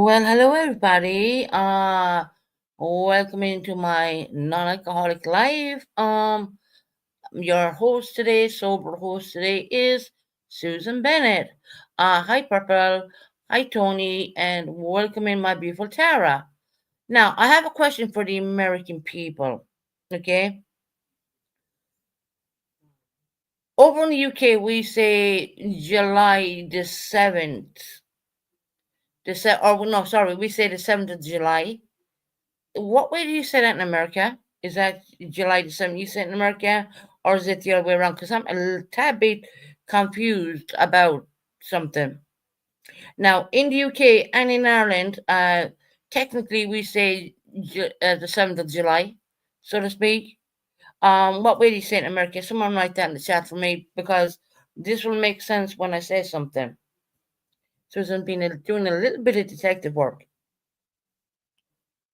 Well, hello everybody. Welcome into my non-alcoholic life. Your host today, sober host today, is Susan Bennett. Hi Purple, hi Tony, and welcome in my beautiful Tara. Now, I have a question for the American people. Okay, over in the UK, we say July the 7th. We say the 7th of July. What way do you say that in America? Is that July the 7th you say it in America? Or is it the other way around? Because I'm a tad bit confused about something. Now, in the UK and in Ireland, technically we say the 7th of July, so to speak. What way do you say it in America? Someone write that in the chat for me because this will make sense when I say something. Susan been doing a little bit of detective work.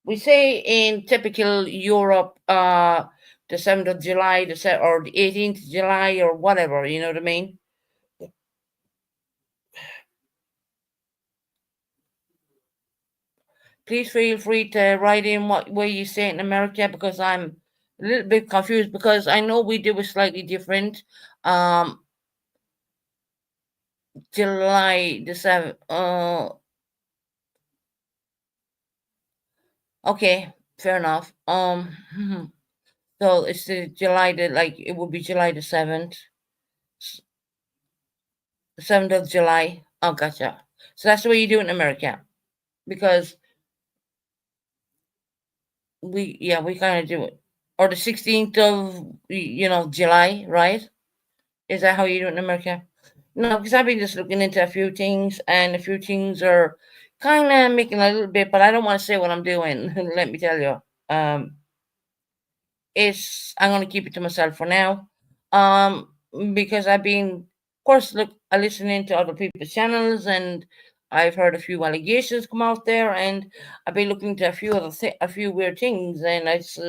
We say in typical Europe, the 7th of July, or the 18th of July, or whatever, you know what I mean? Please feel free to write in what way you say it in America because I'm a little bit confused because I know we do it slightly different. Um, July the 7th. Okay, fair enough. So it's the July the like it would be July the 7th. 7th of July. Oh, gotcha. So that's the way you do it in America because we kind of do it. Or the 16th of July, right? Is that how you do it in America? No, because I've been just looking into a few things, and a few things are kind of making a little bit, but I don't want to say what I'm doing. Let me tell you. Um, it's I'm gonna keep it to myself for now. Um, because I've been, of course, listening to other people's channels, and I've heard a few allegations come out there, and I've been looking to a few weird things, and I just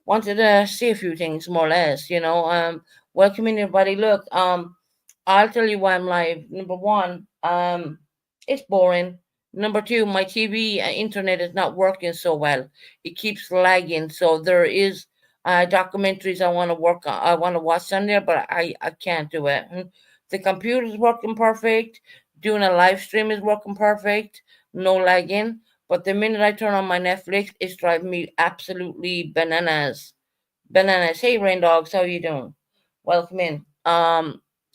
wanted to say a few things more or less. Welcoming everybody. Look, I'll tell you why I'm live. Number one, it's boring. Number two, my TV internet is not working so well. It keeps lagging. So there is documentaries I want to work on. I want to watch on there, but I can't do it. The computer's working perfect. Doing a live stream is working perfect. No lagging. But the minute I turn on my Netflix, it's driving me absolutely bananas. Bananas. Hey, Rain Dogs, how you doing? Welcome in.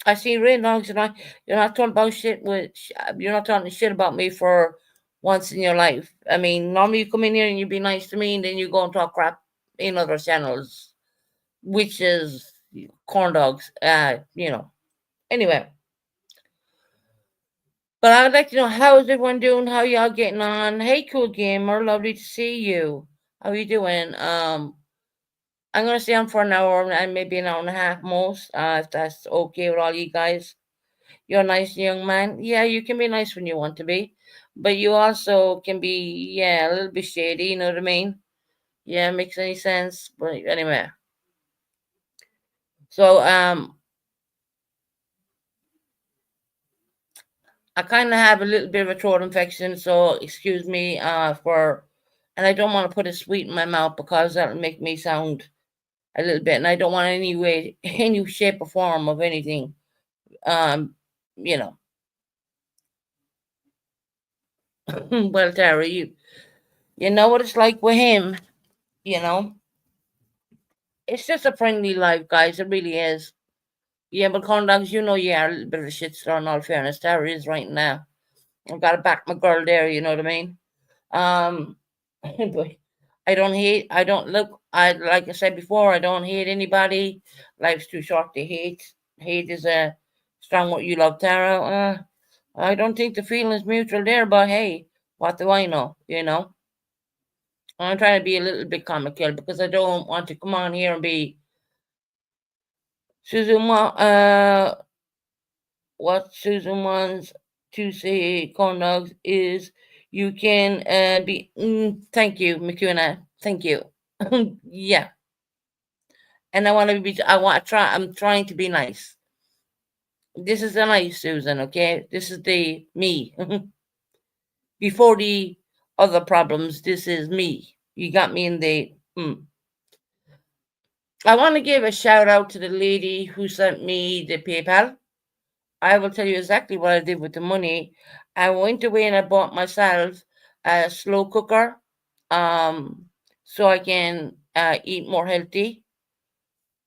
I see Rain Dogs, you're not talking about shit you're not talking shit about me for once in your life. I mean, normally you come in here and you be nice to me, and then you go and talk crap in other channels. which is corn dogs. Anyway, but I would like to know, how is everyone doing? How y'all getting on? Hey, cool gamer, lovely to see you. How you doing? I'm gonna stay on for an hour and maybe an hour and a half most, if that's okay with all you guys. You're a nice young man. Yeah, you can be nice when you want to be, but you also can be, yeah, a little bit shady. You know what I mean? Yeah, makes any sense. But anyway, so I kind of have a little bit of a throat infection, so excuse me for, and I don't want to put a sweet in my mouth because that'll make me sound a little bit, and I don't want any way, any shape or form of anything. Um, you know, well, Tara, you know what it's like with him. You know, it's just a friendly life, guys. It really is. Yeah, but corn dogs, you are a little bit of a shit star. In all fairness, Tara is right now. I've got to back my girl there. You know what I mean? Um, but I don't hate. I don't look. I like I said before. I don't hate anybody. Life's too short to hate. Hate is a strong word. You love Tara. I don't think the feeling's mutual there. But hey, what do I know? I'm trying to be a little bit comical because I don't want to come on here and be Susan. What Susan wants to say, corn dogs, is you can be. Thank you, McCuna. Thank you. Yeah, and I want to be. I want to try. I'm trying to be nice. This is the nice Susan. Okay, this is the me before the other problems. This is me. You got me in the. I want to give a shout out to the lady who sent me the PayPal. I will tell you exactly what I did with the money. I went away and I bought myself a slow cooker, um, so I can eat more healthy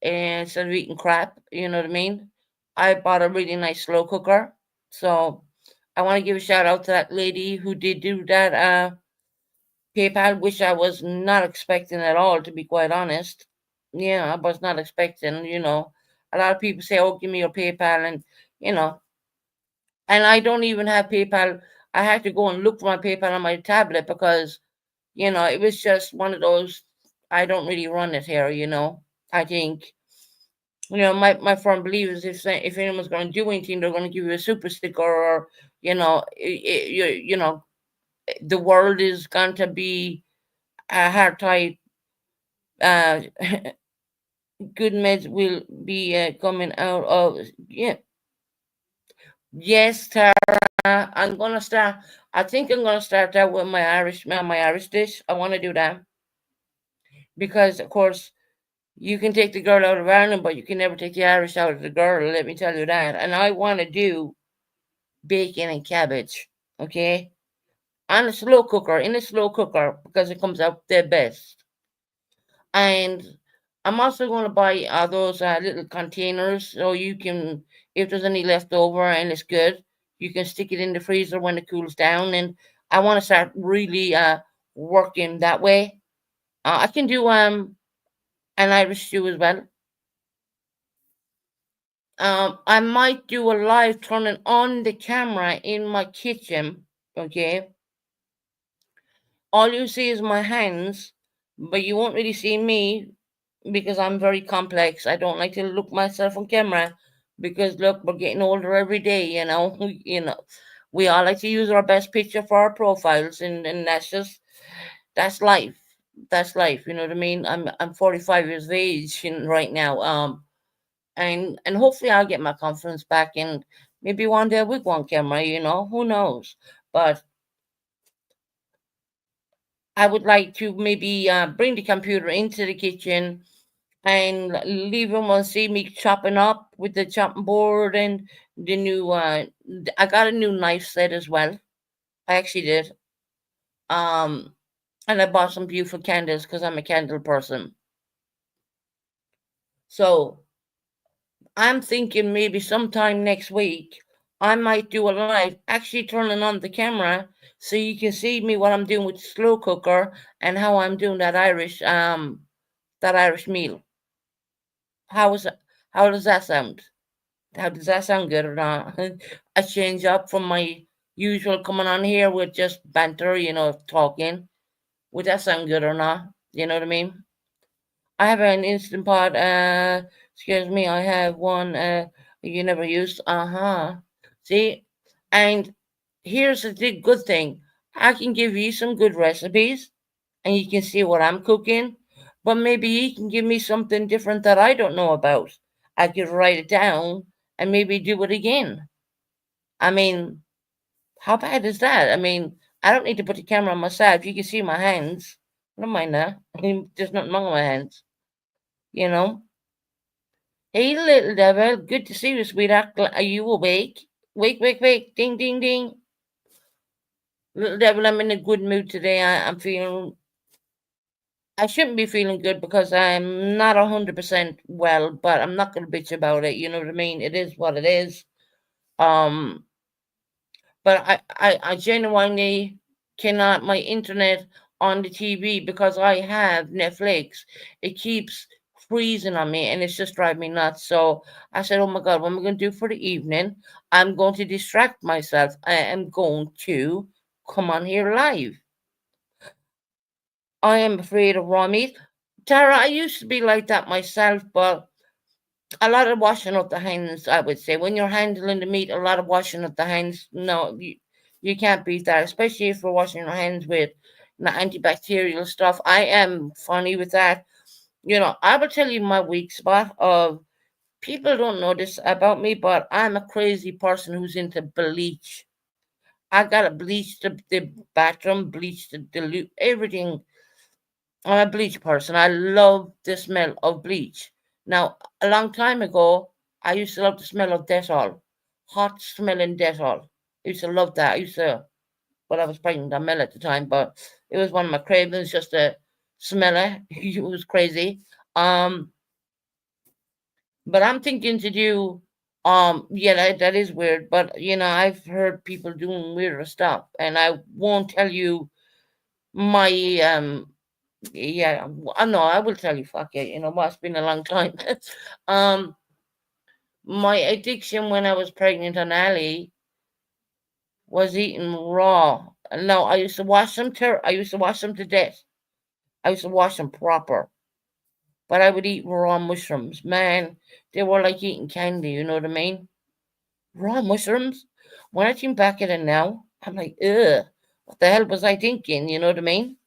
instead of eating crap. You know what I mean? I bought a really nice slow cooker, so I want to give a shout out to that lady who did do that PayPal, which I was not expecting at all, to be quite honest. Yeah, I was not expecting. A lot of people say, "Oh, give me your PayPal," and you know, and I don't even have PayPal. I had to go and look for my PayPal on my tablet because it was just one of those. I don't really run it here. I think my firm believes if anyone's going to do anything, they're going to give you a super sticker, or the world is going to be a hard type. Uh, Good meds will be coming out of, yeah. Yes, Tara. I'm gonna start. I think I'm gonna start out with my Irish dish. I want to do that because, of course, you can take the girl out of Ireland, but you can never take the Irish out of the girl. Let me tell you that. And I want to do bacon and cabbage. Okay, on a slow cooker, in a slow cooker, because it comes out the best. And I'm also going to buy those little containers so you can, if there's any left over and it's good, you can stick it in the freezer when it cools down. And I want to start really working that way. I can do an Irish stew as well. I might do a live turning on the camera in my kitchen. Okay, all you see is my hands, but you won't really see me because I'm very complex. I don't like to look myself on camera because look, we're getting older every day. We all like to use our best picture for our profiles, and that's life. That's life. You know what I mean? I'm 45 years of age right now. And hopefully I'll get my confidence back, and maybe one day we'll go on camera. Who knows? But I would like to maybe bring the computer into the kitchen and leave them and see me chopping up with the chopping board and the new. I got a new knife set as well. I actually did. Um, and I bought some beautiful candles because I'm a candle person. So I'm thinking maybe sometime next week I might do a live, actually turning on the camera so you can see me what I'm doing with the slow cooker and how I'm doing that Irish meal. How is how does that sound? How does that sound good or not? A change up from my usual coming on here with just banter, talking. Would that sound good or not? You know what I mean? I have an instant pot. Excuse me. I have one. You never used. See, and here's the good thing. I can give you some good recipes, and you can see what I'm cooking. But maybe you can give me something different that I don't know about. I could write it down and maybe do it again. I mean, how bad is that? I mean, I don't need to put the camera on myself. You can see my hands. I don't mind that. I mean, there's nothing wrong with my hands. You know. Hey, little devil. Good to see you, sweetheart. Are you awake? Wake, wake, wake. Ding, ding, ding. Little devil, I'm in a good mood today. I'm feeling. I shouldn't be feeling good because I'm not 100% well, but I'm not going to bitch about it. You know what I mean? It is what it is. Um, but I genuinely cannot. My internet on the TV because I have Netflix. It keeps freezing on me and it's just driving me nuts. So I said, "Oh my God, what am I going to do for the evening? I'm going to distract myself. I am going to come on here live. I am afraid of raw meat." Tara, I used to be like that myself, but a lot of washing up the hands, I would say. When you're handling the meat, a lot of washing up the hands. No, you can't beat that, especially if we're washing your hands with antibacterial stuff. I am funny with that. I will tell you my weak spot of people don't know this about me, but I'm a crazy person who's into bleach. I gotta bleach the bathroom, bleach the dilute everything. I'm a bleach person. I love the smell of bleach. Now, a long time ago, I used to love the smell of Dettol, hot smelling Dettol. I used to love that. I used to, well, I was pregnant on Mel at the time, but it was one of my cravings just to smell it. It was crazy. Um, but I'm thinking to do, yeah, that is weird. But I've heard people doing weirder stuff, and I won't tell you my yeah, I know. I will tell you. Fuck it. You know what? It's been a long time. um, my addiction when I was pregnant on Ali was eating raw. No, I used to wash them. I used to wash them to death. I used to wash them proper. But I would eat raw mushrooms. Man, they were like eating candy. You know what I mean? Raw mushrooms. When I think back at it now, I'm like, ugh. What the hell was I thinking? You know what I mean?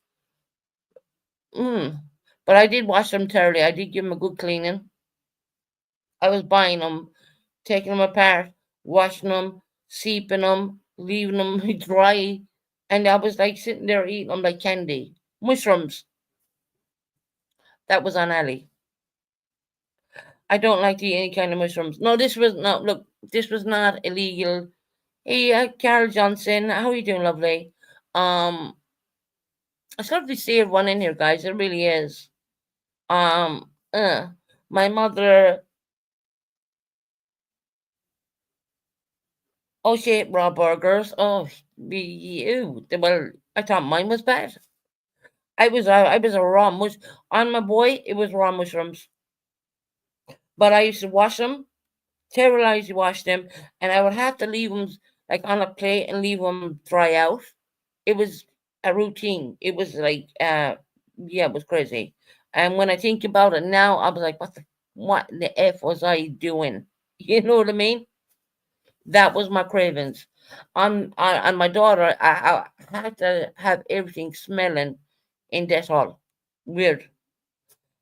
Mm. But I did wash them thoroughly. I did give them a good cleaning. I was buying them, taking them apart, washing them, seeping them, leaving them dry, and I was like sitting there eating them like candy. Mushrooms. That was on Ali. I don't like to eat any kind of mushrooms. No, this was not. Look, this was not illegal. Hey, Carol Johnson, how are you doing, lovely? Um, it's lovely to see everyone in here, guys. It really is. Um, uh, my mother. Oh shit, raw burgers. Oh, you. Well, I thought mine was bad. I was a raw mush on my boy. It was raw mushrooms, but I used to wash them, sterilize, wash them, and I would have to leave them like on a plate and leave them dry out. It was a routine. It was like, yeah, it was crazy. And when I think about it now, I was like, what the f was I doing? You know what I mean? That was my cravings. On my daughter, I had to have everything smelling in Dettol. Weird.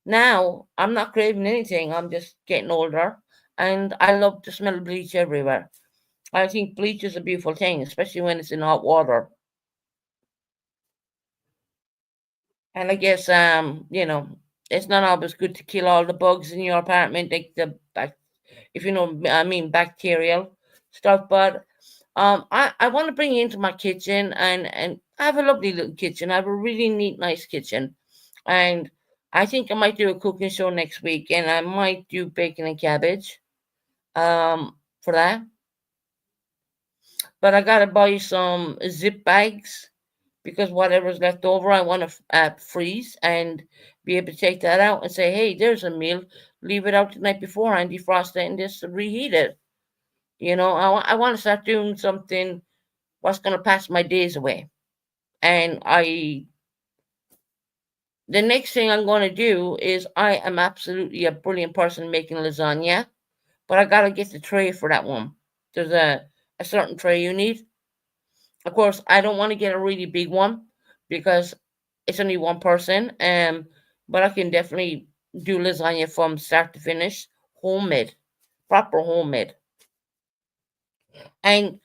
Now I'm not craving anything. I'm just getting older, and I love to smell bleach everywhere. I think bleach is a beautiful thing, especially when it's in hot water. And I guess it's not always good to kill all the bugs in your apartment, like if you know, I mean, bacterial stuff. But I want to bring you into my kitchen, and I have a lovely little kitchen. I have a really neat, nice kitchen, and I think I might do a cooking show next week, and I might do bacon and cabbage for that. But I gotta buy some zip bags because whatever's left over, I want to freeze and be able to take that out and say, "Hey, there's a meal. leave it out the night before and defrost it and just reheat it. I want to start doing something what's going to pass my days away. And the next thing I'm going to do is I am absolutely a brilliant person making lasagna, but I got to get the tray for that one. There's a certain tray you need. Of course, I don't want to get a really big one because it's only one person. But I can definitely do lasagna from start to finish, homemade, proper homemade. And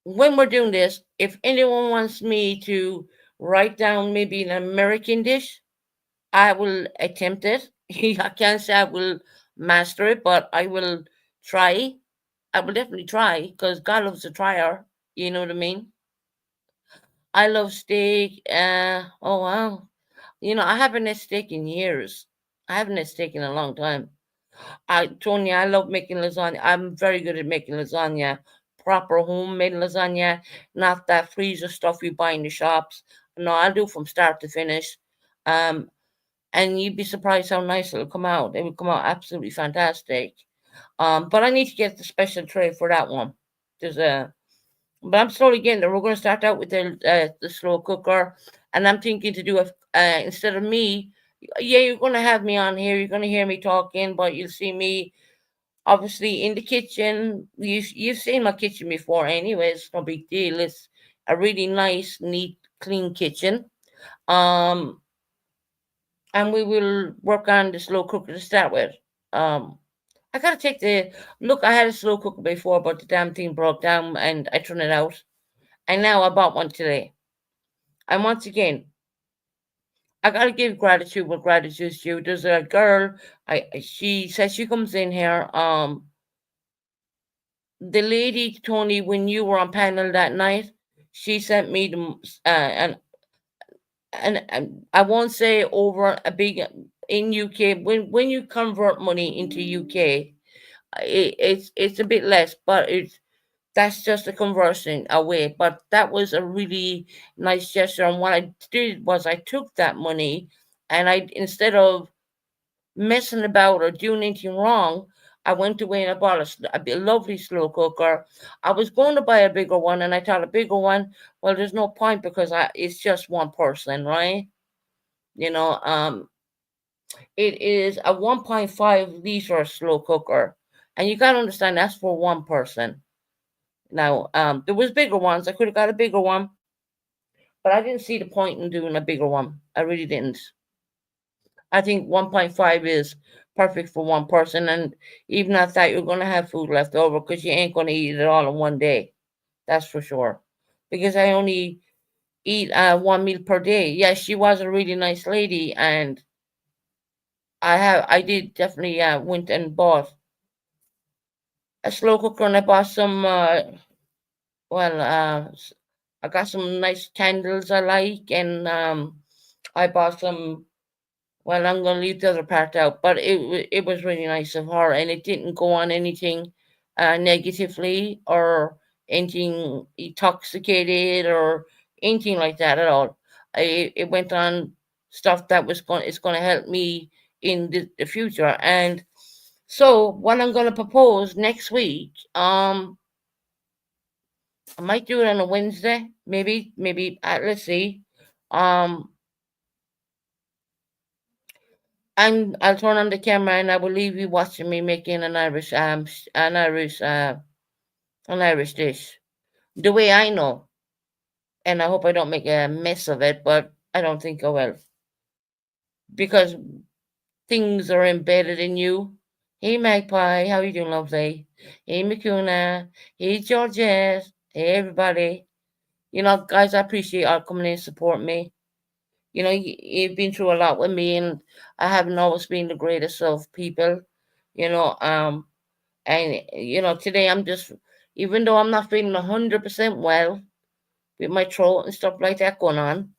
when we're doing this, if anyone wants me to write down maybe an American dish, I will attempt it. I can't say I will master it, but I will try. I will definitely try because God loves a trier. You know what I mean? I love steak. Oh wow. I haven't had steak in years. I haven't had steak in a long time. Tony, I love making lasagna. I'm very good at making lasagna. Proper homemade lasagna, not that freezer stuff you buy in the shops. No, I'll do from start to finish. Um, and you'd be surprised how nice it'll come out. It will come out absolutely fantastic. But I need to get the special tray for that one. There's a but I'm slowly getting there. We're going to start out with the slow cooker, and I'm thinking to do instead of me. Yeah, you're going to have me on here. You're going to hear me talking, but you'll see me obviously in the kitchen. You've seen my kitchen before, anyways. No big deal. It's a really nice, neat, clean kitchen. Um, and we will work on the slow cooker to start with. Um, I gotta take the look. I had a slow cooker before, but the damn thing broke down, and I threw it out. And now I bought one today. And once again, I gotta give gratitude where gratitude's due. There's a girl. She says she comes in here. The lady Tony, when you were on panel that night, she sent me and I won't say over a big in UK when you convert money into UK, it's a bit less, but that's just a conversion away. But that was a really nice gesture. And what I did was I took that money and I instead of messing about or doing anything wrong, I went away and I bought a lovely slow cooker. I was going to buy a bigger one, and I thought a bigger one. Well, there's no point because it's just one person, right? You know, it is a 1.5 liter slow cooker, and you gotta understand that's for one person. Now, there was bigger ones. I could have got a bigger one, but I didn't see the point in doing a bigger one. I really didn't. I think 1.5 is perfect for one person, and even at that, you're gonna have food left over because you ain't gonna eat it all in one day. That's for sure. Because I only eat one meal per day. Yeah, she was a really nice lady, and I did definitely went and bought a slow cooker, and I bought some well I got some nice candles I like, and I bought some. Well, I'm gonna leave the other part out, but it was really nice of her, and it didn't go on anything negatively or anything intoxicated or anything like that at all. It went on stuff that was going it's going to help me in the future. And so what I'm going to propose next week, I might do it on a Wednesday, maybe. Let's see. Um, I'll turn on the camera and I will leave you watching me making an Irish dish the way I know. And I hope I don't make a mess of it, but I don't think I will because things are embedded in you. Hey Magpie, how you doing, lovely? Hey Makuna, hey Georgette, hey everybody. Guys, I appreciate y'all coming in and support me. You've been through a lot with me, and I haven't always been the greatest of people. You know, and today I'm just, even though I'm not feeling 100% well with my throat and stuff like that going on,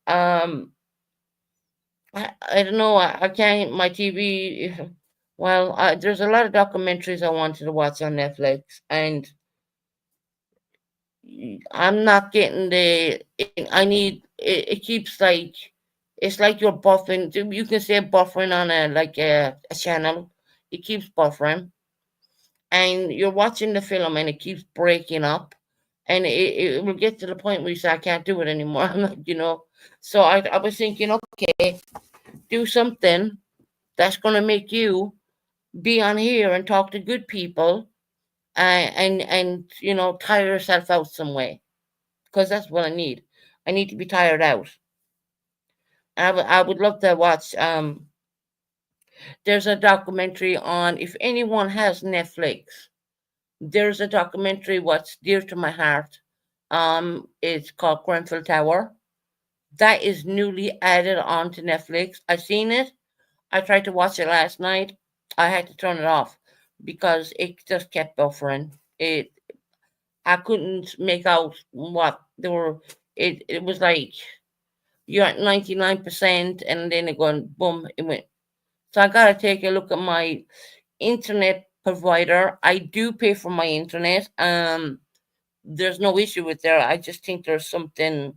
um, I don't know. I can't. My TV. Well, there's a lot of documentaries I wanted to watch on Netflix, and I'm not getting the. I need. It keeps like It's like you're buffering. You can say buffering on a channel. It keeps buffering, and you're watching the film, and it keeps breaking up, and it will get to the point where you say, "I can't do it anymore." I'm like. So I was thinking, okay, do something that's going to make you be on here and talk to good people, and tire yourself out some way, because that's what I need. I need to be tired out. I would love to watch. There's a documentary on, if anyone has Netflix. There's a documentary what's dear to my heart. It's called Grenfell Tower. That is newly added onto Netflix. I seen it. I tried to watch it last night. I had to turn it off because it just kept buffering. I couldn't make out what they were. It was like you're at 99%, and then it going boom. It went. So I gotta take a look at my internet provider. I do pay for my internet. There's no issue with there. I just think there's something.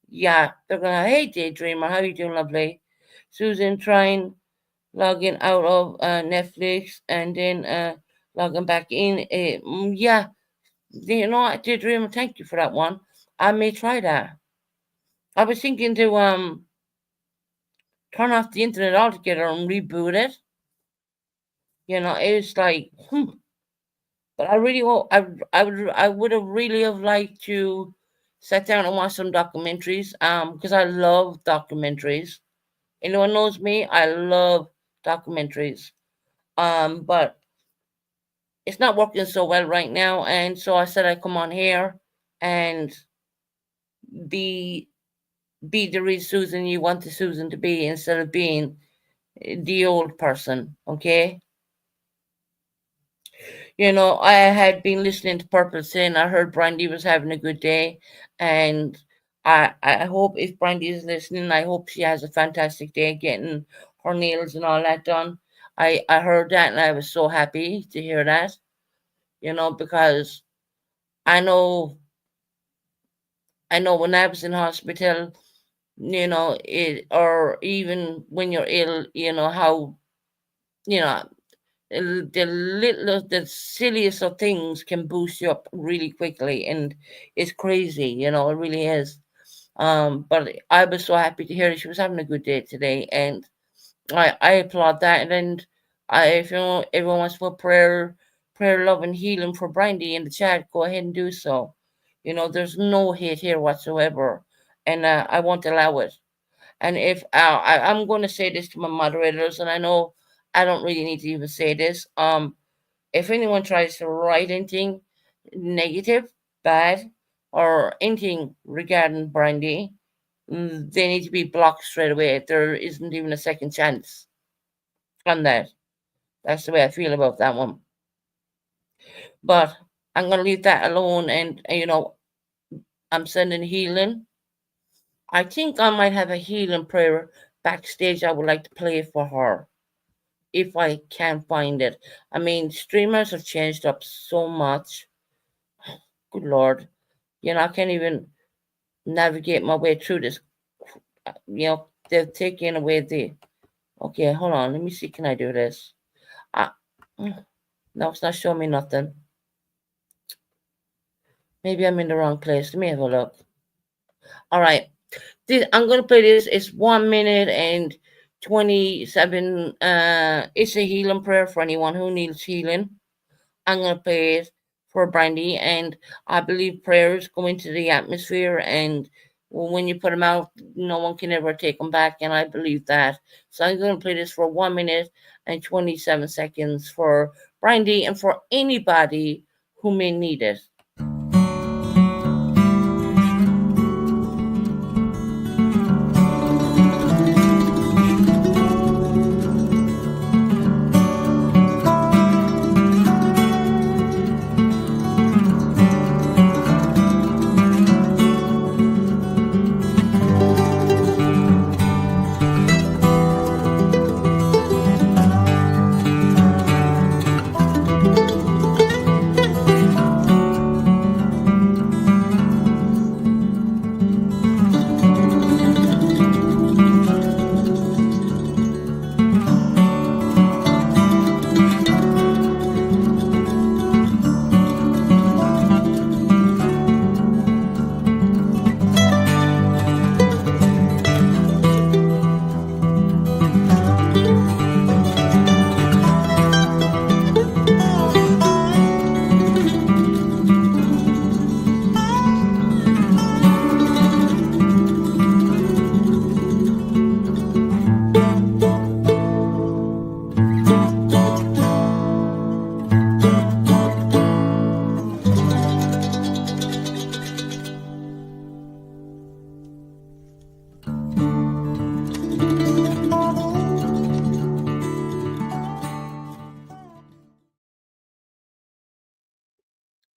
Yeah, they're gonna. Hey, Daydreamer, how you doing, lovely? Susan trying logging out of Netflix and then logging back in. Yeah, I did dream. Thank you for that one. I may try that. I was thinking to turn off the internet altogether and reboot it. It's like, but I really I would have really have liked to sit down and watch some documentaries. Because I love documentaries. Anyone knows me, I love documentaries. But it's not working so well right now, and so I said I'd come on here and be the real Susan you want the Susan to be, instead of being the old person. Okay. I had been listening to Purple Sin. I heard Brandy was having a good day, and I hope, if Brandy is listening, I hope she has a fantastic day getting her nails and all that done. I heard that, and I was so happy to hear that. Because I know when I was in hospital, or even when you're ill, how, the silliest of things can boost you up really quickly, and it's crazy, it really is. But I was so happy to hear that she was having a good day today, and I applaud that. And if everyone wants to put prayer, love, and healing for Brandy in the chat, go ahead and do so. There's no hate here whatsoever, and I won't allow it. And if I'm going to say this to my moderators, and I know I don't really need to even say this. If anyone tries to write anything negative, bad, or anything regarding Brandy, they need to be blocked straight away. There isn't even a second chance on that. That's the way I feel about that one. But I'm going to leave that alone, and I'm sending healing. I think I might have a healing prayer backstage I would like to play for her, if I can find it. I mean, streamers have changed up so much. Good Lord. I can't even navigate my way through this. They're taking away the... Okay, hold on. Let me see. Can I do this? No, it's not showing me nothing. Maybe I'm in the wrong place. Let me have a look. All right. I'm going to play this. It's 1 minute and 27. It's a healing prayer for anyone who needs healing. I'm going to play it for Brandy, and I believe prayers go into the atmosphere, and when you put them out, no one can ever take them back, and I believe that. So I'm going to play this for 1 minute and 27 seconds for Brandy and for anybody who may need it.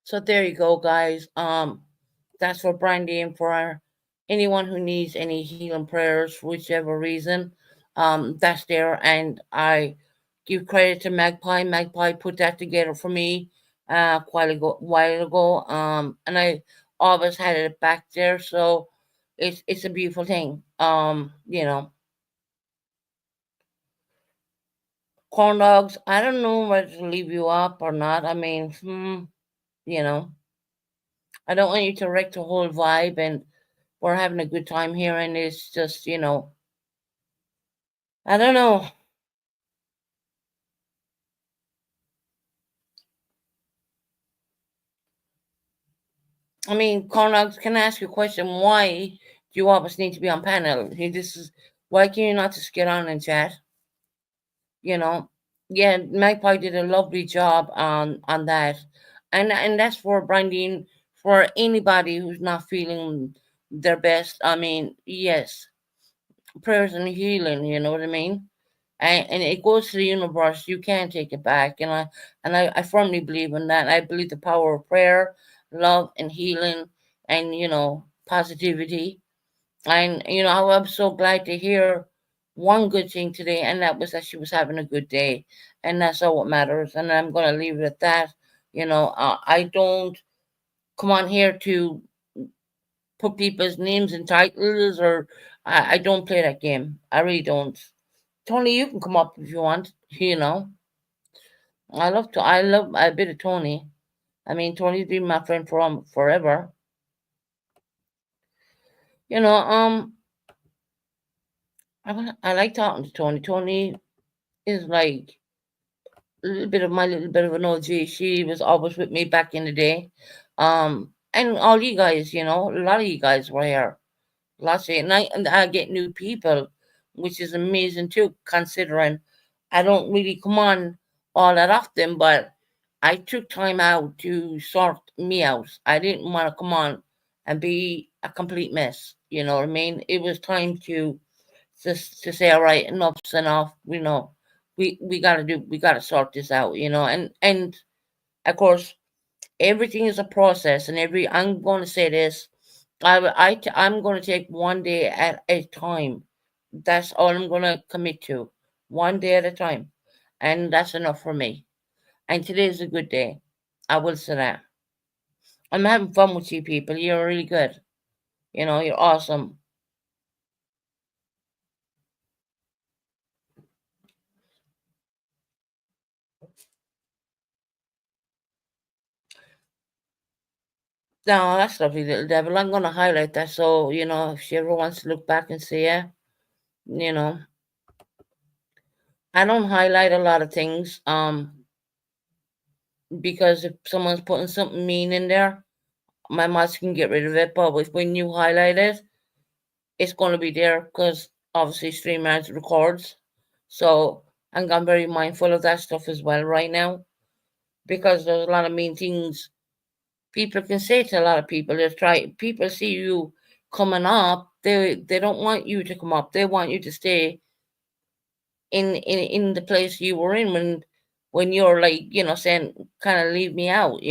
So there you go, guys. That's for Brandy and for anyone who needs any healing prayers for whichever reason. That's there, and I give credit to Magpie. Magpie put that together for me while ago. And I always had it back there, so it's a beautiful thing. Corn dogs. I don't know whether to leave you up or not. I mean, you know, I don't want you to wreck the whole vibe, and we're having a good time here, and it's just, I don't know. I mean, corn dogs. Can I ask you a question? Why do you always need to be on panel? This is why can you not just get on and chat? You know, yeah, Magpie did a lovely job on that, and that's for branding for anybody who's not feeling their best. I mean, yes, prayers and healing. You know what I mean? And it goes to the universe. You can't take it back, and I firmly believe in that. I believe the power of prayer, love, and healing, and positivity. And I'm so glad to hear one good thing today, and that was that she was having a good day, and that's all what matters. And I'm gonna leave it at that. I don't come on here to put people's names and titles, or I don't play that game. I really don't. Tony, you can come up if you want. I love a bit of Tony. I mean, Tony's been my friend for forever. You know, I like talking to Tony. Tony is like a little bit of an OG. She was always with me back in the day. And all you guys, a lot of you guys were here. Lots of, and I get new people, which is amazing too, considering I don't really come on all that often, but I took time out to sort me out. I didn't want to come on and be a complete mess. You know what I mean? It was time to say, all right, enough's enough. We gotta sort this out. And of course, everything is a process, and I'm going to say this. I'm going to take one day at a time. That's all I'm going to commit to. One day at a time. And that's enough for me. And today is a good day. I will say that. I'm having fun with you people. You're really good. You're awesome. No, that's lovely, little devil. I'm going to highlight that so, if she ever wants to look back and see it, you know, I don't highlight a lot of things because if someone's putting something mean in there, my mouse can get rid of it. But when you highlight it, it's going to be there because obviously StreamYard records. So I'm very mindful of that stuff as well right now because there's a lot of mean things people can say to a lot of people. People see you coming up, they don't want you to come up. They want you to stay in the place you were in when you're like, saying kind of leave me out.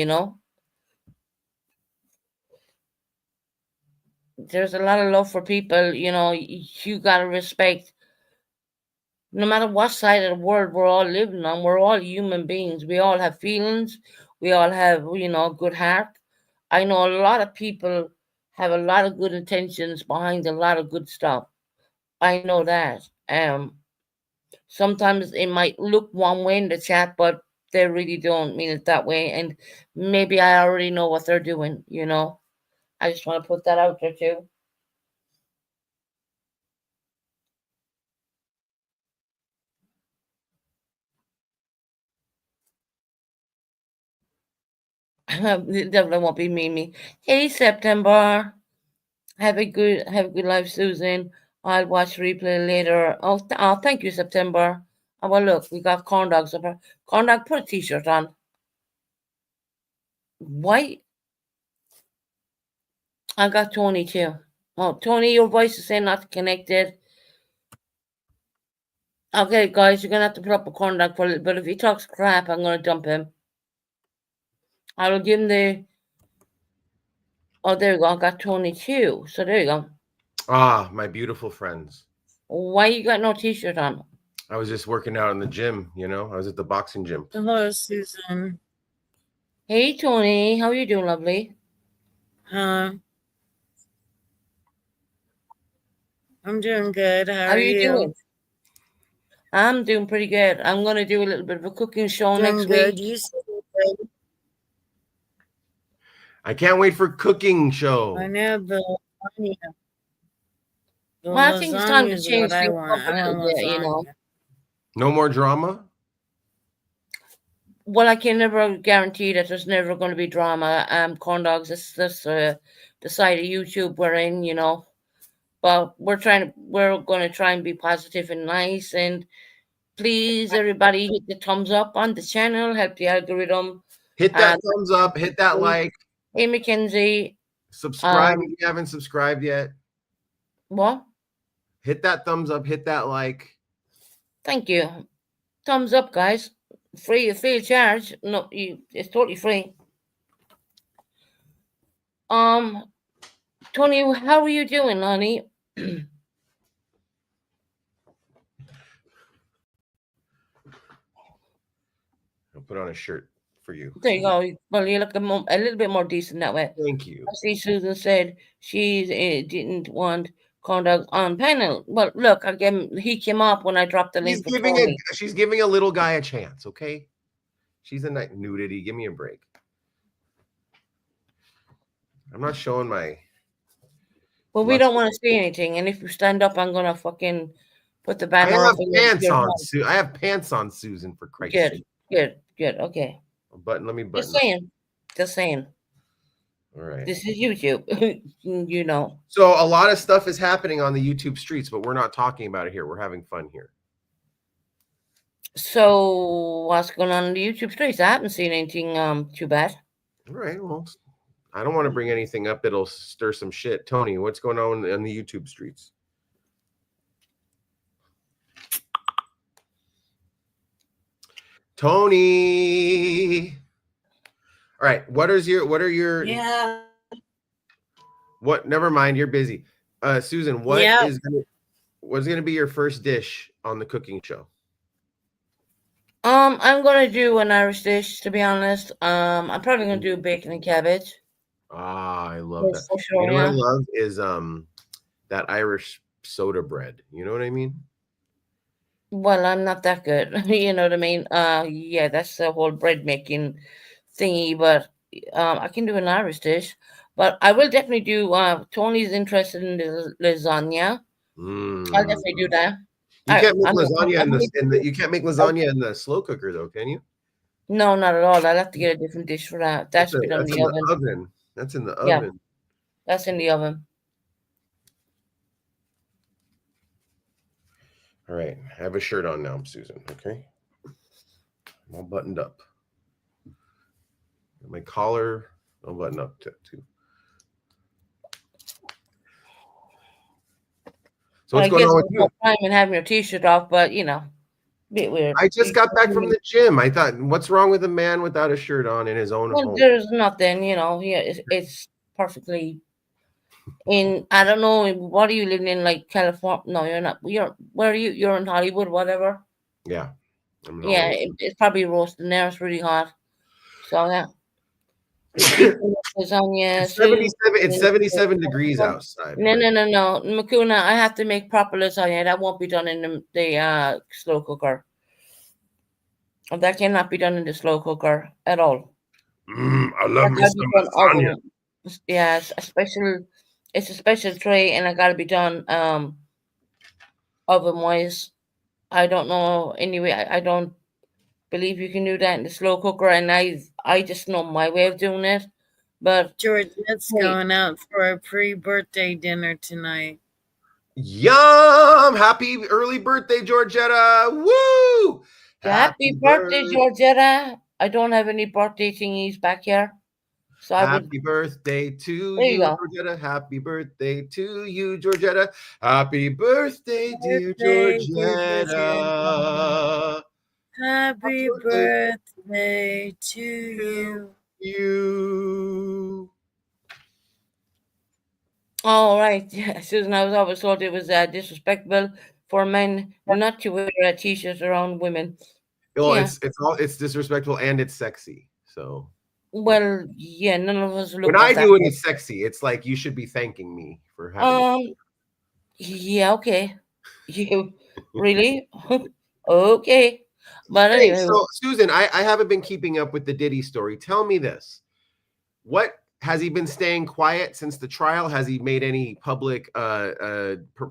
There's a lot of love for people, you gotta respect no matter what side of the world we're all living on. We're all human beings. We all have feelings. We all have, a good heart. I know a lot of people have a lot of good intentions behind a lot of good stuff. I know that. Sometimes it might look one way in the chat, but they really don't mean it that way. And maybe I already know what they're doing. I just want to put that out there too. It definitely won't be Mimi. Hey, September. Have a good life, Susan. I'll watch replay later. Oh, thank you, September. Oh, well, look, we got corn dogs up here. Corn dog, put a t-shirt on. White. I got Tony too. Oh, Tony, your voice is saying not connected. Okay, guys, you're gonna have to put up a corn dog for a little bit. If he talks crap, I'm gonna dump him. I will give him the. Oh, there you go. I got Tony too. So there you go. Ah, my beautiful friends. Why you got no t-shirt on? I was just working out in the gym, you know. I was at the boxing gym. Hello, Susan. Hey, Tony. How you doing, lovely? I'm doing good. How How are you you? doing? I'm doing pretty good. I'm going to do a little bit of a cooking show Doing next good. week. You said good. I can't wait for cooking I show. know the lasagna. The Well, I think it's time lasagna to is change what I things want. up a I little want bit, you know. lasagna. No more drama. Well, I can never guarantee that there's never going to be drama. Corn dogs, this the side of YouTube we're in, you know. But we're going to try and be positive and nice. And please, everybody, hit the thumbs up on the channel, help the algorithm. Hit that thumbs up. Hit that like. Hey, Mackenzie. Subscribe if you haven't subscribed yet. What? Hit that thumbs up. Hit that like. Thank you. Thumbs up, guys. Free of charge. No, it's totally free. Tony, how are you doing, honey? I'll put on a shirt for you. There you go. Well, you look a little bit more decent that way. Thank you. I see Susan said she didn't want corn dogs on panel. Well, look, he came up when I dropped the link. She's giving a little guy a chance, okay? She's a nudity. Give me a break. I'm not showing my. Well, we don't want to see anything, and if you stand up, I'm gonna fucking put the banner I have up. pants on, I have pants on, Susan. For Christ's sake. Good. Okay. Let me button. Just saying. All right. This is YouTube, you know. So a lot of stuff is happening on the YouTube streets, but we're not talking about it here. We're having fun here. So what's going on in the YouTube streets? I haven't seen anything too bad. All right. Well, I don't want to bring anything up that'll stir some shit. Tony, what's going on the YouTube streets? Tony. All right. What are your Yeah. What? Never mind. You're busy. Susan, what's going to be your first dish on the cooking show? I'm gonna do an Irish dish, to be honest. I'm probably gonna do bacon and cabbage. Ah, I love that. For sure, you know what I love is that Irish soda bread. You know what I mean? Well, I'm not that good. You know what I mean? Yeah, that's the whole bread making thingy, but I can do an Irish dish. But I will definitely do Tony's interested in the lasagna. I'll definitely do that. You can't make lasagna you can't make lasagna in the slow cooker though, can you? No, not at all. I'll have to get a different dish for that. That should be done in the oven. That's in the oven. Yeah, that's in the oven. All right. I have a shirt on now, Susan. Okay. I'm all buttoned up. My collar, I'll button up too. So what's going on with you? Time and having your t-shirt off, but you know, a bit weird. I just got back from the gym. I thought, what's wrong with a man without a shirt on in his own home? There's nothing, you know. Yeah, it's perfectly. I don't know. What are you living in, like California? No, you're not. Where are you? You're in Hollywood, whatever. Yeah. Yeah, it's probably roasting there. It's really hot. So yeah. It's 77 degrees outside. No, Makuna, I have to make proper lasagna. That won't be done in the slow cooker. That cannot be done in the slow cooker at all. I love me some lasagna. Yeah, it's a special tray, and it got to be done oven wise. I don't know. Anyway, I don't believe you can do that in the slow cooker, and I just know my way of doing it. But Georgette's going out for a pre-birthday dinner tonight. Yum! Happy early birthday, Georgetta! Woo! Happy birthday, Georgetta! I don't have any birthday thingies back here. So happy birthday to you, Georgetta. Happy birthday to you, Georgetta. Happy birthday, dear Georgetta. Happy birthday to you. you. All right. Yeah, Susan, I was always told it was disrespectful for men not to wear t-shirts around women. Well, Yeah. it's disrespectful and it's sexy. So Well, yeah, none of us look when I at that do it, way. it's sexy. It's like you should be thanking me for having it. Yeah, okay. You really? Okay. But Hey, anyway, so Susan, I haven't been keeping up with the Diddy story. Tell me this. What has he been staying quiet since the trial? Has he made any public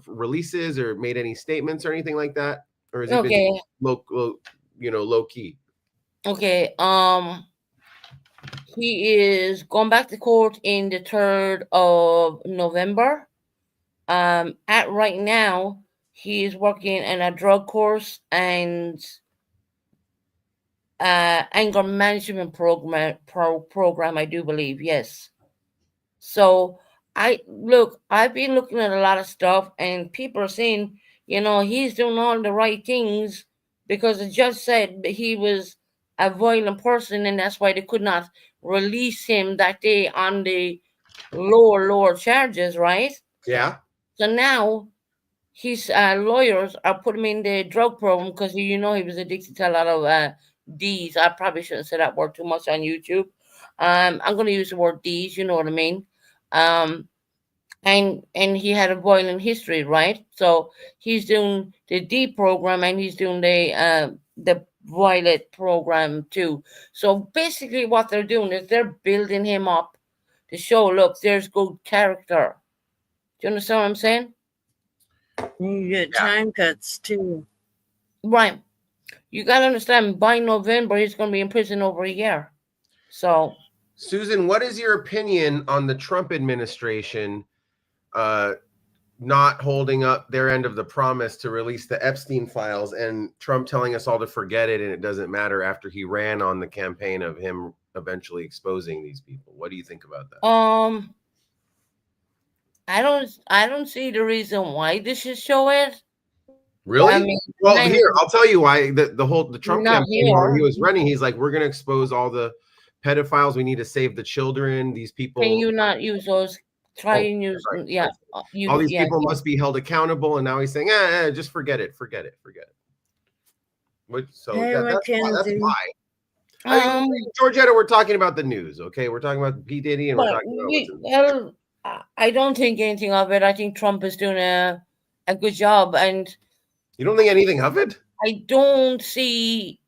releases or made any statements or anything like that? Or has he been okay. low key? Okay. He is going back to court in the 3rd of November. At right now, he is working in a drug course and anger management program, I do believe. Yes. So I've been looking at a lot of stuff, and people are saying, he's doing all the right things because the judge said that he was a violent person, and that's why they could not release him that day on the lower charges, right? Yeah. So now his lawyers are putting him in the drug program because he was addicted to a lot of D's. I probably shouldn't say that word too much on YouTube. I'm going to use the word D's. You know what I mean? Um, and he had a violent history, right? So he's doing the D program and he's doing the Violet program too. So basically, what they're doing is they're building him up to show, look, there's good character. Do you understand what I'm saying? You get time cuts too. Right. You got to understand, by November, he's going to be in prison over a year. So, Susan, what is your opinion on the Trump administration not holding up their end of the promise to release the Epstein files and Trump telling us all to forget it and it doesn't matter after he ran on the campaign of him eventually exposing these people? What do you think about that? I don't see the reason why they should show it. Really? I mean, well, here, I'll tell you why. The Trump campaign, while he was running, he's like, we're going to expose all the pedophiles. We need to save the children. These people. Can you not use those? Try and use, yeah. All these people must be held accountable. And now he's saying, just forget it. So that's why. I mean, Georgetta, we're talking about the news, okay? We're talking about P. Diddy, and we're talking about I don't think anything of it. I think Trump is doing a good job, and you don't think anything of it? I don't see.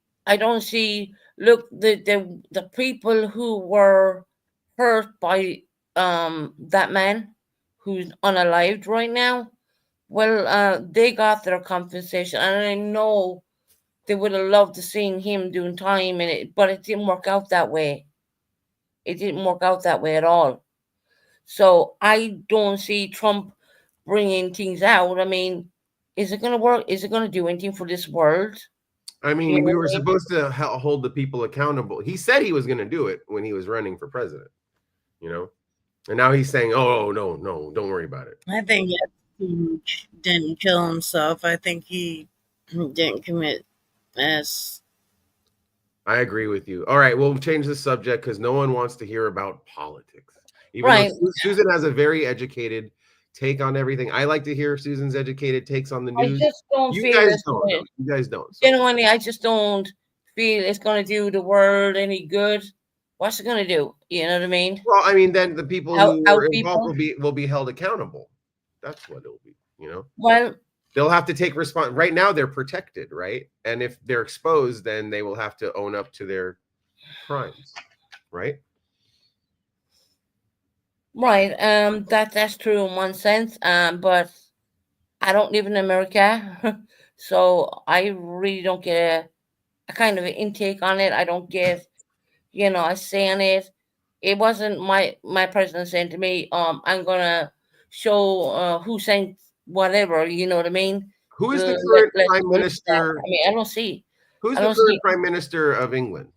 Look, the people who were hurt by that man who's unalived right now, well, they got their compensation, and I know they would have loved to seen him doing time but it didn't work out that way. It didn't work out that way at all. So I don't see Trump bringing things out. I mean, is it going to work? Is it going to do anything for this world? I mean, we were supposed to hold the people accountable. He said he was going to do it when he was running for president, and now he's saying, oh, no, don't worry about it. I think he didn't kill himself. I think he didn't commit as. I agree with you. All right, we'll change the subject because no one wants to hear about politics. Even though Susan has a very educated take on everything. I like to hear Susan's educated takes on the news. I just don't you feel guys don't. You guys don't. So. Genuinely, I just don't feel it's going to do the world any good. What's it going to do? You know what I mean? Well, I mean, then the people who are involved will be held accountable. That's what it'll be. Well, they'll have to take response. Right now, they're protected, right? And if they're exposed, then they will have to own up to their crimes, right? Right. That's true in one sense. But I don't live in America, so I really don't get a kind of an intake on it. I don't get, a say on it. It wasn't my president saying to me, I'm gonna show who sent whatever. You know what I mean? Who is the current prime minister? I mean, I don't see. Who's the current prime minister of England?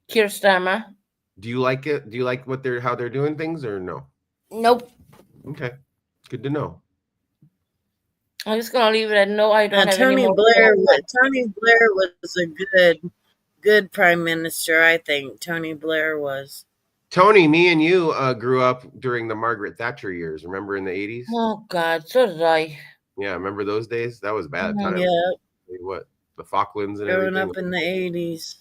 Keir Starmer. Do you like it? Do you like how they're doing things, or no? Nope. Okay, good to know. I'm just gonna leave it at no. I don't have Tony any more. Blair was a good good prime minister, I think Tony Blair was. Tony, me and you grew up during the Margaret Thatcher years. Remember in the 80s? Oh God, so did I. Yeah, remember those days? That was bad time. Yeah, What, the Falklands and growing everything? up in the 80s.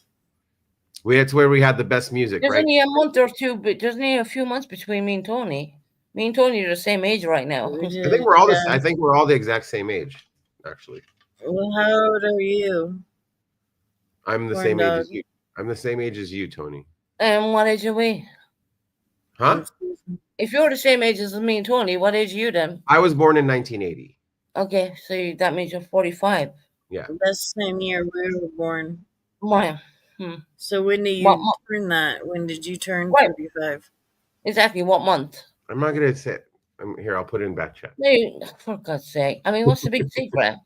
It's where we had the best music, There's right? only a month or two, but there's only a few months between me and Tony. Me and Tony are the same age right now. We I did, think we're all yeah. I think we're all the exact same age, actually. Well, how old are you? I'm the Corn same age dog. as you. I'm the same age as you, Tony. And what age are we? Huh? If you're the same age as me and Tony, what age are you then? I was born in 1980. Okay, so that means you're 45. Yeah. That's the same year we were born. Wow. So when did you What month? turn that? When did you turn Right. 45? Exactly, what month? I'm not gonna say. Here, I'll put it in back chat. Hey, for God's sake. I mean, what's the big secret?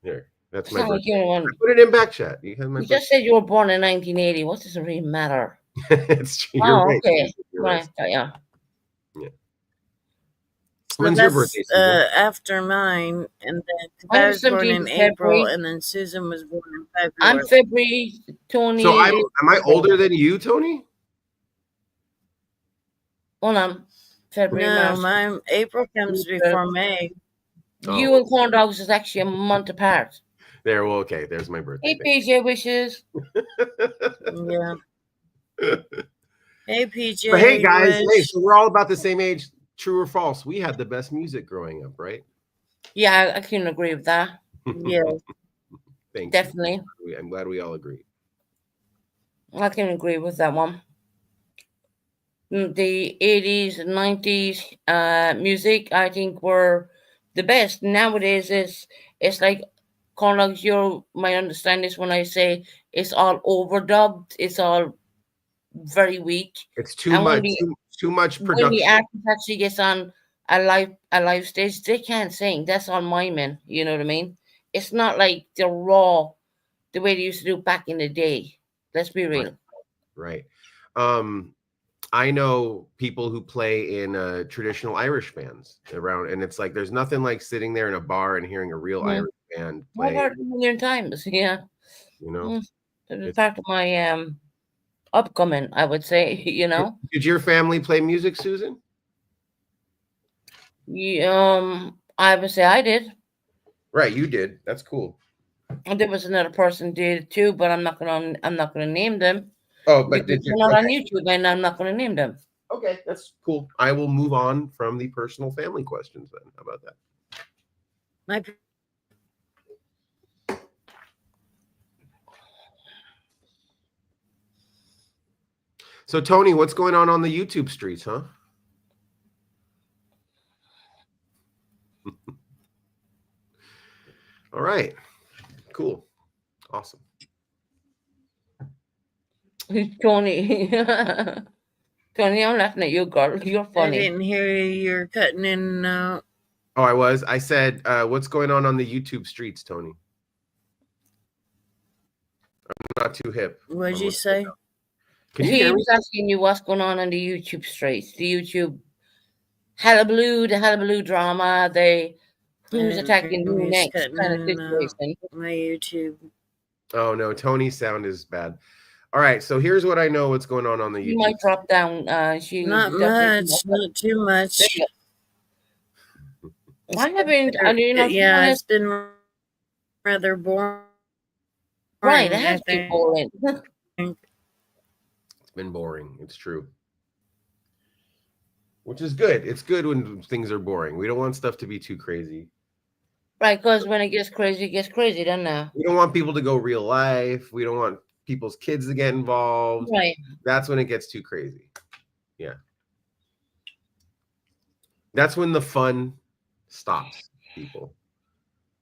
Here, that's It's my not like birthday. you're one. I put it in back chat. You have my You just said you were born in 1980. What does it really matter? it's true. Oh, You're right. okay. You're right. Right, yeah. So When's your that's birthday, Susan? after mine, and then 'cause I'm I was born 17th in of April, February. and then Susan was born in I'm February. February. Tony. So is am I older than you, Tony? Hold on. February, No, March. my April comes before May. You and Corn Dogs is actually a month apart. There, well, okay. There's my birthday. Hey, PJ wishes. Yeah. Hey, PJ. But hey, guys, hey, wish. so we're all about the same age. True or false? We had the best music growing up, right? Yeah, I can agree with that. Yeah. Thank Definitely. you. I'm glad we all agree. I can agree with that one. The 80s and 90s music, I think, were the best. Nowadays, it's like, Corn Dogs, you might understand this when I say it's all overdubbed. It's all very weak. It's too And much. when Too much When the production. artist actually gets on a live stage, they can't sing. That's on miming. You know what I mean? It's not like the raw, the way they used to do back in the day. Let's be real. Right. I know people who play in traditional Irish bands around, and it's like there's nothing like sitting there in a bar and hearing a real Yeah. Irish band I've play. heard it a million times. Yeah, You know, it's part of my upcoming, I would say. You know. Did your family play music, Susan? I would say I did. Right, you did. That's cool. And there was another person did it too, but I'm not gonna name them. Oh, but Because did you? they're not on Okay. YouTube, and I'm not gonna name them. Okay, that's cool. I will move on from the personal family questions then. How about that? My So, Tony, what's going on the YouTube streets, huh? All right. Cool. Awesome. Tony. Tony, I'm laughing at you, girl. You're I funny. didn't hear you. You're cutting in and out. Oh, I was. I said, what's going on the YouTube streets, Tony? I'm not too hip. What'd you say? Can you He hear me? was asking you what's going on the YouTube streets, the YouTube hullabaloo, the hullabaloo drama, who's attacking who He's next cutting kind of in and out. situation. My YouTube. Oh, no. Tony's sound is bad. All right. So here's what I know what's going on the She YouTube. might drop down. She Not definitely much. Not too much. I haven't. Yeah, it's been rather boring. Right, it has been boring. It's been boring. It's true. Which is good. It's good when things are boring. We don't want stuff to be too crazy. Right, because when it gets crazy, doesn't it? We don't want people to go real life. We don't want people's kids to get involved. Right. That's when it gets too crazy. Yeah. That's when the fun stops, people.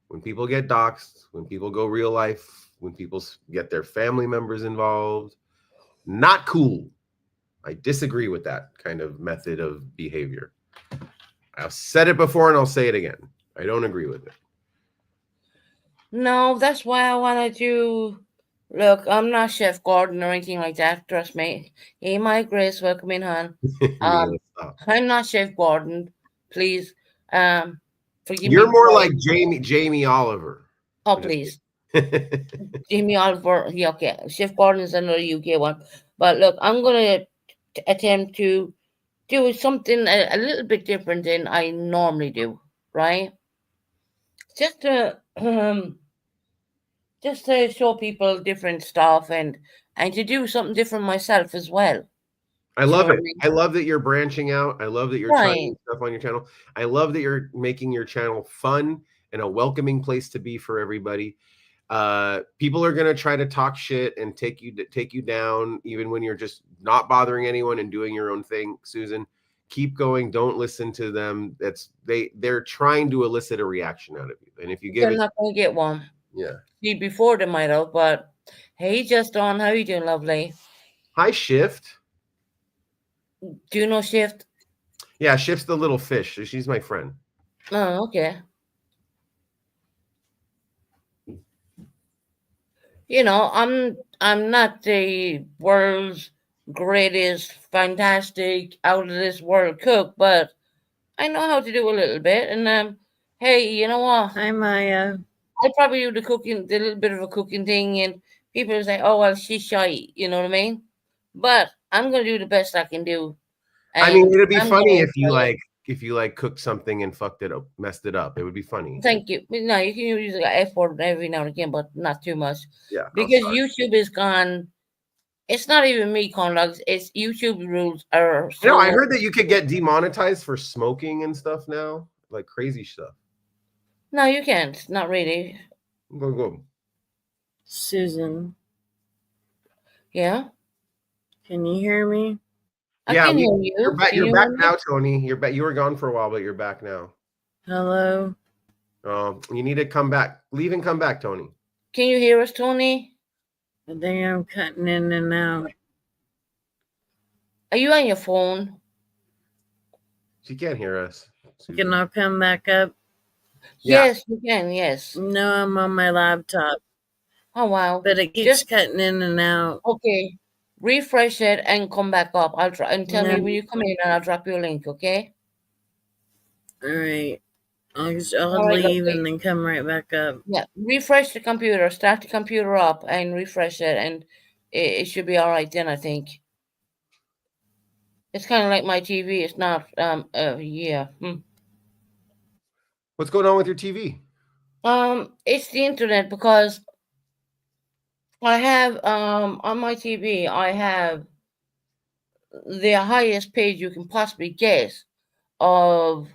When people get doxxed, when people go real life, when people get their family members involved. Not cool. I disagree with that kind of method of behavior. I've said it before and I'll say it again. I don't agree with it. No, that's why I wanted to look. I'm not Chef Gordon or anything like that. Trust me. Hey, my Grace, welcome in, hon. I'm not Chef Gordon. Please, forgive me. You're more like Jamie Oliver. Oh, please. Jamie Oliver, yeah, okay. Chef Gordon is another UK one. But look, I'm gonna attempt to do something a little bit different than I normally do, right? Just to just to show people different stuff and to do something different myself as well. I Do you know love what I it. mean? I love that you're branching out. I love that you're trying Right. new stuff on your channel. I love that you're making your channel fun and a welcoming place to be for everybody. People are going to try to talk shit and take you down even when you're just not bothering anyone and doing your own thing. Susan, keep going. Don't listen to them. They're trying to elicit a reaction out of you. And if you give They're it, not gonna get one. yeah. See, before they might have, but hey, just on, how you doing, lovely? Hi, Shift. Do you know Shift? Yeah, Shift's the little fish. She's my friend. Oh, okay. You know, I'm not the world's greatest, fantastic, out of this world cook, but I know how to do a little bit. And hey, you know what? Hi, Maya. I probably do the cooking, the little bit of a cooking thing, and people say, "Oh, well, she's shy." You know what I mean? But I'm gonna do the best I can do, I mean, and it'd be I'm funny gonna if you enjoy it. cooked something and fucked it up, messed it up. It would be funny. Thank you. No, you can use the F word every now and again, but not too much, Yeah, I'm because sorry. YouTube is gone. It's not even me, Conlugs. It's YouTube rules are No, I so. heard that you could get demonetized for smoking and stuff now, like crazy stuff. No, you can't. Not really. Go. Susan, Yeah, can you hear me? I Yeah, can hear you're you. back. Can You're you back hear me? now, Tony. You're back. You were gone for a while, but you're back now. Hello? You need to come back. Leave and come back, Tony. Can you hear us, Tony? I think I'm cutting in and out. Are you on your phone? She can't hear us. Can Susan. I come back up? Yeah. Yes, you can. Yes. No, I'm on my laptop, Oh wow. but it keeps Just cutting in and out. okay. Refresh it and come back up. I'll try and tell me No. when you come in, and I'll drop you a link. Okay. All right. I'll All right, leave lovely. and then come right back up. Yeah. Refresh the computer. Start the computer up and refresh it, and it should be all right then. I think. It's kind of like my TV. It's not. Yeah. What's going on with your TV? It's the internet because I have on my TV I have the highest page you can possibly get of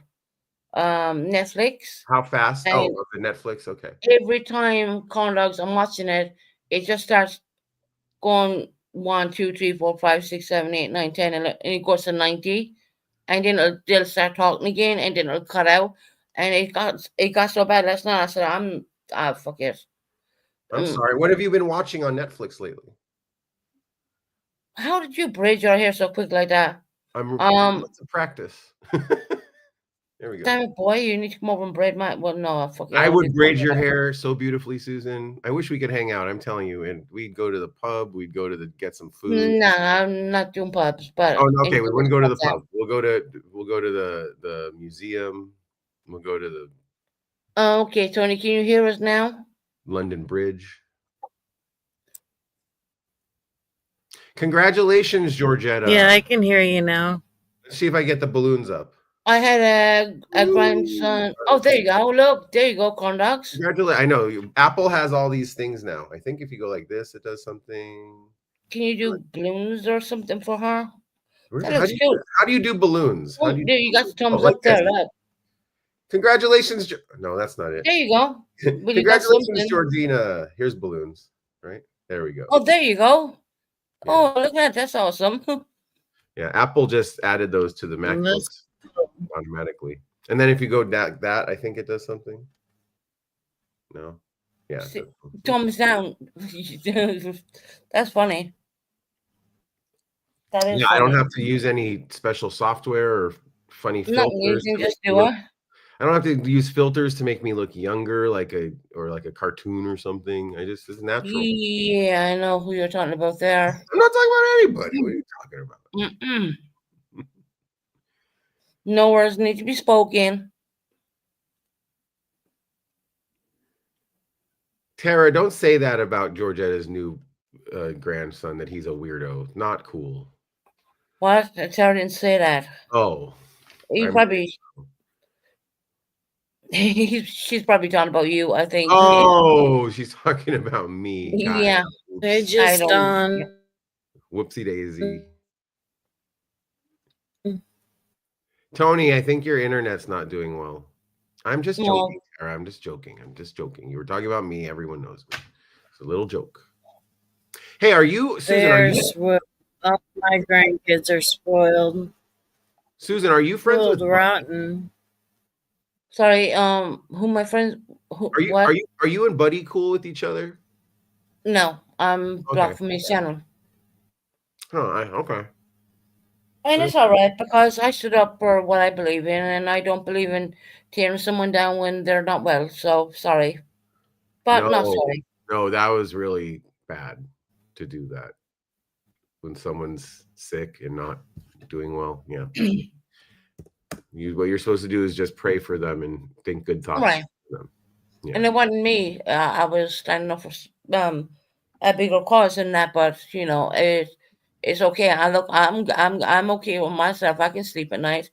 Netflix, How fast? Oh, and of the Netflix. Okay. every time corn dogs I'm watching it, it just starts going 1, 2, 3, 4, 5, 6, 7, 8, 9, 10, and it goes to 90, and then they'll start talking again, and then it'll cut out, and it got so bad last night. I said, fuck it. I'm sorry. What have you been watching on Netflix lately? How did you braid your hair so quick like that? Lots of practice. There we go. Damn it, boy, you need to come over and braid my. Well, no, fuck it. I I'll would just braid your hair so beautifully, Susan. I wish we could hang out. I'm telling you, and we'd go to the pub. We'd go to get some food. Nah, I'm not doing pubs, but Oh, okay. We enjoy wouldn't go to the yourself. pub. We'll go to the museum. We'll go to the Okay, Tony, can you hear us now? London Bridge. Congratulations, Georgetta. Yeah, I can hear you now. Let's see if I get the balloons up. I had a grandson. Oh, there you go. Look, there you go, corn dogs. Congratulations. I know Apple has all these things now. I think if you go like this, it does something. Can you do balloons or something for her? That How looks do cute. how do you do balloons? How Oh, do you there you got the thumbs like up there. this? Look. Congratulations. No, that's not it. There you go. Well, you got Congratulations, something. Georgina. Here's balloons. Right? There we go. Oh, there you go. Yeah. Oh, look at that. That's awesome. Yeah, Apple just added those to the And this- MacBooks automatically. And then if you go that, I think it does something. No. Yeah. it See, does something. thumbs down. That's funny. That is Yeah, I don't funny. have to use any special software or funny Nothing, you filters. can to just make me do look- it. I don't have to use filters to make me look younger, like a cartoon or something. It's natural. Yeah, I know who you're talking about there. I'm not talking about anybody. What are you talking about? Mm-mm. No words need to be spoken. Tara, don't say that about Georgetta's new grandson, that he's a weirdo. Not cool. What? Tara didn't say that. Oh, He I'm- probably. She's probably talking about you. I think. oh, she's talking about me. God. Yeah. They're Oops. just don't- on. Whoopsie daisy. Tony, I think your internet's not doing well. I'm just No. joking, Tara. I'm just joking. I'm just joking. You were talking about me. Everyone knows me. It's a little joke. Hey, are you Susan? Are They're you spoiled. All my grandkids are spoiled. Susan? Are you friends with? Spoiled rotten. Sorry. Who my friends? Who? Are you What? are you and Buddy cool with each other? No, I'm Okay. blocked from his channel. Okay. And it's all right because I stood up for what I believe in, and I don't believe in tearing someone down when they're not well. So sorry, but not sorry. No, that was really bad to do that when someone's sick and not doing well. Yeah. What you're supposed to do is just pray for them and think good thoughts Right. for them. Yeah. And it wasn't me. I was standing up for a bigger cause than that. But you know, it's okay. I'm okay with myself. I can sleep at night,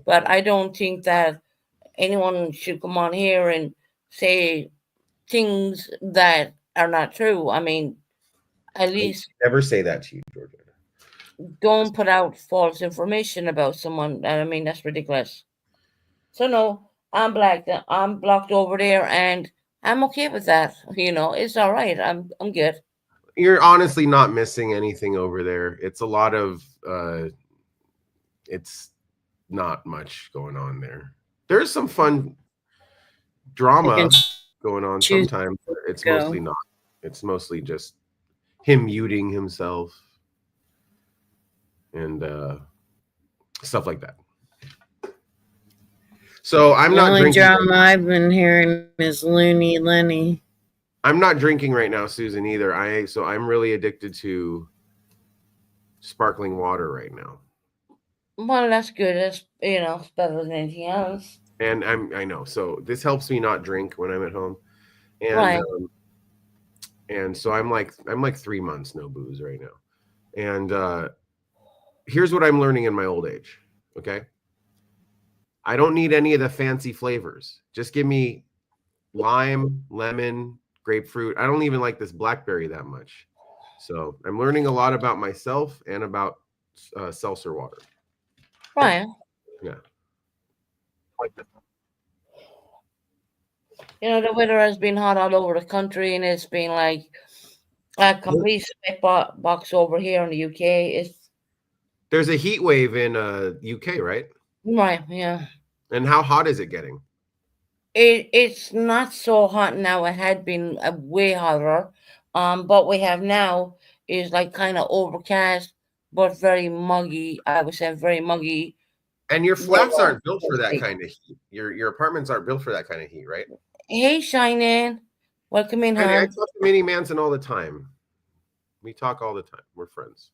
but I don't think that anyone should come on here and say things that are not true. I mean, at least Never say that to you, Georgia. don't put out false information about someone. I mean, that's ridiculous. So no, I'm black. I'm blocked over there, and I'm okay with that. You know, it's all right. I'm good. You're honestly not missing anything over there. It's a lot of it's not much going on there. There's some fun drama going on sometimes. But it's mostly not. It's mostly just him muting himself and stuff like that. So I'm The not only drinking. drama I've been hearing is Looney Lenny. I'm not drinking right now, Susan, either. So I'm really addicted to sparkling water right now. Well, that's good. That's it's better than anything else. And I know. So this helps me not drink when I'm at home. And Right. And so I'm like 3 months no booze right now. And here's what I'm learning in my old age. Okay. I don't need any of the fancy flavors. Just give me lime, lemon, grapefruit. I don't even like this blackberry that much. So I'm learning a lot about myself and about seltzer water. Right. Yeah. The weather has been hot all over the country, and it's been like a complete sweat box over here in the UK. There's a heat wave in UK, right? Right, yeah. And how hot is it getting? It's not so hot now. It had been way hotter. But we have now is like kind of overcast, but very muggy. I would say very muggy. And your flats aren't built for that kind of heat. Your apartments aren't built for that kind of heat, right? Hey, Shining. Welcome in, I huh? talk to Minnie Manson all the time. We talk all the time. We're friends.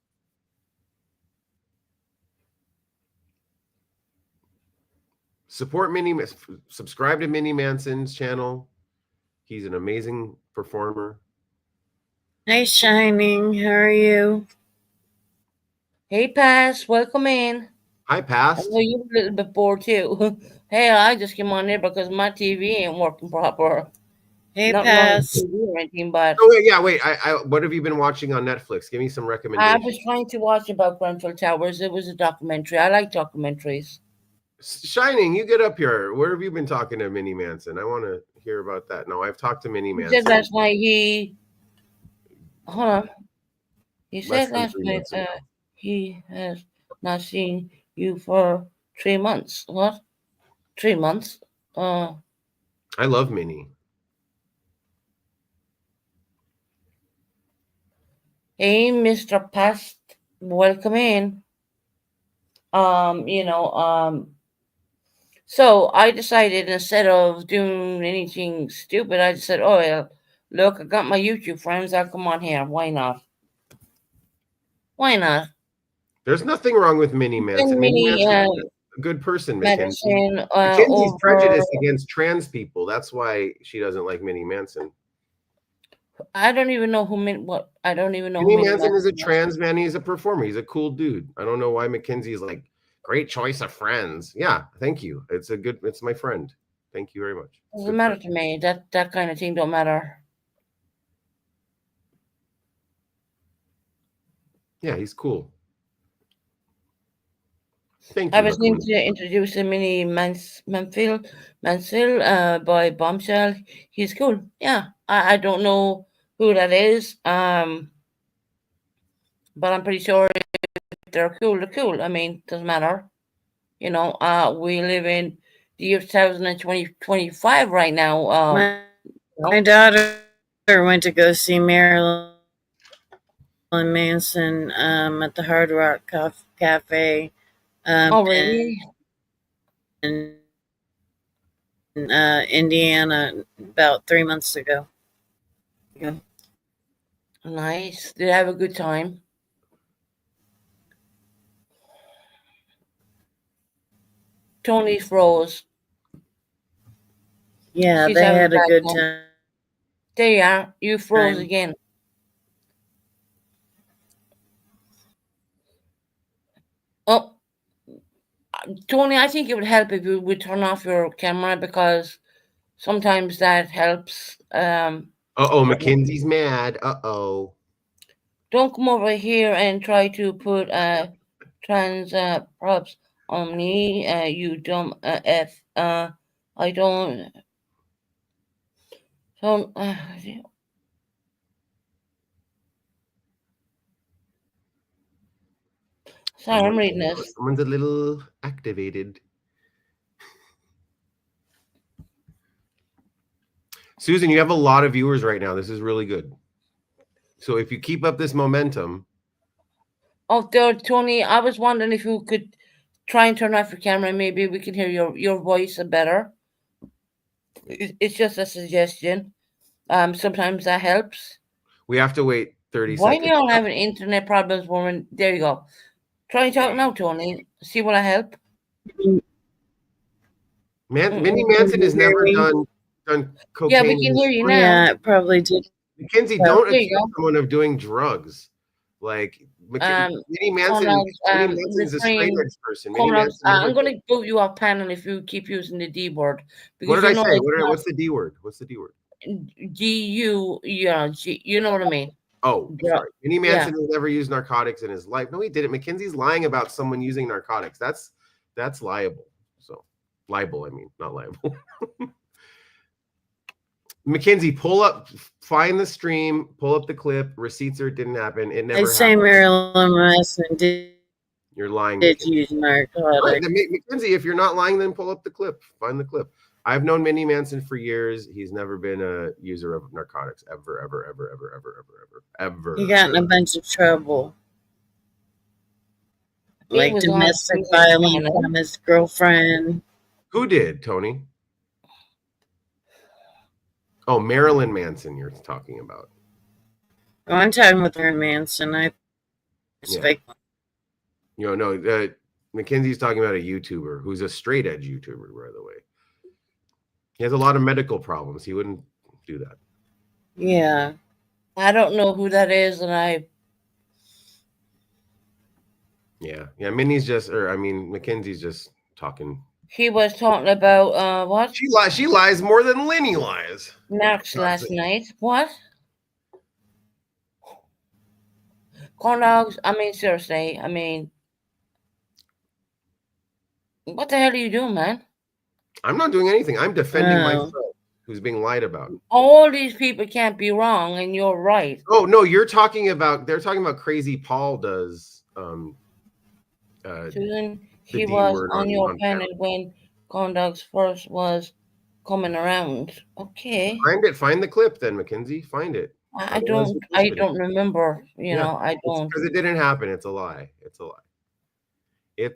Support subscribe to Minnie Manson's channel. He's an amazing performer. Hey, Shining. How are you? Hey, Pass. Welcome in. Hi, I Past. know you were a little bit bored too. Hey, I just came on there because my TV ain't working proper. Hey, Not wrong with Pass. TV or anything, but Oh wait, yeah, wait. I what have you been watching on Netflix? Give me some I recommendations. was trying to watch about Grenfell Towers. It was a documentary. I like documentaries. Shining, you get up here. Where have you been talking to Minnie Manson? I want to hear about that. No, I've talked to Minnie He Manson. said last night he said last night he has not seen you for 3 months. What? 3 months? I love Minnie. Hey, Mr. Past, welcome in. So I decided instead of doing anything stupid, I just said, oh, yeah, look, I got my YouTube friends. I'll come on here. Why not? Why not? There's nothing wrong with Minnie Manson. Minnie Manson's a good person, Mackenzie. Medicine. Mackenzie's prejudiced against trans people. That's why she doesn't like Minnie Manson. I don't even know who meant what. I don't even know who Minnie Minnie Manson is a Manson was. trans man. He's a performer. He's a cool dude. I don't know why Mackenzie's like, great choice of friends. Yeah, thank you. It's my friend. Thank you very much. Doesn't Good matter friend. to me. That kind of thing don't matter. Yeah, he's cool. Thank I you. was Hakeem. going to introduce the Minnie Mansell by Bombshell. He's cool. Yeah, I don't know who that is. But I'm pretty sure if they're cool, they're cool. I mean, doesn't matter. You know, we live in the year 2025 right now. My daughter went to go see Marilyn Manson at the Hard Rock Cafe Oh, really? in Indiana about 3 months ago. Yeah. Nice. Did I have a good time? Tony froze. Yeah, She's they having a had a bad good time. time. There you are. You froze again. Oh, Tony, I think it would help if you would turn off your camera because sometimes that helps. Mackenzie's mad. Don't come over here and try to put trans props on me, you dumb F. I don't. Sorry, I'm reading this. Someone's a little activated. Susan, you have a lot of viewers right now. This is really good. So if you keep up this momentum. Oh, there, Tony, I was wondering if you could try and turn off your camera. Maybe we can hear your voice better. It's just a suggestion. Sometimes that helps. We have to wait 30 Why seconds. do y'all having internet problems, woman? There you go. Try and talk now, Tony. See what I help. Minnie Manson has never done cocaine. Yeah, we can hear you now. Yeah, it probably did. Mackenzie, don't accuse someone of doing drugs. Like Minnie Manson, Minnie Manson's a straight edge person. I'm going to move you off panel if you keep using the D word. What did I say? What's the D word? What's the D word? G-U, yeah, G, you know what I mean. Oh, sorry. Minnie Manson has never used narcotics in his life. No, he didn't. Mackenzie's lying about someone using narcotics. That's liable. So libel, I mean, not liable. Mackenzie, find the stream, pull up the clip. Receipts or it didn't happen. It never happened. I say Marilyn Manson did. You're lying. Did use narcotics. Right. Mackenzie, if you're not lying, then pull up the clip. Find the clip. I've known Minnie Manson for years. He's never been a user of narcotics. Ever. He got in a bunch of trouble. Like domestic violence from his girlfriend. Who did, Tony? Oh, Marilyn Manson you're talking about. Oh, I'm talking with Marilyn Manson. Fake. No, Mackenzie's talking about a YouTuber who's a straight edge YouTuber, by the way. He has a lot of medical problems. He wouldn't do that. Yeah. I don't know who that is, and Yeah. Mackenzie's just talking. He was talking about what? She lies more than Lenny lies. Max last night. What? Corn dogs? I mean, seriously. I mean, what the hell are you doing, man? I'm not doing anything. I'm defending myself, who's being lied about. All these people can't be wrong, and you're right. Oh no, they're talking about Crazy Paul does. Susan, he was on your panel when corn dogs first was coming around. Okay. Find the clip then, Mackenzie. Find it. I don't remember. I don't. Because it didn't happen. It's a lie. It's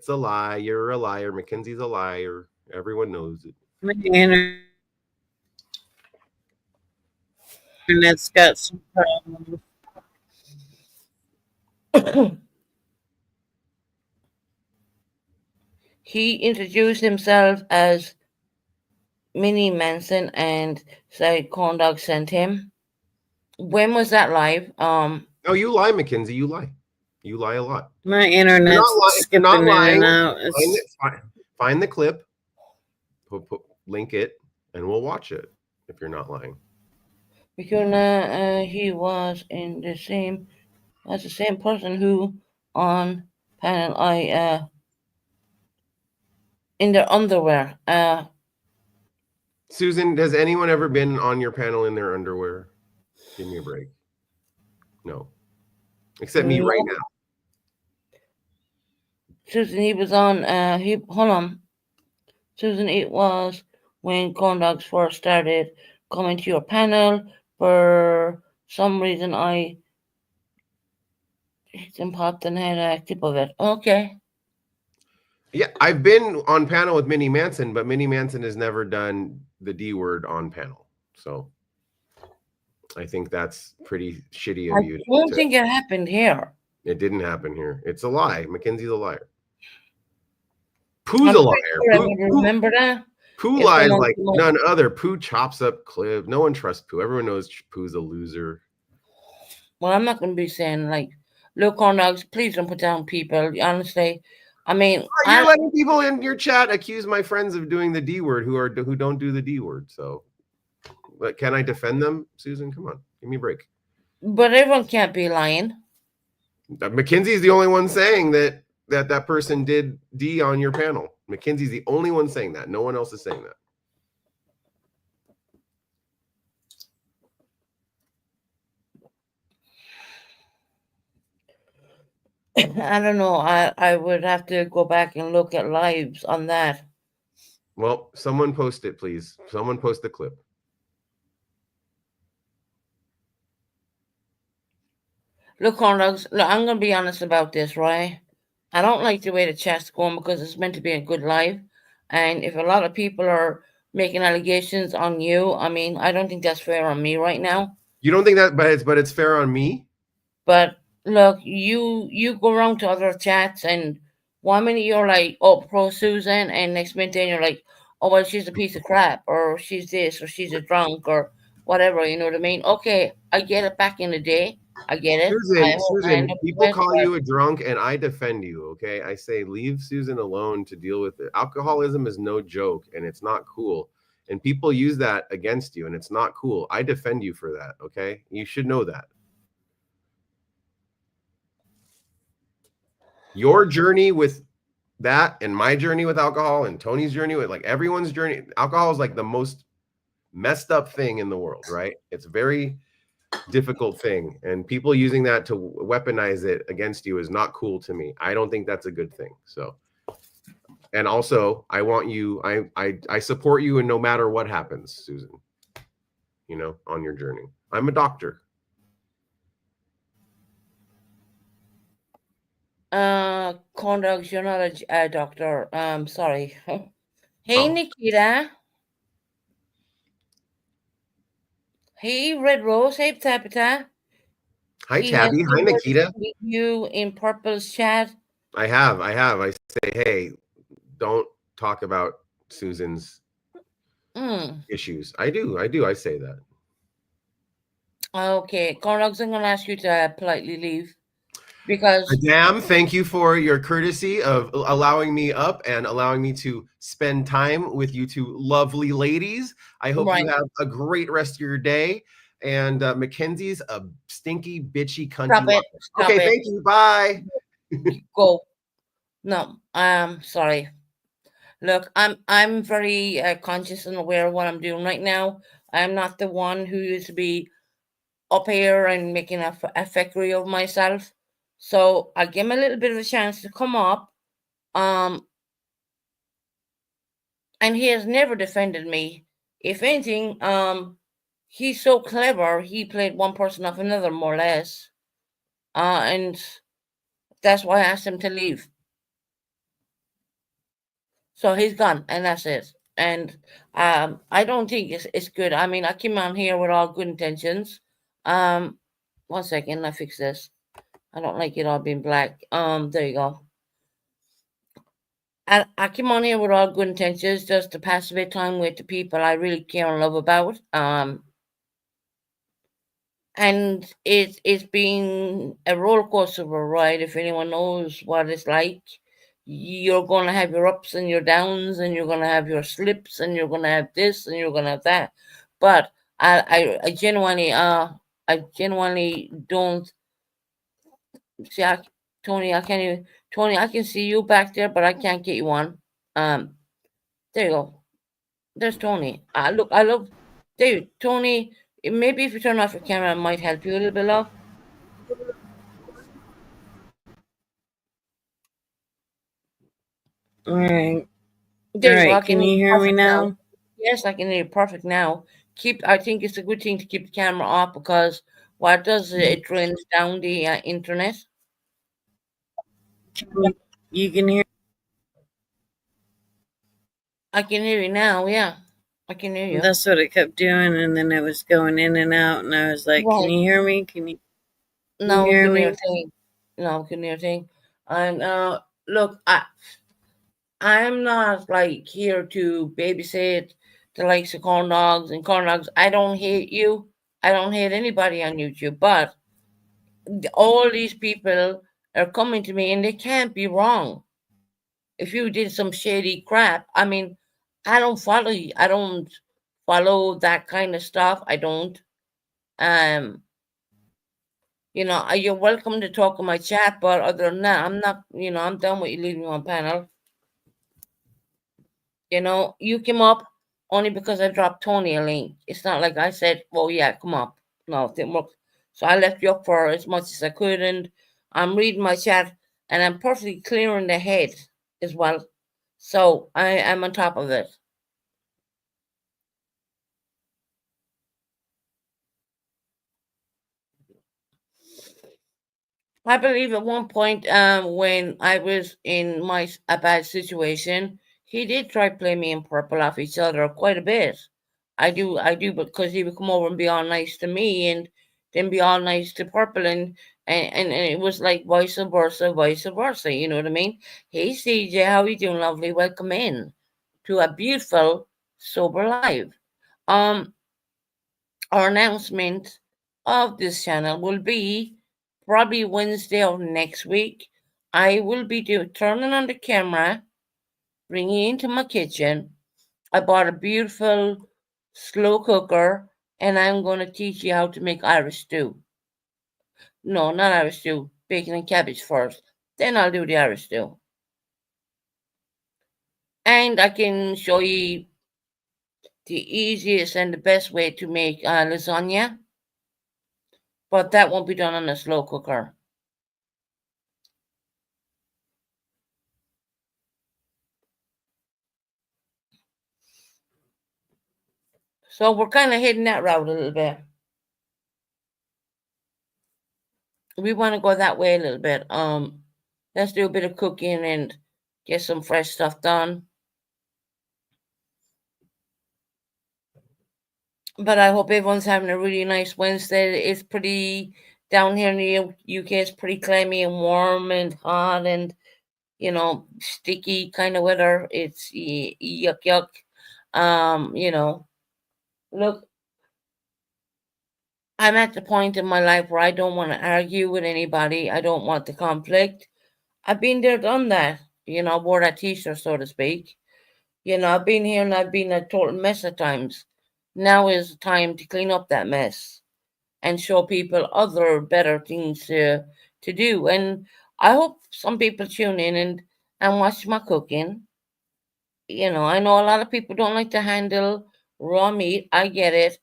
a lie. You're a liar. Mackenzie's a liar. Everyone knows it. Internet's got some problems. He introduced himself as Minnie Manson and said corn dog sent him. When was that live? Oh, you lie, Mackenzie. You lie. You lie a lot. My If you're internet's not, if you're skipping not in lying, and out. find the clip, link it, and we'll watch it if you're not lying. Because he was in the same as the same person who on panel in their underwear. Susan, has anyone ever been on your panel in their underwear? Give me a break. No. Except me right now. Susan, he was on hold on. Susan, it was when corn dogs first started coming to your panel. For some reason I hit and popped and had a clip of it. Okay. Yeah, I've been on panel with Minnie Manson, but Minnie Manson has never done the D word on panel. So I think that's pretty shitty of you. I don't think it happened here. It didn't happen here. It's a lie. Mackenzie's a liar. Pooh's a liar. Sure remember that? Pooh lies like none other. Pooh chops up Cliff. No one trusts Pooh. Everyone knows Pooh's a loser. Well, I'm not going to be saying like, look, corn dogs, please don't put down people. Honestly, I mean, you're letting people in your chat accuse my friends of doing the D word who don't do the D word. So, but can I defend them, Susan? Come on, give me a break. But everyone can't be lying. Mackenzie's the only one saying that person did D on your panel. Mackenzie's the only one saying that. No one else is saying that. I don't know. I would have to go back and look at lives on that. Well, someone post it, please. Someone post the clip. Look, corn dogs, look, I'm going to be honest about this, right? I don't like the way the chat's going because it's meant to be a good live. And if a lot of people are making allegations on you, I mean, I don't think that's fair on me right now. You don't think that, but it's fair on me? But look, you go around to other chats and 1 minute you're like, oh, pro Susan, and next minute then you're like, oh, well, she's a piece of crap, or she's this, or she's a drunk, or whatever, you know what I mean? Okay, I get it back in the day. I get it. Susan, people call you a drunk and I defend you, okay? I say leave Susan alone to deal with it. Alcoholism is no joke and it's not cool. And people use that against you and it's not cool. I defend you for that, okay? You should know that. Your journey with that and my journey with alcohol and Tony's journey with like everyone's journey, alcohol is like the most messed up thing in the world, right? It's very difficult thing, and people using that to weaponize it against you is not cool to me. I don't think that's a good thing. So, and also I want you, I support you in no matter what happens, Susan, you know, on your journey. I'm a doctor. Corn dogs, you're not a doctor. Sorry. Hey, Nikita. Hey, Red Rose. Hey, Tabitha. Hi, Tabby. Hi, Nikita. You in Purple's chat. I have. I say, hey, don't talk about Susan's issues. I do. I say that. Okay, corn dogs, I'm going to ask you to politely leave. Because Madame, thank you for your courtesy of allowing me up and allowing me to spend time with you two lovely ladies. I hope you have a great rest of your day. And Mackenzie's a stinky, bitchy, cunty. Stop it. Okay, thank you. Bye. Go. No, sorry. Look, I'm very conscious and aware of what I'm doing right now. I'm not the one who used to be up here and making a factory of myself. So I give him a little bit of a chance to come up. And he has never defended me. If anything, he's so clever, he played one person off another, more or less. And that's why I asked him to leave. So he's gone, and that's it. And I don't think it's good. I mean, I came on here with all good intentions. 1 second, I fix this. I don't like it all being black. There you go. I came on here with all good intentions, just to pass a bit of time with the people I really care and love about. and it's been a roller coaster of a ride. If anyone knows what it's like, you're going to have your ups and your downs, and you're going to have your slips, and you're going to have this, and you're going to have that. But I genuinely I genuinely don't see. Tony, I can't even. Tony, I can see you back there, but I can't get you on. Um, there you go. There's Tony. Look, I love David. Tony, maybe if you turn off your camera, it might help you a little bit, love. All right. There All you go. I right. can Can hear you you hear me perfect now. now? Yes, I can hear you perfect now. I think it's a good thing to keep the camera off because what it does is it drains down the internet. You can hear. I can hear you now. Yeah, I can hear you. That's what it kept doing, and then it was going in and out, and I was like, "Can Right. you hear me? Can you No, we hear can hear a me?" thing. No, we can hear a thing. And look, I'm not like here to babysit the likes of corn dogs and corn dogs. I don't hate you. I don't hate anybody on YouTube, but all these people are coming to me and they can't be wrong. If you did some shady crap, I mean, I don't follow you. I don't follow that kind of stuff. I don't. Um, you're welcome to talk in my chat, but other than that, I'm not. I'm done with you leaving me on panel. You came up only because I dropped Tony a link. It's not like I said, "Oh yeah, come up." No, it didn't work. So I left you up for as much as I could, and I'm reading my chat, and I'm perfectly clear in the head as well. So I am on top of it. I believe at one point, when I was in a bad situation, he did try to play me and Purple off each other quite a bit. I do, because he would come over and be all nice to me, and then be all nice to Purple, and it was like vice versa, vice versa. You know what I mean? Hey, CJ, how you doing, lovely? Welcome in to a beautiful sober live. Um, our announcement of this channel will be probably Wednesday of next week. I will be turning on the camera, bringing it into my kitchen. I bought a beautiful slow cooker, and I'm going to teach you how to make Irish stew. No, not Irish stew, bacon and cabbage first. Then I'll do the Irish stew. And I can show you the easiest and the best way to make lasagna, but that won't be done on a slow cooker. So we're kind of heading that route a little bit. We want to go that way a little bit. Let's do a bit of cooking and get some fresh stuff done. But I hope everyone's having a really nice Wednesday. It's pretty down here in the UK. It's pretty clammy and warm and hot and sticky kind of weather. It's yuck yuck. Look, I'm at the point in my life where I don't want to argue with anybody. I don't want the conflict. I've been there, done that. Wore that t-shirt, so to speak. I've been here and I've been a total mess at times. Now is the time to clean up that mess and show people other better things to do. And I hope some people tune in and watch my cooking. I know a lot of people don't like to handle raw meat. I get it.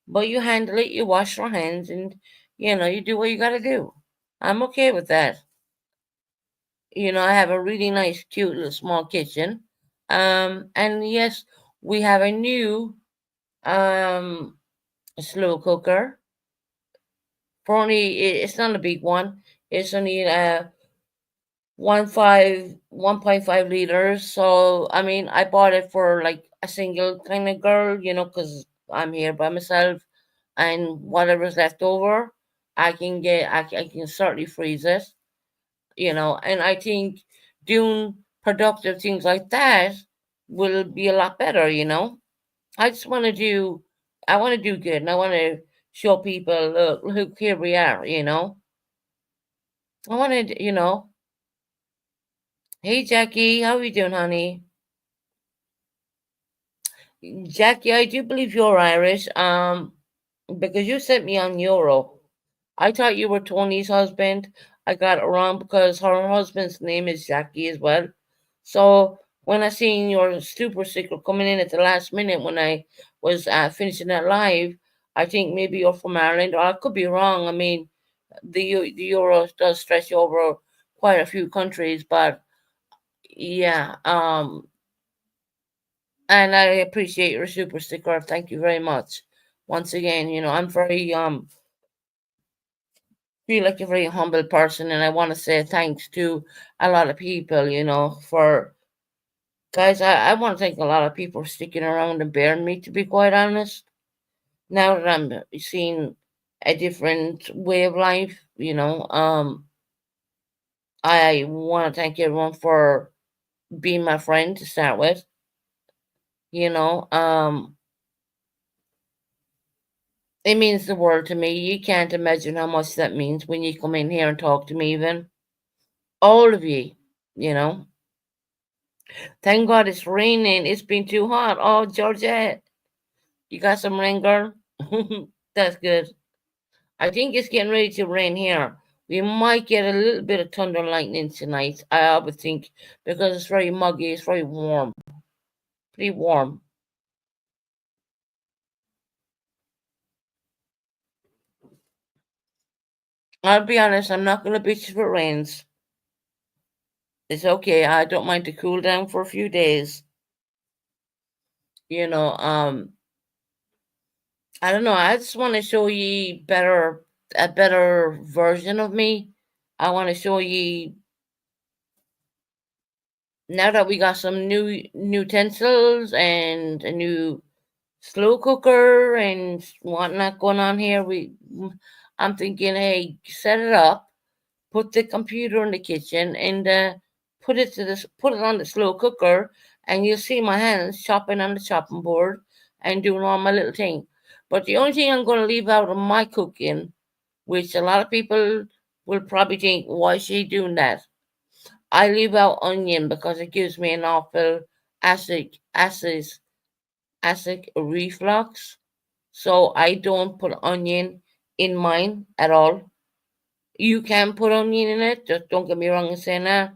But you handle it, you wash your hands, and you do what you gotta do. I'm okay with that. I have a really nice, cute little small kitchen. And yes, we have a new slow cooker. For only, it's not a big one. It's only 1.5 liters. So I mean, I bought it for like a single kind of girl, because I'm here by myself, and whatever's left over, I can certainly freeze it. And I think doing productive things like that will be a lot better. I just want to do, I want to do good, and I want to show people, look, here we are, you know. I wanted, you know, hey Jackie, how are you doing, honey? Jackie, I do believe you're Irish, because you sent me on Euro. I thought you were Tony's husband. I got it wrong because her husband's name is Jackie as well. So when I seen your super secret coming in at the last minute when I was finishing that live, I think maybe you're from Ireland, or I could be wrong. I mean, the Euro does stretch over quite a few countries, but yeah, and I appreciate your super sticker. Thank you very much. Once again, you know, I'm very feel like a very humble person, and I want to say thanks to a lot of people, you know, for guys. I want to thank a lot of people for sticking around and bearing me, to be quite honest. Now that I'm seeing a different way of life, you know, I want to thank everyone for being my friend to start with, you know. It means the world to me. You can't imagine how much that means when you come in here and talk to me, even all of you know. Thank God it's raining. It's been too hot. Oh, Georgette, you got some rain, girl? That's good. I think it's getting ready to rain here. We might get a little bit of thunder and lightning tonight, I would think, because it's very muggy. It's very warm. Pretty warm. I'll be honest, I'm not going to bitch if it rains. It's okay. I don't mind to cool down for a few days. You know, I don't know. I just want to show you a better version of me. I want to show you now that we got some new utensils and a new slow cooker and whatnot going on here. I'm thinking, hey, set it up, put the computer in the kitchen, and put it on the slow cooker, and you'll see my hands chopping on the chopping board and doing all my little thing. But the only thing I'm going to leave out of my cooking, which a lot of people will probably think, why is she doing that? I leave out onion because it gives me an awful acid acid acid reflux. So I don't put onion in mine at all. You can put onion in it, just don't get me wrong in saying that.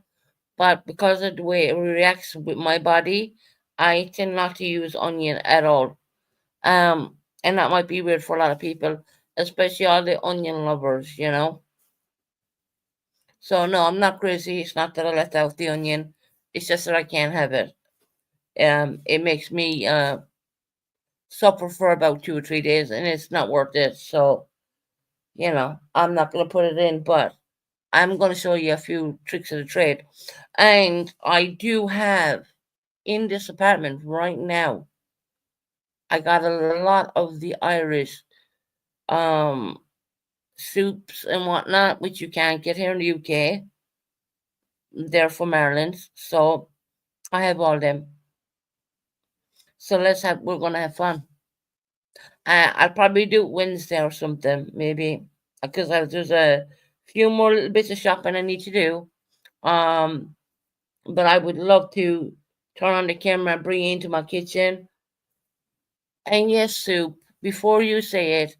But because of the way it reacts with my body, I tend not to use onion at all. And that might be weird for a lot of people, especially all the onion lovers, you know. So no, I'm not crazy. It's not that I left out the onion. It's just that I can't have it. It makes me suffer for about 2 or 3 days, and it's not worth it. So you know, I'm not gonna put it in, but I'm gonna show you a few tricks of the trade. And I do have in this apartment right now. I got a lot of the Irish um soups and whatnot, which you can't get here in the UK. They're from Ireland, so I have all them. So we're gonna have fun. I'll probably do it Wednesday or something, maybe, because there's a few more little bits of shopping I need to do. Um, but I would love to turn on the camera and bring you into my kitchen. And yes, Soup, before you say it,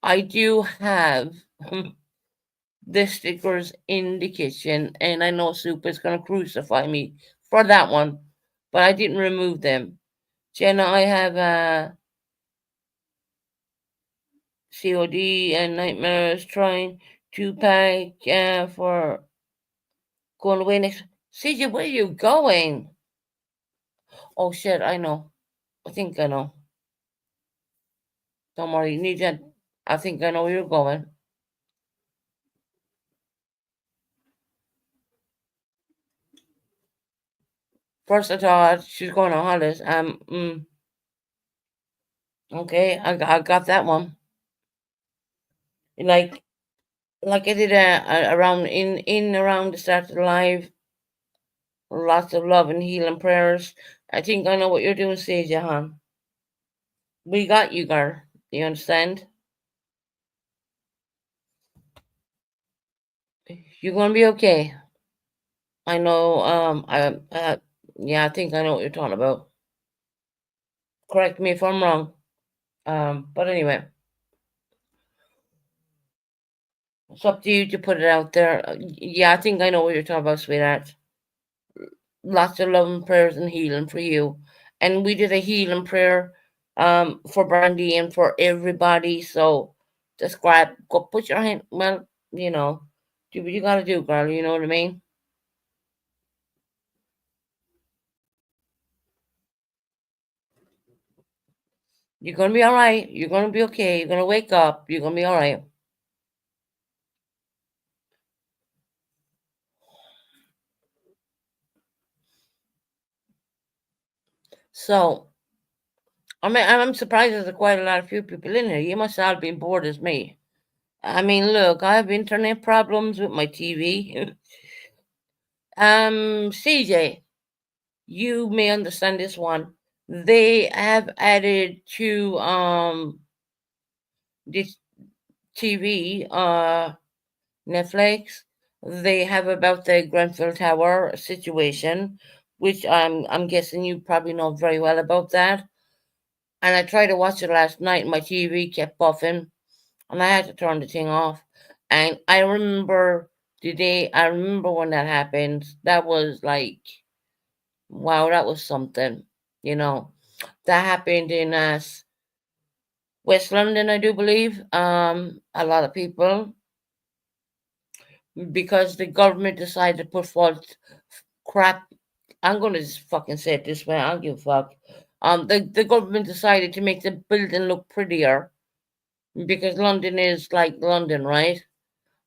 I do have the stickers in the kitchen, and I know Soup is going to crucify me for that one, but I didn't remove them. Jenna, I have COD and Nightmares trying to pack for going away next. CJ, where are you going? Oh shit, I know. I think I know. Don't worry, you need that. I think I know where you're going. First I thought she's going on holidays. Okay, I got that one. Like like I did around in around the start of the live. Lots of love and healing prayers. I think I know what you're doing, Sage, hon. We got you, girl. You understand? You're gonna be okay. I know. Yeah, I think I know what you're talking about. Correct me if I'm wrong. But anyway, it's up to you to put it out there. Yeah, I think I know what you're talking about, sweetheart. Lots of love and prayers and healing for you. And we did a healing prayer for Brandy and for everybody. So just grab, go put your hand, well, you know, do what you gotta do, girl. You know what I mean? You're gonna be all right. You're gonna be okay. You're gonna wake up. You're gonna be all right. So, I mean, I'm surprised there's quite a lot of few people in here. You must all been bored as me. I mean, look, I have internet problems with my TV. CJ, you may understand this one. They have added to this TV, Netflix. They have about the Grenfell Tower situation, which I'm guessing you probably know very well about that. And I tried to watch it last night, and my TV kept buffing, and I had to turn the thing off. And I remember the day. I remember when that happened. That was like, wow, that was something. You know, that happened in West London, I do believe. A lot of people, because the government decided to put forth crap. I'm gonna just fucking say it this way. I don't give a fuck. The government decided to make the building look prettier because London is like London, right?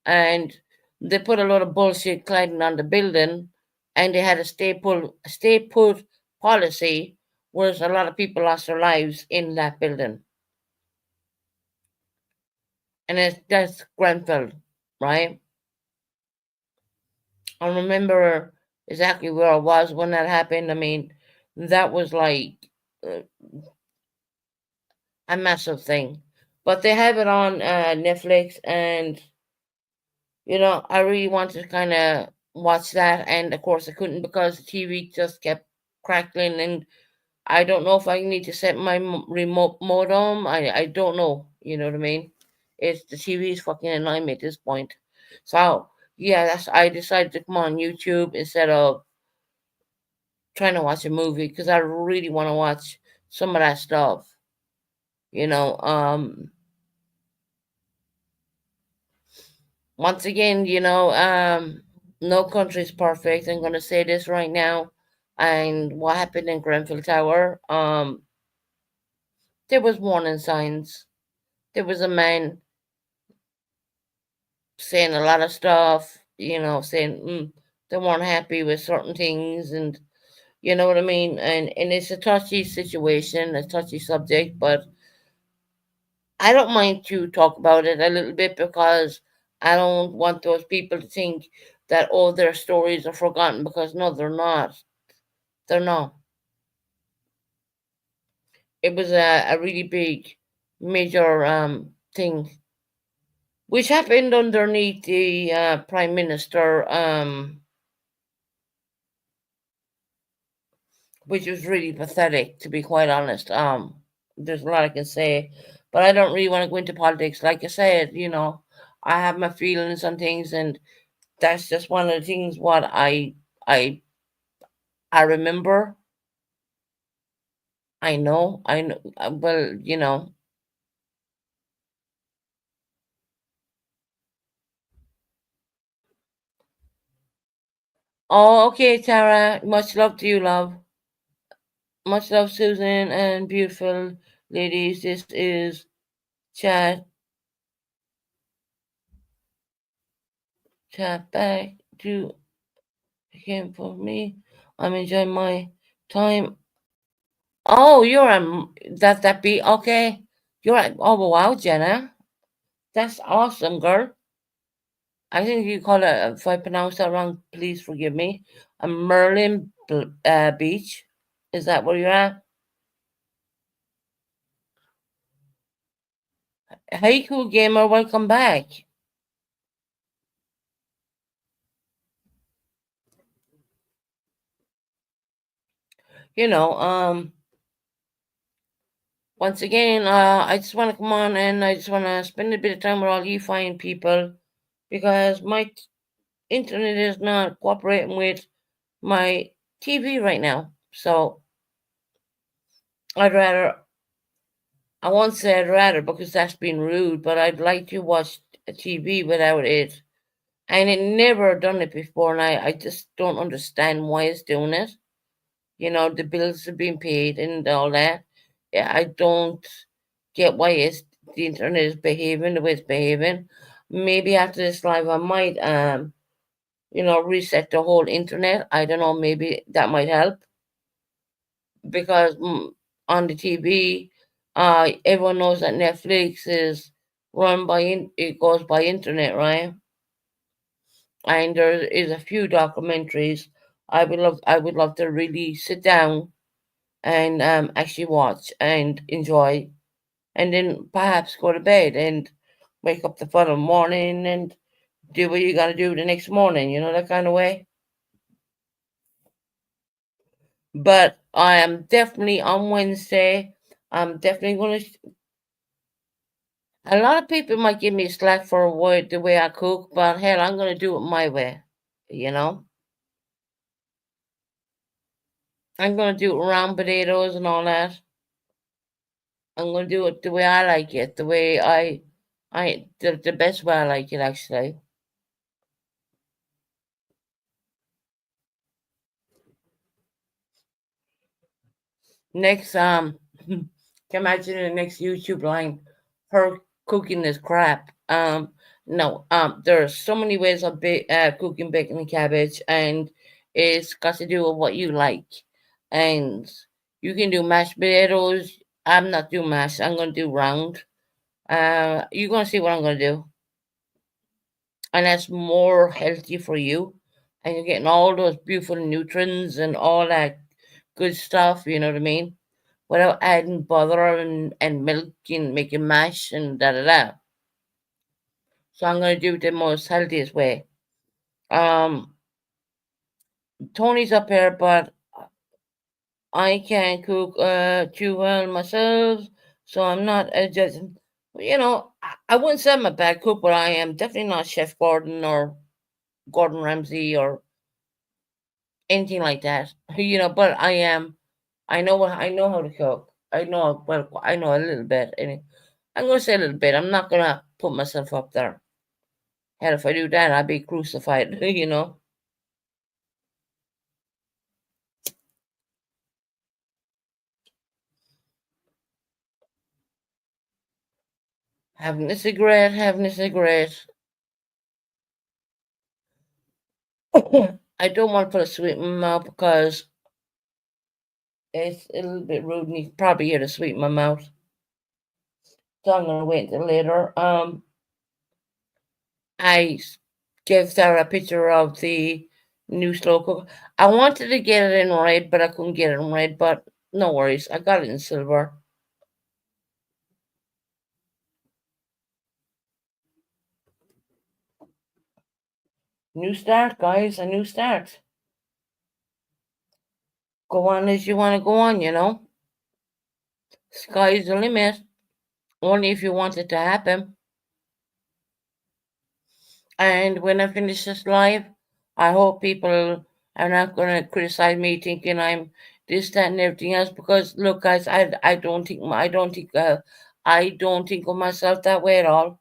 And they put a lot of bullshit cladding on the building, and they had a stay put policy, whereas a lot of people lost their lives in that building, and that's Grenfell, right? I remember exactly where I was when that happened. I mean, that was like uh, a massive thing. But they have it on Netflix, and I really wanted to kind of watch that, and of course I couldn't because the TV just kept crackling, and I don't know if I need to set my remote modem. I don't know. You know what I mean? It's the TV is fucking annoying me at this point. So yeah, that's I decided to come on YouTube instead of trying to watch a movie because I really want to watch some of that stuff. You know, once again, no country is perfect. I'm gonna say this right now. And what happened in Grenfell Tower? There was warning signs. There was a man saying a lot of stuff. Saying they weren't happy with certain things, and you know what I mean. And it's a touchy situation, a touchy subject, but I don't mind to talk about it a little bit because I don't want those people to think that all their stories are forgotten because no, they're not. They're not. It was a really big, major thing, which happened underneath the prime minister, which was really pathetic, to be quite honest. There's a lot I can say, but I don't really want to go into politics. Like I said, I have my feelings on things, and that's just one of the things what I I remember. I know. Well, Oh, okay, Tara. Much love to you, love. Much love, Susan, and beautiful ladies. This is chat chat back to him for me. I'm enjoying my time. Oh, you're that be okay. You're at oh wow, Jenna. That's awesome, girl. I think you call it, if I pronounce that wrong, please forgive me. A Merlin Beach. Is that where you're at? Hey, cool gamer, welcome back. You know, once again, I just want to come on and I just want to spend a bit of time with all you fine people because my internet is not cooperating with my TV right now. So I'd rather, I won't say I'd rather because that's being rude, but I'd like to watch a TV without it. And it never done it before, and I just don't understand why it's doing it. You know, the bills are being paid and all that. Yeah, I don't get why the internet is behaving the way it's behaving. Maybe after this live, I might reset the whole internet. I don't know. Maybe that might help because on the TV, everyone knows that Netflix is run by it goes by internet, right? And there is a few documentaries I would love to really sit down and actually watch and enjoy, and then perhaps go to bed and wake up the following morning and do what you got to do the next morning, that kind of way. But I am definitely on Wednesday. I'm definitely going to. A lot of people might give me slack for the way I cook, but hell, I'm going to do it my way. You know, I'm going to do it round potatoes and all that. I'm going to do it the way I like it, the way the best way I like it, actually. Next, can imagine the next YouTube line, her cooking this crap. No, there are so many ways of cooking bacon and cabbage, and it's got to do with what you like. And you can do mashed potatoes. I'm not doing mashed. I'm gonna do round. You're gonna see what I'm gonna do, and that's more healthy for you, and you're getting all those beautiful nutrients and all that good stuff. You know what I mean? Without adding butter and milk and making mash and da da da. So I'm gonna do it the most healthiest way. Um, Tony's up here, but I can't cook too well myself, so I'm not judging. I wouldn't say I'm a bad cook, but I am definitely not Chef Gordon or Gordon Ramsay or anything like that. But I am. I know how to cook. I know a little bit. And I'm gonna say a little bit. I'm not gonna put myself up there. Hell, if I do that, I'd be crucified. Having a cigarette, having a cigarette. I don't want to put a sweet in my mouth because it's a little bit rude, and you can probably hear the sweet in my mouth. So I'm gonna wait until later. I gave Sarah a picture of the new slow cooker. I wanted to get it in red, but I couldn't get it in red. But no worries, I got it in silver. New start, guys, a new start. Go on as you want to go on. Sky's the limit. Only if you want it to happen. And when I finish this live, I hope people are not going to criticize me thinking I'm this, that, and everything else. Because look, guys, I don't think of myself that way at all.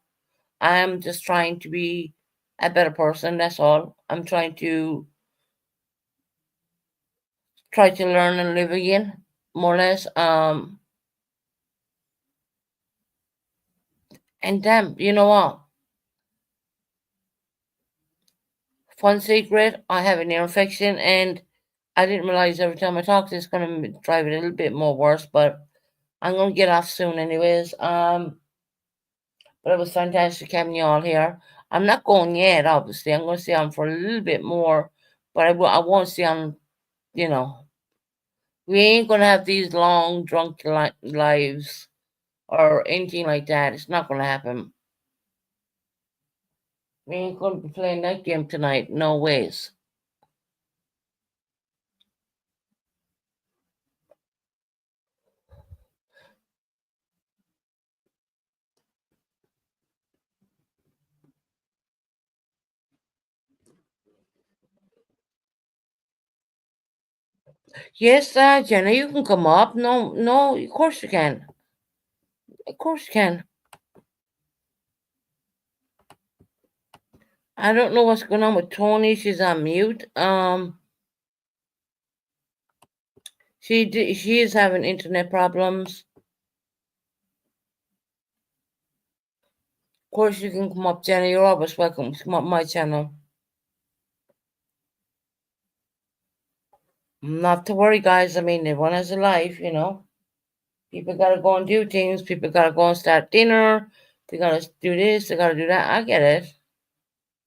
I'm just trying to be a better person. That's all. I'm try to learn and live again, more or less. And damn, you know what? Fun secret: I have an ear infection, and I didn't realize every time I talk, it's gonna drive it a little bit more worse. But I'm gonna get off soon, anyways. But it was fantastic having you all here. I'm not going yet, obviously. I'm gonna stay on for a little bit more, but I won't stay on. You know, we ain't gonna have these long drunk lives or anything like that. It's not going to happen. We ain't going to be playing that game tonight. No ways. Yes, Jenna, you can come up. No, of course you can. Of course you can. I don't know what's going on with Tony. She's on mute. She is having internet problems. Of course, you can come up, Jenna. You're always welcome to come up my channel. Not to worry, guys. I mean, everyone has a life, you know. People gotta go and do things. People gotta go and start dinner. They gotta do this. They gotta do that. I get it.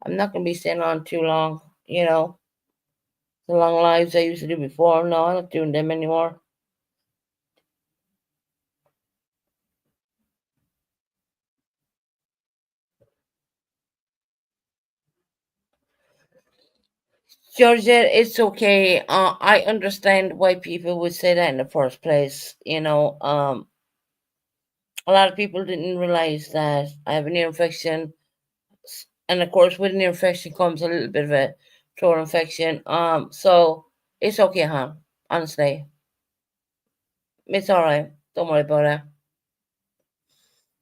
I'm not gonna be staying on too long, you know. The long lives I used to do before. No, I'm not doing them anymore. Georgette, it's okay. I understand why people would say that in the first place. You know, a lot of people didn't realize that I have an ear infection, and of course, with an ear infection comes a little bit of a throat infection. So it's okay, huh? Honestly, it's all right. Don't worry about it.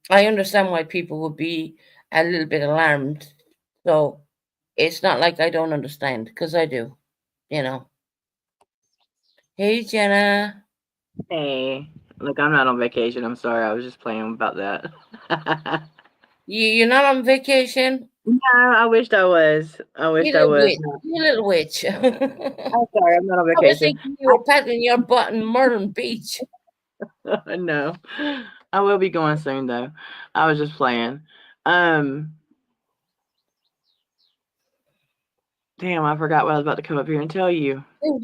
I understand why people would be a little bit alarmed. So it's not like I don't understand, because I do. You know. Hey, Jenna. Hey, look, I'm not on vacation. I'm sorry. I was just playing about that. You're not on vacation? No, I wished I was. I You wished I little was. witch. You little witch. I'm sorry. I'm not on I was vacation. thinking you were patting your butt in Myrtle Beach. No, I will be going soon though. I was just playing. Damn, I forgot what I was about to come up here and tell you. Let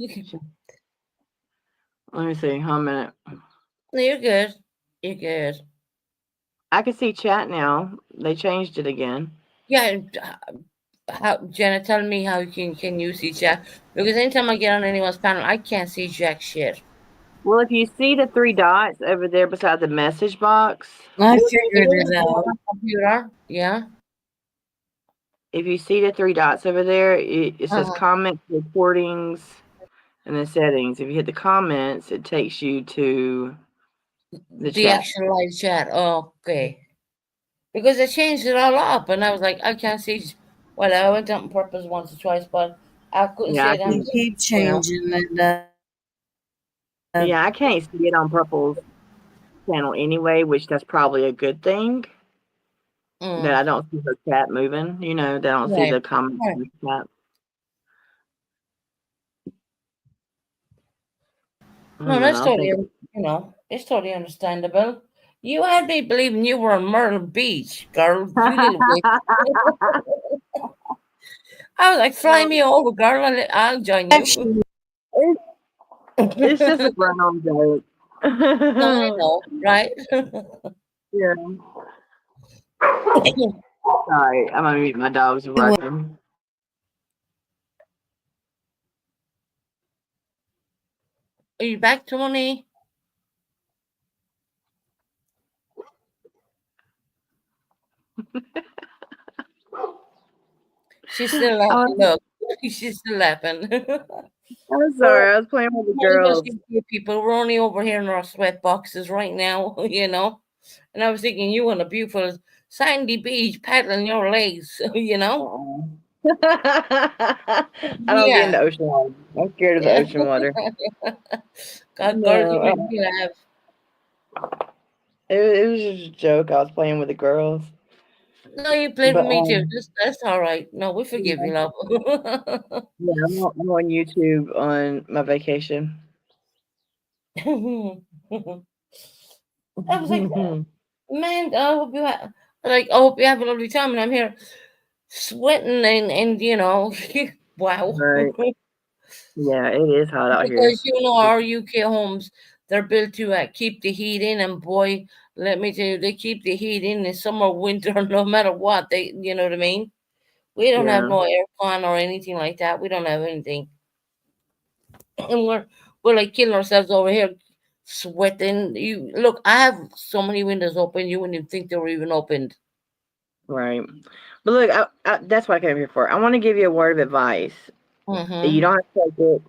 me see. Hold a minute. No, you're good. You're good. I can see chat now. They changed it again. Yeah. How, Jenna, tell me how can you see chat? Because anytime I get on anyone's panel, I can't see jack shit. Well, if you see the three dots over there beside the message box, I figured it out. Computer, yeah. if you see the three dots over there, it says comments, recordings, and then settings. If you hit the comments, it takes you to the chat. Actual live chat. Oh, okay. Because they changed it all up, and I was like, I can't see. Well, I went on purpose once or twice, but I couldn't Yeah, see it. They keep changing it. Yeah, I can't see it on Purple's channel anyway, which that's probably a good thing. That I don't see the chat moving. You know, they don't see the comments in the chat. No, that's totally, you know, it's totally understandable. You had me believing you were on Myrtle Beach, girl. You little witch. I was like, fly me over, girl. I'll join you. It's just a run-on joke. No, I know, right? Yeah. Sorry, I'm gonna mute my dogs barking. Are you back, Tony? She's still laughing. Look, she's still laughing. I'm sorry, I was playing with the girls. People, we're only over here in our sweat boxes right now, you know. And I was thinking you on a beautiful sandy beach paddling your legs, you know. I don't get into ocean water. I'm scared of the ocean water. God, girl, you make me laugh. It was just a joke. I was playing with the girls. No, you played with me too. That's all right. No, we forgive you, love. Yeah, I'm on YouTube on my vacation. I was like, man, I hope you have I hope you have a lovely time, and I'm here sweating and you know, wow. Right. Yeah, it is hot out here. Because you know our UK homes, they're built to keep the heat in, and boy, let me tell you, they keep the heat in summer, winter, no matter what. You know what I mean? We don't have Yeah. no aircon or anything like that. We don't have anything, and we're like killing ourselves over here, sweating. You look, I have so many windows open. You wouldn't even think they were even opened. Right. But look, that's what I came here for. I want to give you a word of advice. You Mm-hmm. don't have to take it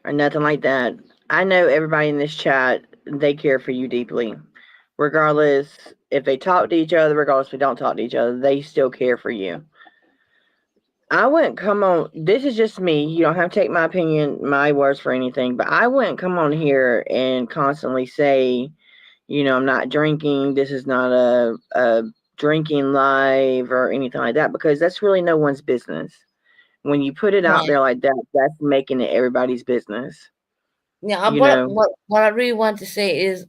or nothing like that. I know everybody in this chat, they care for you deeply. Regardless if they talk to each other, regardless if they don't talk to each other, they still care for you. I wouldn't come on. This is just me. You don't have to take my opinion, my words for anything. But I wouldn't come on here and constantly say, I'm not drinking. This is not a drinking live or anything like that, because that's really no one's business. When you put it out Right. there like that, that's making it everybody's business. Yeah, You but know? what I really want to say is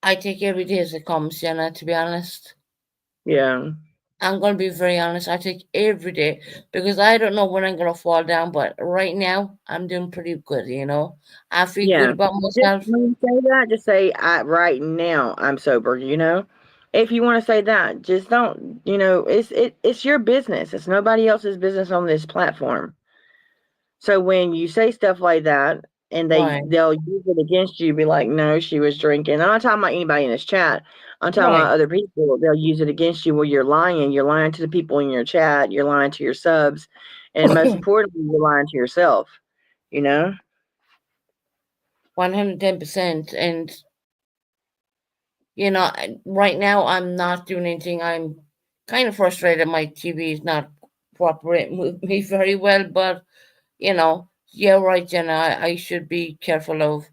I take every day as it comes, Jenna, to be honest. Yeah. I'm going to be very honest. I take every day because I don't know when I'm going to fall down, but right now I'm doing pretty good, I feel good about myself. Just when you say that, just say, right now I'm sober, If you want to say that, just don't, it's your business. It's nobody else's business on this platform. So when you say stuff like that and Right. they'll use it against you, be like, no, she was drinking. I'm not talking about anybody in this chat. I'm talking Right. about other people. They'll use it against you. Well, you're lying. You're lying to the people in your chat. You're lying to your subs. And most importantly, you're lying to yourself, 110%. And, right now I'm not doing anything. I'm kind of frustrated. My TV is not cooperating with me very well, but, yeah, right, Jenna, I should be careful of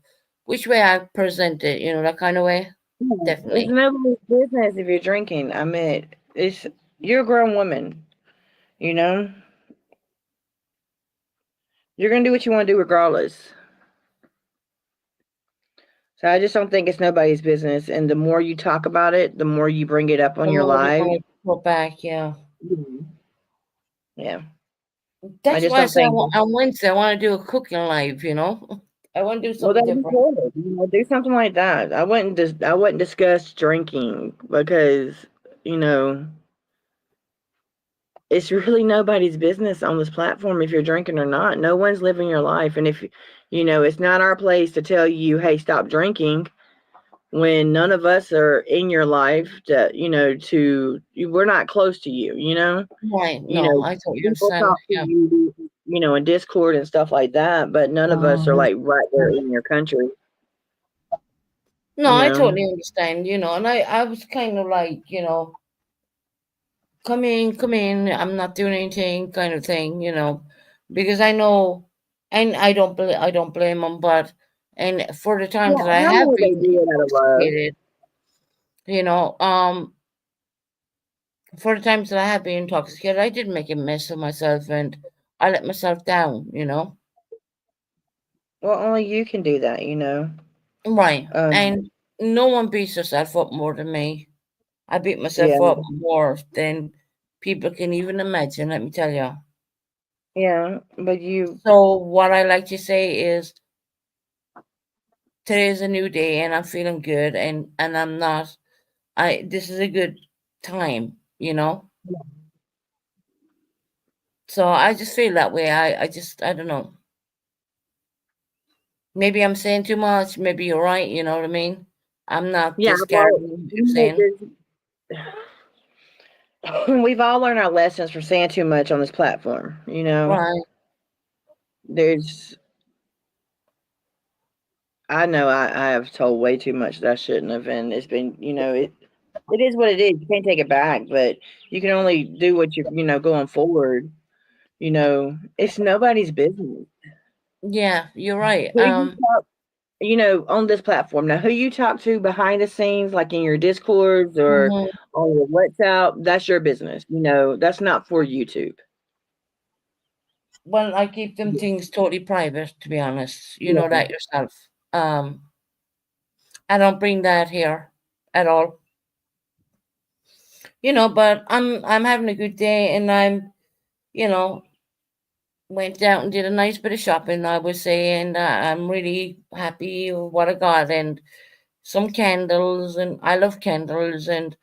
which way I present it, that kind of way. It's Definitely. nobody's business if you're drinking. I mean, you're a grown woman, You're going to do what you want to do regardless. So I just don't think it's nobody's business. And the more you talk about it, the more you bring it up on your live. Go back, yeah. Yeah. That's just why I don't said think. on Wednesday I want to do a cooking live, I want to do Well, something that'd be different. cool. Do something like that. I wouldn't discuss drinking because, it's really nobody's business on this platform if you're drinking or not. No one's living your life. And if, it's not our place to tell you, hey, stop drinking when none of us are in your life we're not close to you, Right. No, I totally people understand. talk to Yeah. you, in Discord and stuff like that, but none of us are like right there in your country. No, I totally understand, and I was kind of like, come in, I'm not doing anything kind of thing, because I know, and I don't blame them, but, and for the times that I have they been do it out of love. intoxicated, for the times that I have been intoxicated, I did make a mess of myself and I let myself down, Well, only you can do that, Right. And no one beats herself up more than me. I beat myself Yeah. up more than people can even imagine, let me tell you. Yeah, but So what I like to say is today is a new day and I'm feeling good and I'm not this is a good time, So I just feel that way. I don't know. Maybe I'm saying too much, maybe you're right, you know what I mean? I'm not discarding what you're saying. We've all learned our lessons for saying too much on this platform, Right. I know I have told way too much that I shouldn't have, and it's been, it is what it is. You can't take it back, but you can only do what you're, going forward. It's nobody's business. Yeah, you're right. On this platform. Now, who you talk to behind the scenes, like in your Discords or on your WhatsApp, that's your business. That's not for YouTube. Well, I keep them things totally private, to be honest. You know that yourself. I don't bring that here at all. But I'm having a good day and I'm, went out and did a nice bit of shopping, I would say, and I'm really happy with what I got. And some candles, and I love candles, and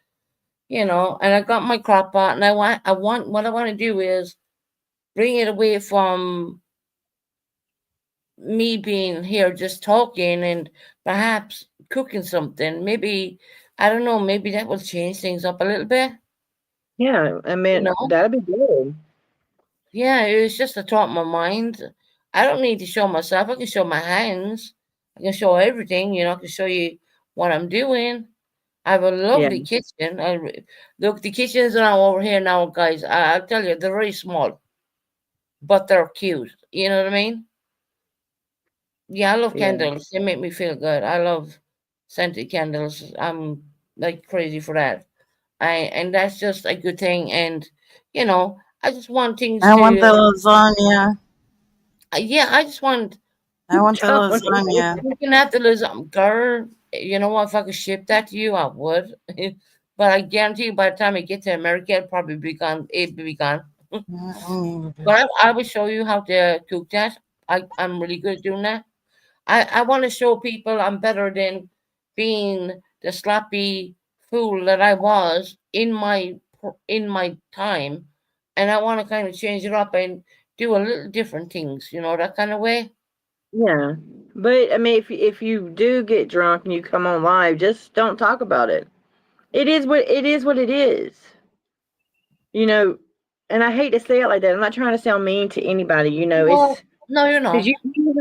and I got my crop pot, and what I want to do is bring it away from me being here just talking and perhaps cooking something. Maybe, I don't know, maybe that will change things up a little bit. Yeah, I mean, that'd be good. Yeah, it was just a thought in my mind. I don't need to show myself. I can show my hands. I can show everything. I can show you what I'm doing. I have a lovely kitchen. Look, the kitchens are over here now, guys. I'll tell you, they're very small, but they're cute. You know what I mean? Yeah, I love candles. They make me feel good. I love scented candles. I'm like crazy for that. And that's just a good thing. And I just want things I to. want the lasagna. Yeah, I just want. I want the lasagna. You can have the lasagna, girl. You know what? If I could ship that to you, I would. But I guarantee you, by the time I get to America, it'll probably be gone. It'll be gone. But I will show you how to cook that. I'm really good at doing that. I want to show people I'm better than being the sloppy fool that I was in my time, and I want to kind of change it up and do a little different things, that kind of way. Yeah, but I mean, if you do get drunk and you come on live, just don't talk about it. It is what it is. What it is. And I hate to say it like that. I'm not trying to sound mean to anybody. It's no, you're not. because you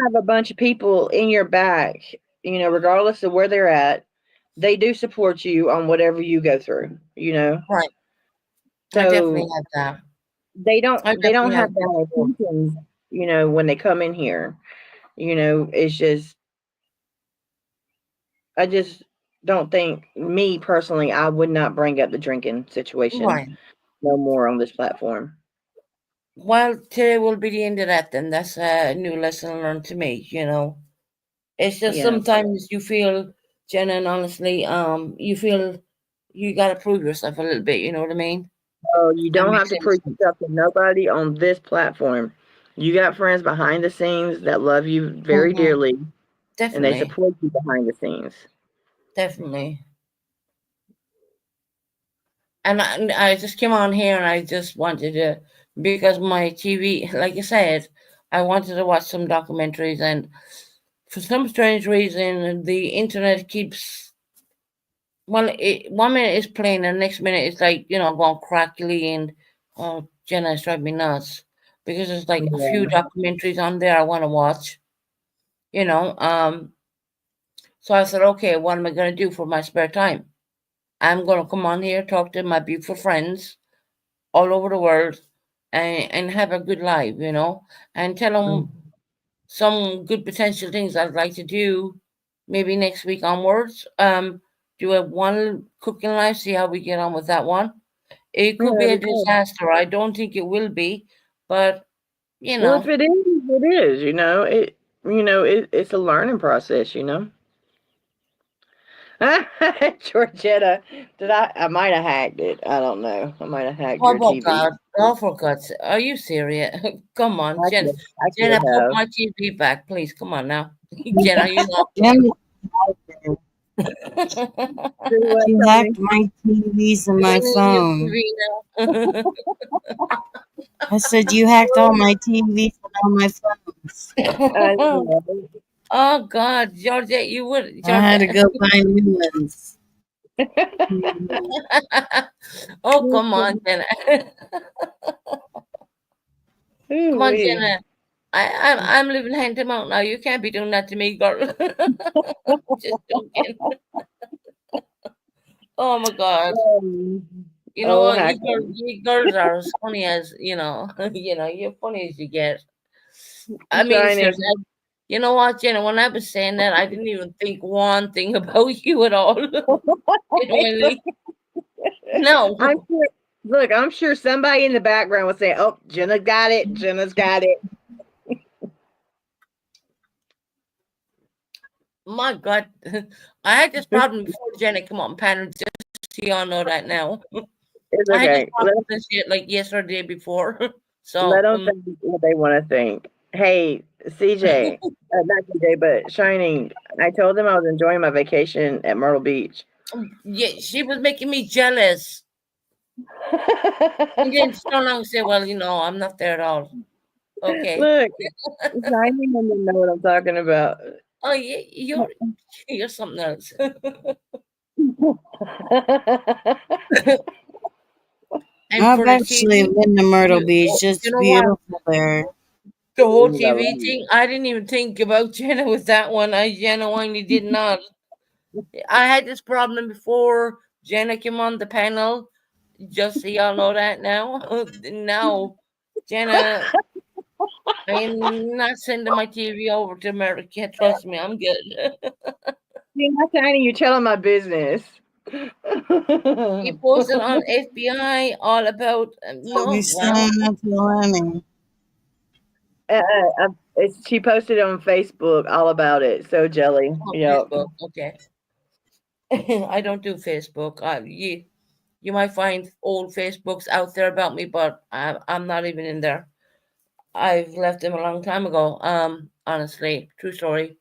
have a bunch of people in your back. Regardless of where they're at, they do support you on whatever you go through. Right. So I definitely have that. They don't have that intentions, when they come in here. It's just, I just don't think, me personally, I would not bring up the drinking situation no more on this platform. Well, today will be the end of that then. That's a new lesson learned to me, It's just sometimes you feel, Jenna, and honestly, you feel you gotta prove yourself a little bit, you know what I mean? Oh, you don't have to prove yourself to nobody on this platform. You got friends behind the scenes that love you very dearly. Definitely. And they support you behind the scenes. Definitely. And I just came on here and I just wanted to, because my TV, like I said, I wanted to watch some documentaries, and for some strange reason, the internet keeps, well, 1 minute it's playing and the next minute it's like, going crackly, and Jenna, it's driving me nuts because there's like a few documentaries on there I want to watch, So I said, okay, what am I going to do for my spare time? I'm going to come on here, talk to my beautiful friends all over the world, and have a good life, and tell them some good potential things I'd like to do maybe next week onwards. Do a one cooking live, see how we get on with that one. It could be a disaster. I don't think it will be, but Well, if it is, it is. It's a learning process. Georgetta, I might have hacked it. I don't know. I might have hacked your TV. God. Oh, for God's sake. Are you serious? Come on, Jenna. Jenna, put my TV back, please. Come on now. Jenna, you know. You hacked my TVs and my phone. I said you hacked all my TVs and all my phones. Oh God, Georgia, you would. I had to go buy new ones. Oh, come on, Jenna. Come on, Jenna. I'm living hand to mouth now. You can't be doing that to me, girl. Just joking. Oh my God. You know what? You girls are as funny as you're funny as you get. I mean, seriously, you know what, Jenna? When I was saying that, I didn't even think one thing about you at all. You know what I mean? No. I'm sure somebody in the background would say, "Oh, Jenna got it. Jenna's got it." My God, I had this problem before Jenna come on panel. Just so y'all know that now. It's okay. I had this problem like yesterday before. So let them think what they want to think. Hey, CJ, not CJ, but Shining. I told them I was enjoying my vacation at Myrtle Beach. Yeah, she was making me jealous. And then so long say, well, I'm not there at all. Okay. Look, Shining doesn't know what I'm talking about. Oh, yeah, you're something else. And I've for the actually TV, been to Myrtle Beach. you It's know what? beautiful there. The whole TV thing, I didn't even think about Jenna with that one. I genuinely did not. I had this problem before Jenna came on the panel. Just so y'all know that now. Now, Jenna, I am not sending my TV over to America. Trust me, I'm good. See, my Shining, you're telling my business. He posted on FBI all about You saying that to Lenny. She posted on Facebook all about it. So jelly. Yep. Facebook. Okay. I don't do Facebook. You might find old Facebooks out there about me, but I'm not even in there. I've left them a long time ago. Honestly, true story.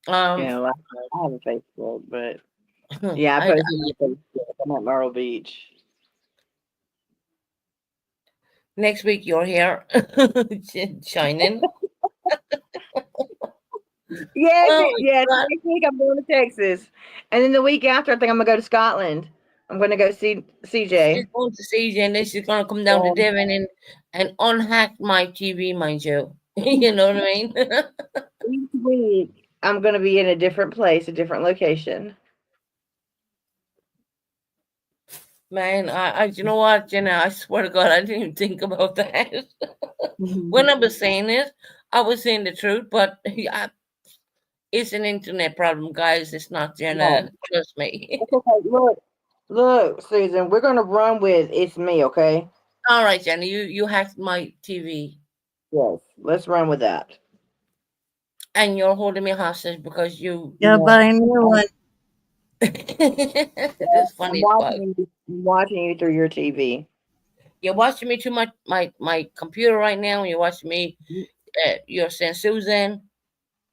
Yeah, well, I have a Facebook, but yeah, I posted on Facebook. I'm at Myrtle Beach. Next week you're here, shining. Yes, Oh, yes. God. Next week I'm going to Texas, and then the week after I think I'm gonna go to Scotland. I'm gonna go see CJ. She's going to CJ, and then she's gonna come down to Devon and unhack my TV, mind you. You know what I mean? Each week I'm gonna be in a different place, a different location. Man, you know what, Jenna? I swear to God, I didn't even think about that. When I was saying it, I was saying the truth, but it's an internet problem, guys. It's not Jenna. Trust me. Okay, look, Susan. We're gonna run with it's me, okay? All right, Jenna. You hacked my TV. Yes, let's run with that. And you're holding me hostage because you. Yeah, but I knew one. It's funny. I'm watching you through your TV. You're watching me through my computer right now. You're watching me. You're saying, Susan,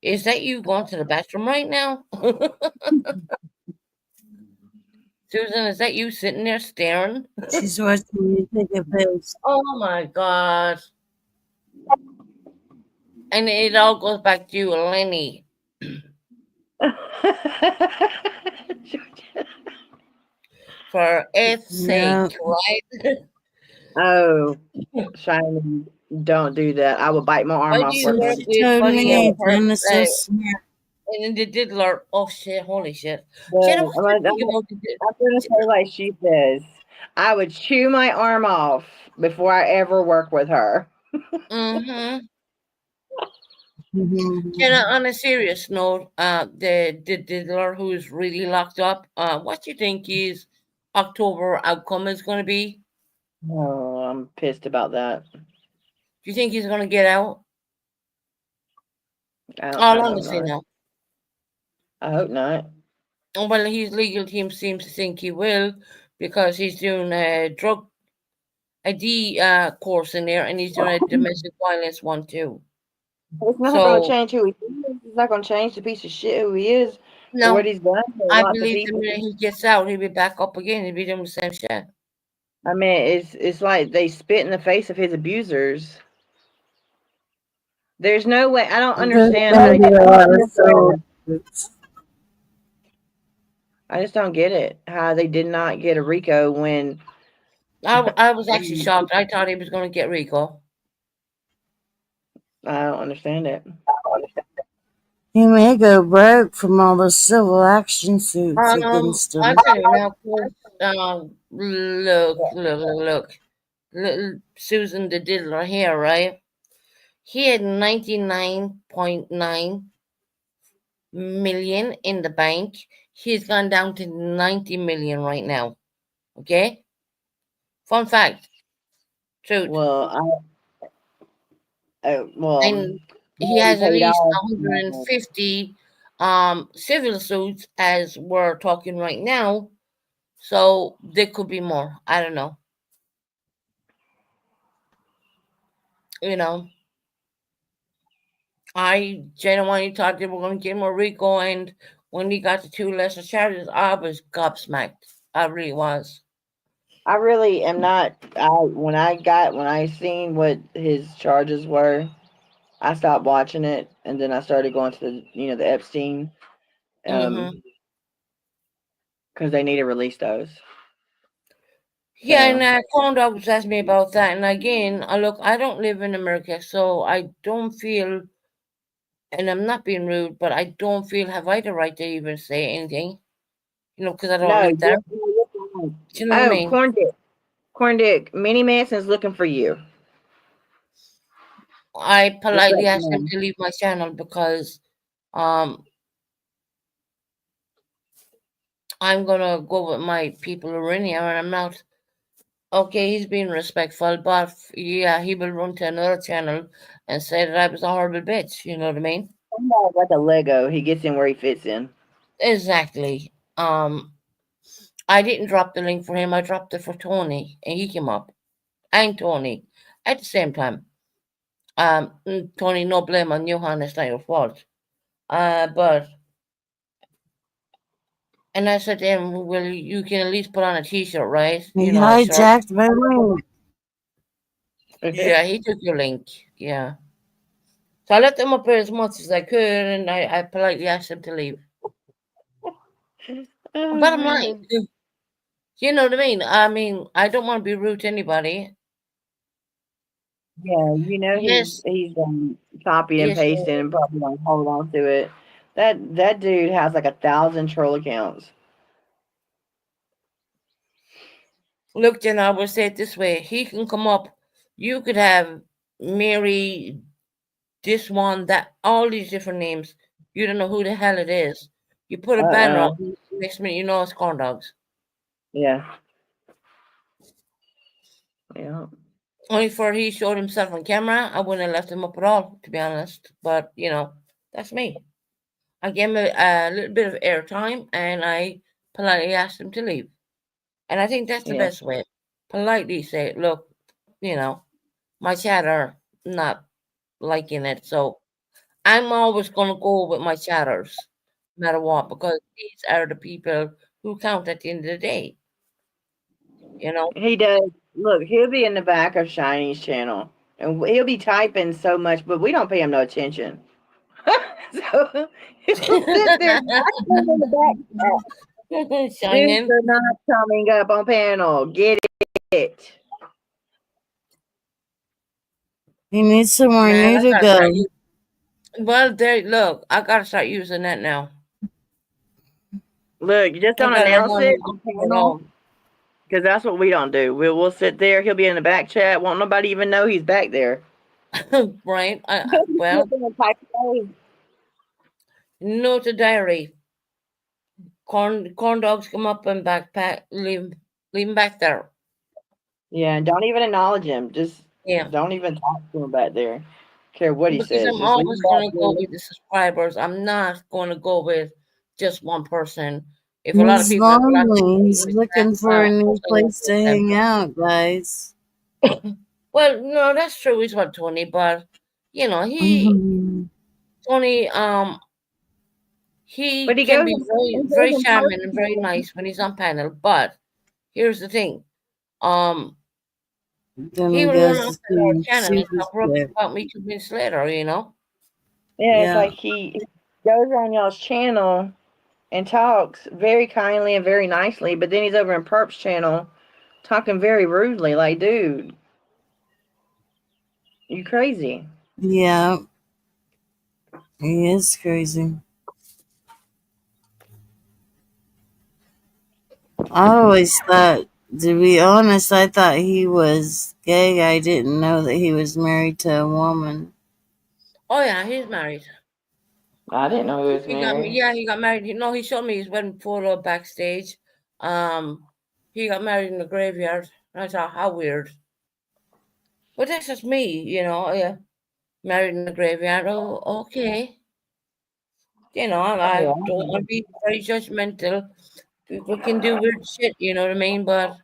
is that you going to the bathroom right now? Susan, is that you sitting there staring? She's watching me take a piss. Oh my God. And it all goes back to you, Lenny. For F's sake, right? Oh, Shiny, don't do that. I will bite my arm off. And then they did learn. Oh shit! Holy shit! I'm gonna say like she says. I would chew my arm off before I ever work with her. Mm-hmm. Jenna, on a serious note, the diddler who's really locked up, what do you think his October outcome is going to be? Oh, I'm pissed about that. Do you think he's going to get out? Honestly, no. I hope not. Well, his legal team seems to think he will because he's doing a drug ID course in there, and he's doing a domestic violence one too. It's not going to change who he is. It's not going to change the piece of shit who he is. No, what he's done. I believe the minute he gets out, he'll be back up again. He'll be doing the same shit. I mean, it's like they spit in the face of his abusers. There's no way. I don't understand. I just don't get it. How they did not get a RICO when. I was actually shocked. I thought he was going to get RICO. I don't understand it. He may go broke from all the civil action suits against him. I tell you now, look. Little Susan the Diddler here, right? He had 99.9 million in the bank. He's gone down to 90 million right now. Okay? Fun fact. Truth. Well, and he has at least 150 civil suits as we're talking right now. So there could be more. I don't know. You know. I genuinely thought they were going to give him a RICO, and when he got the 2 lesser charges, I was gobsmacked. I really was. I really am not. When I seen what his charges were, I stopped watching it, and then I started going to the Epstein, because they need to release those. Yeah, and Corn Dog was asking me about that, and again, look, I don't live in America, so I don't feel, and I'm not being rude, but I don't feel have I the right to even say anything, because I don't live there. Do you know what I mean? Corn Dick, Minnie Manson's looking for you. I politely asked him to leave my channel because I'm gonna go with my people who are in here, and I'm not. Okay, he's being respectful, but yeah, he will run to another channel and say that I was a horrible bitch. You know what I mean? Like a Lego, he gets in where he fits in. Exactly. I didn't drop the link for him. I dropped it for Tony, and he came up, and Tony at the same time. Tony, no blame on you, hon. It's not your fault. But and I said to him, "Well, you can at least put on a T-shirt, right? He You know, a shirt." hijacked my link. Yeah, he took your link. Yeah. So I let them up here as much as I could, and I politely asked them to leave. Bottom line, you know what I mean? I mean, I don't want to be rude to anybody. Yeah, Yes. he's copy and Yes. pasting and probably gonna hold on to it. That dude has like 1,000 troll accounts. Look, Jen, I will say it this way: he can come up. You could have Mary, this one, that, all these different names. You don't know who the hell it is. You put a banner up, next minute you know it's Corn Dogs. Yeah. Yeah. Only for he showed himself on camera, I wouldn't have left him up at all, to be honest. But that's me. I gave him a little bit of airtime, and I politely asked him to leave. And I think that's the best way. Politely say, look, my chatter not liking it, so I'm always going to go with my chatters, no matter what, because these are the people who count at the end of the day. He does. Look, he'll be in the back of Shiny's channel, and he'll be typing so much, but we don't pay him no attention. So he'll sit there in the back. Shining. They're not coming up on panel. Get it. He needs somewhere new to go. Well, look, I gotta start using that now. Look, you just don't announce it on panel, because that's what we don't do. We'll sit there. He'll be in the back chat. Won't nobody even know he's back there. Right. Well, note a diary. Corn dogs come up and backpack, leave him back there. Yeah, and don't even acknowledge him. Just don't even talk to him back there. Care what he says. I'm always going to go with the subscribers. I'm not going to go with just one person. If a lot of people, lonely. He's looking for a new place to hang out, guys. Well, no, that's true. He's what, Tony, but Tony, he can be very, very charming and very nice when he's on panel. But here's the thing, he will run off our channel and talk rubbish about me 2 minutes later. Yeah, it's like he goes on y'all's channel and talks very kindly and very nicely, but then he's over in Perp's channel talking very rudely. Like, dude, you crazy? Yeah, he is crazy. I always thought, to be honest, I thought he was gay. I didn't know that he was married to a woman. Oh yeah, he's married. I didn't know he was married. He got married. He showed me his wedding photo backstage. He got married in the graveyard. I thought, how weird. But that's just me, yeah. Married in the graveyard. Oh, okay. I don't want to be very judgmental. People can do weird shit, you know what I mean? But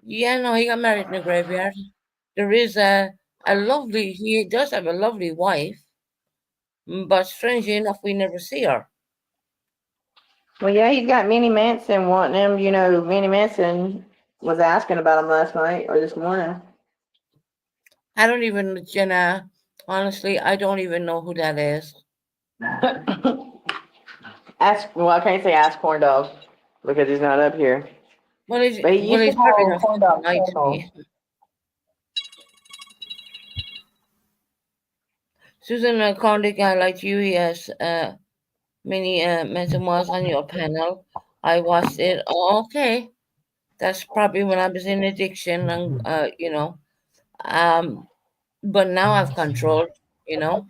yeah, no, he got married in the graveyard. There is he does have a lovely wife. but strangely enough, we never see her. Well, yeah, he's got Minnie Manson wanting him. You know, Minnie Manson was asking about him last night or this morning. I don't even, Jenna, honestly, I don't even know who that is. Well, I can't say ask corn dog because he's not up here. Well, he's, But he well, used to he's probably call not corn fucking dog nice to Colonel. me. Susan, a convict guy like you, he has many memoirs on your panel. I watched it. Oh, okay. That's probably when I was in addiction, and but now I've controlled. You know,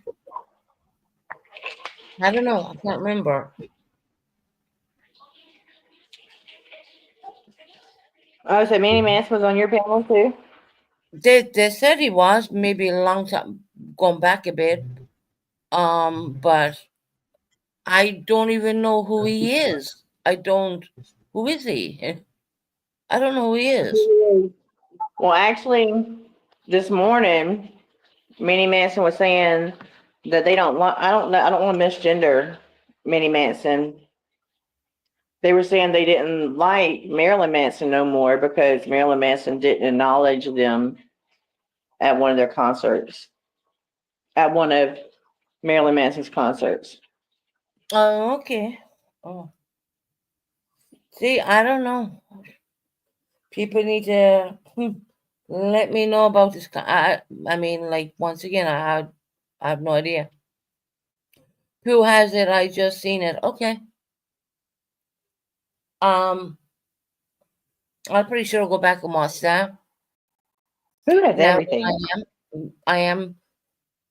I don't know. I can't remember. Oh, so Minnie Manson was on your panel too? They said he was maybe a long time, gone back a bit. But I don't even know who he is. I don't. Who is he? I don't know who he is. Well, actually, this morning, Minnie Manson was saying that they don't want. I don't know. I don't want to misgender Minnie Manson. They were saying they didn't like Marilyn Manson no more because Marilyn Manson didn't acknowledge them at one of their concerts. At one of Marilyn Manson's concerts. Oh, okay. Oh, see, I don't know. People need to let me know about this. I mean, like once again, I have no idea who has it. I just seen it. Okay. I'm pretty sure I'll go back and watch that. Who has Now everything? I am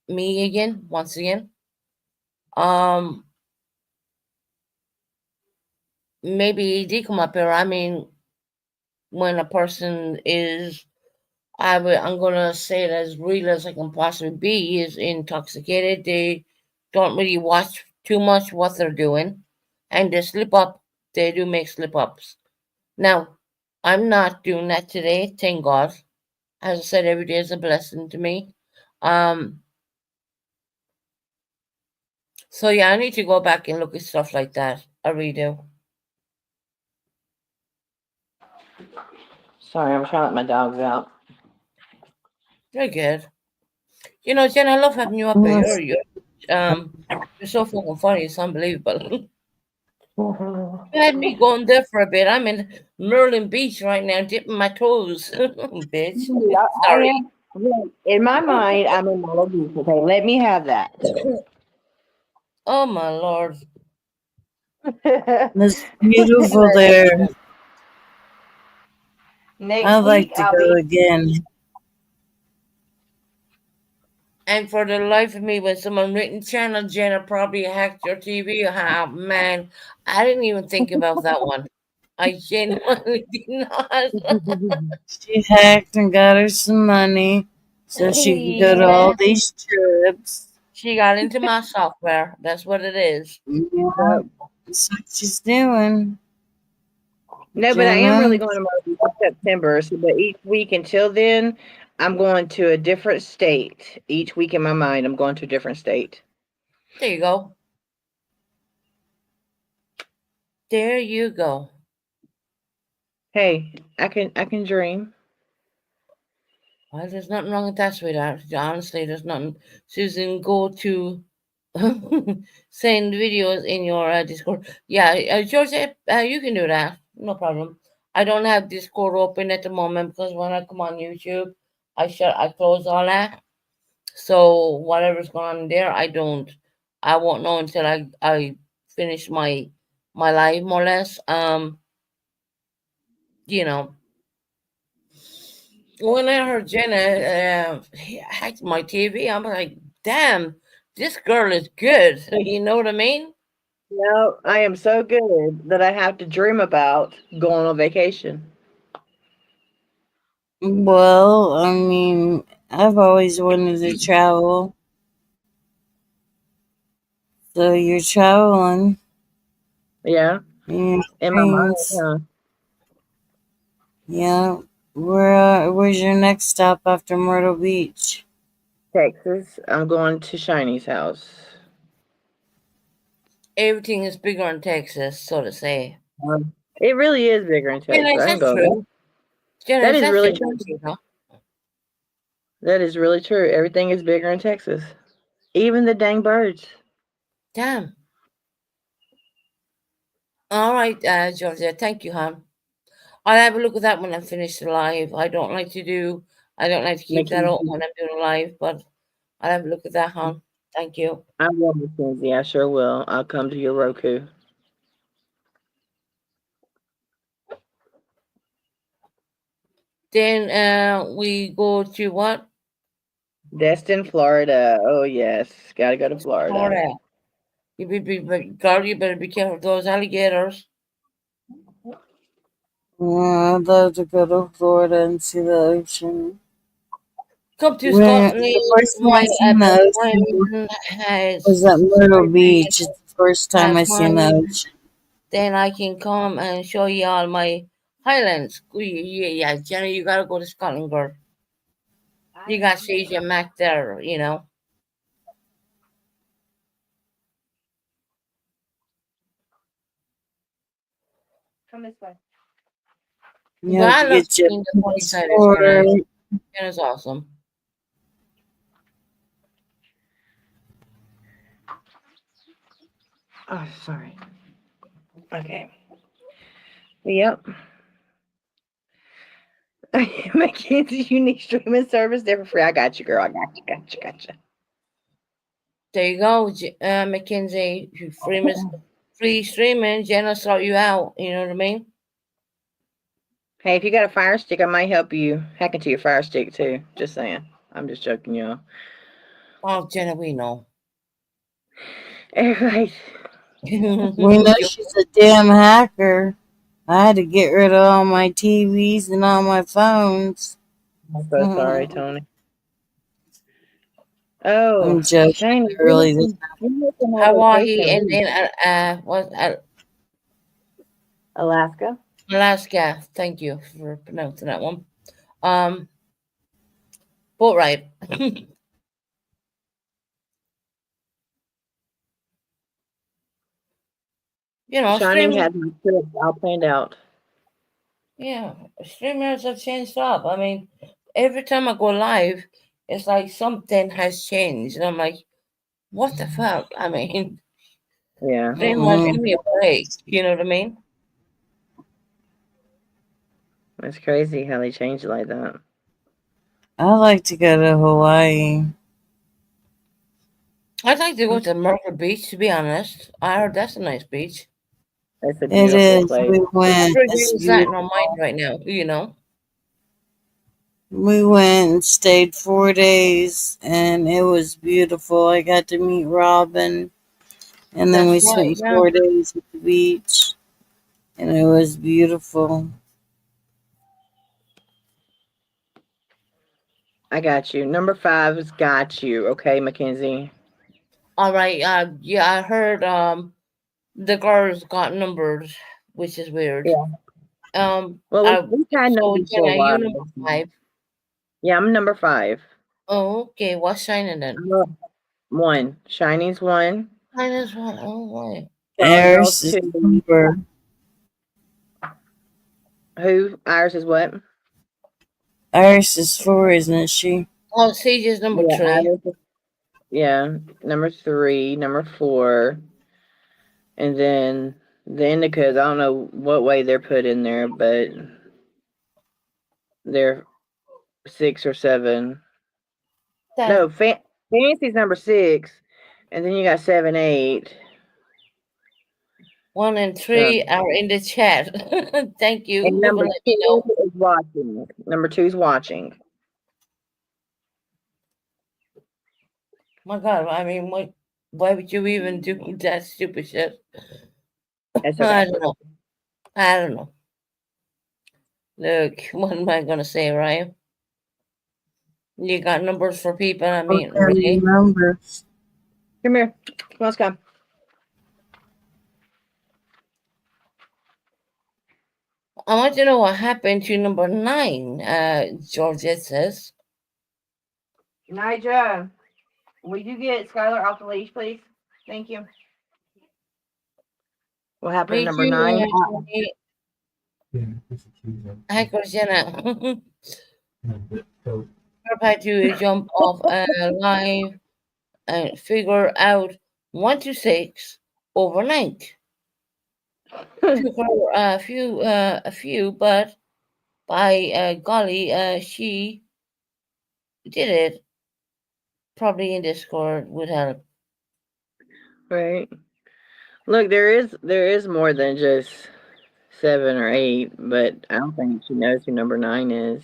me again. Once again. Um, maybe he did come up here. I mean, when a person is, I'm gonna say it as real as I can possibly be, is intoxicated. They don't really watch too much what they're doing, and they slip up. They do make slip ups. Now, I'm not doing that today. Thank God. As I said, every day is a blessing to me. Um, so yeah, I need to go back and look at stuff like that. I really do. Sorry, I'm trying to let my dogs out. Very good. You know, Jen, I love having you up here. You're so fucking funny. It's unbelievable. You had me going there for a bit. I'm in Merlin Beach right now, dipping my toes. Bitch. Sorry. In my mind, I'm in Myrtle Beach. Okay, let me have that. Oh my lord. It's beautiful there. I'd like to go again. And for the life of me, when someone written Channel Jenna probably hacked your TV, man, I didn't even think about that one. I genuinely did not. She hacked and got her some money so she could go to all these trips. She got into my software. That's what it is. Yeah, that's what she's doing. No, but I am really going to Myrtle Beach in September. So, but each week until then, I'm going to a different state. Each week in my mind, I'm going to a different state. There you go. There you go. Hey, I can dream. Well, there's nothing wrong with that, sweetheart. Honestly, there's nothing. Susan, go to send videos in your Discord. Yeah, George, you can do that. No problem. I don't have Discord open at the moment because when I come on YouTube, I close all that. So whatever's going on there, I won't know until I finish my live more or less. You know, when I heard Jenna hacked my TV, I'm like, damn, this girl is good. You know what I mean? No, I am so good that I have to dream about going on vacation. Well, I mean, I've always wanted to travel. So you're traveling. Yeah. In my mind, huh? Yeah. Where's your next stop after Myrtle Beach? Texas. I'm going to Shiny's house. everything is bigger in Texas, so to say. It really is bigger in Texas. Janice, I can that's go. true. Janice, That is that's really the true. truth, huh? That is really true. Everything is bigger in Texas. Even the dang birds. Damn. All right, Georgia. Thank you, hon. I'll have a look at that when I finish the live. I don't like to keep that open when I'm doing a live, but I'll have a look at that, hon. Thank you. I will, Mackenzie. I sure will. I'll come to your Roku. Then we go to what? Destin, Florida. Oh yes, gotta go to Florida. Florida. Girl, you better be careful of those alligators. Yeah, I'd love to go to Florida and see the ocean. Come to When Scotland. the first time My I seen the best ocean friend has was at Myrtle Beach. has It's the first time I seen the money. ocean. Then I can come and show you all my highlands. Yeah, Jenny, you gotta go to Scotland, girl. You got Caesar Mac there, you know. Come this way. You But have I to love get your seeing the countryside is passport. nice. It's awesome. Oh, sorry. Okay. Yep. Mackenzie, you need streaming service. They're for free. I got you, girl. I got you. There you go, Mackenzie. Free streaming. Jen will sort you out. You know what I mean? Hey, if you got a Fire Stick, I might help you hack into your Fire Stick too. Just saying. I'm just joking, y'all. Oh, Jenna, we know. Right. We know she's a damn hacker. I had to get rid of all my TVs and all my phones. I'm so sorry, Tony. Oh, I'm joking. Shane, Really, Hawaii and then what? Alaska. Alaska. Thank you for pronouncing that one. Boat ride. You know, Shining streaming. had my trip all planned out. Yeah, streamers have changed up. I mean, every time I go live, it's like something has changed, and I'm like, what the fuck? I mean, Yeah. streamers, give me a break. You know what I mean? It's crazy how they change it like that. I like to go to Hawaii. I'd like to go to Myrtle Beach, to be honest. I heard that's a nice beach. It's a It beautiful is. place. We went. It's that in our mind right now, you know. We went and stayed 4 days, and it was beautiful. I got to meet Robin, and then we spent 4 days at the beach, and it was beautiful. I got you. Number 5 has got you. Okay, Mackenzie. All right. Yeah, I heard the girls got numbers, which is weird. Yeah. Well, we've had numbers for a while. You number 5. Yeah, I'm number 5. Oh, okay. What's Shining then? 1. Shining's 1. Shining's 1. Oh, boy. Iris is 4. Who? Iris is what? Iris is 4, isn't she? Oh, Sage is number 3. Yeah, number 3, number 4. And then the indicas, I don't know what way they're put in there, but they're 6 or 7. No, Fancy's number 6. And then you got 7, 8. 1 and 3 are in the chat. Thank you. And number 2 is watching. Number 2 is watching. My God, I mean, why would you even do that stupid shit? I don't know. Look, what am I gonna say, Ryan? You got numbers for people? I mean, really? Numbers. Come here. Let's go. I want to know what happened to number 9, Georgette says. Nigel, will you get Skylar off the leash, please? Thank you. What happened to Me number too, 9? Tony. Hi, Christiana. Try to jump off a line and figure out 1 to 6 overnight. Took her a few, but by golly, she did it. Probably in Discord would help. Right. Look, there is more than just 7 or 8, but I don't think she knows who number 9 is.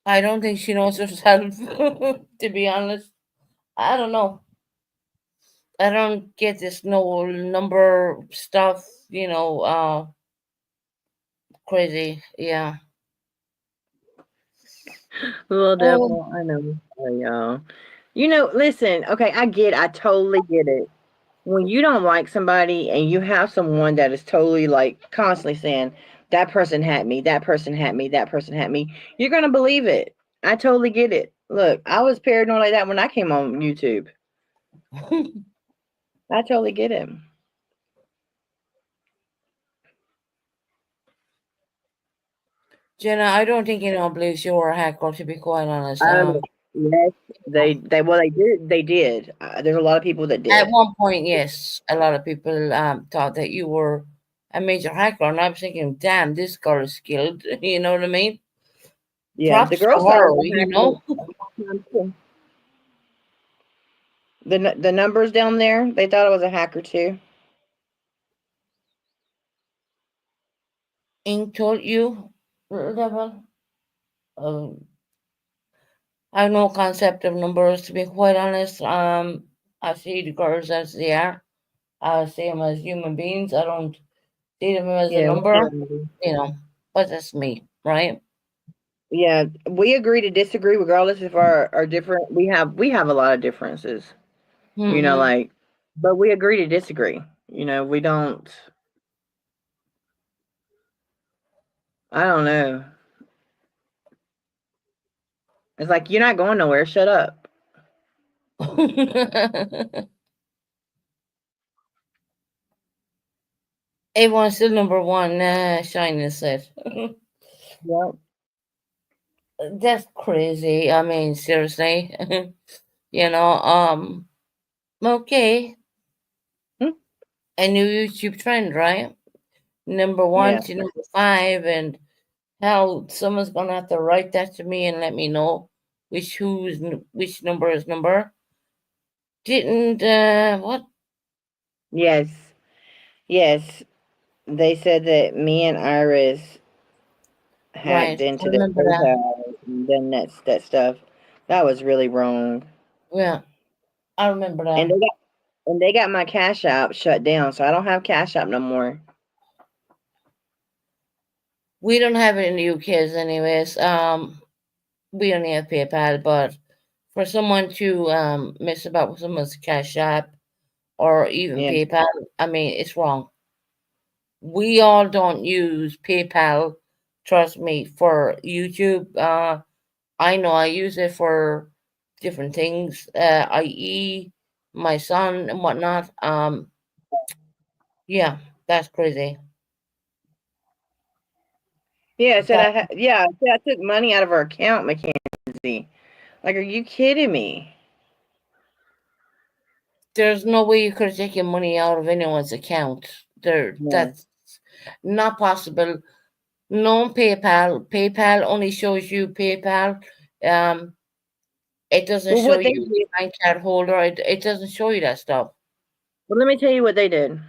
I don't think she knows herself, to be honest. I don't know. I don't get this no number stuff, crazy. Yeah. Little devil, I know. Y'all. Listen, okay, I totally get it. When you don't like somebody and you have someone that is totally like constantly saying, that person had me, that person had me, that person had me, you're going to believe it. I totally get it. Look, I was paranoid like that when I came on YouTube. I totally get it. Jenna, I don't think anyone believes you were a hacker, to be quite honest. Yes, they did. There's a lot of people that did. At one point, yes, a lot of people thought that you were a major hacker, and I was thinking, damn, this girl is skilled. You know what I mean? Yeah, props the girls to her, you know. The numbers down there, they thought it was a hacker too. Ink told you, little devil. I have no concept of numbers, to be quite honest. I see the girls as they are. I see them as human beings. I don't see them as a number, but that's me, right? Yeah, we agree to disagree regardless if our different. We have a lot of differences, but we agree to disagree. We don't. I don't know. It's like you're not going nowhere. Shut up. Everyone's still number one, Shiny said. Yep. That's crazy. I mean, seriously. Okay. A new YouTube trend, right? Number 1 to number 5, and hell, someone's gonna have to write that to me and let me know which number is number. Didn't what? Yes. They said that me and Iris hacked into their PayPal and done that stuff. That was really wrong. Yeah, I remember that. And they got my Cash App shut down, so I don't have Cash App no more. We don't have it in the UK anyways. We only have PayPal, but for someone to mess about with someone's Cash App or even PayPal, I mean, it's wrong. We all don't use PayPal, trust me, for YouTube. I know I use it for different things, i.e. my son and whatnot. Yeah, that's crazy. Yeah, I took money out of our account, Mackenzie. Like, are you kidding me? There's no way you could have taken money out of anyone's account. That's not possible. No PayPal. PayPal only shows you PayPal. It doesn't show you bank card holder. It doesn't show you that stuff. Well, let me tell you what they did.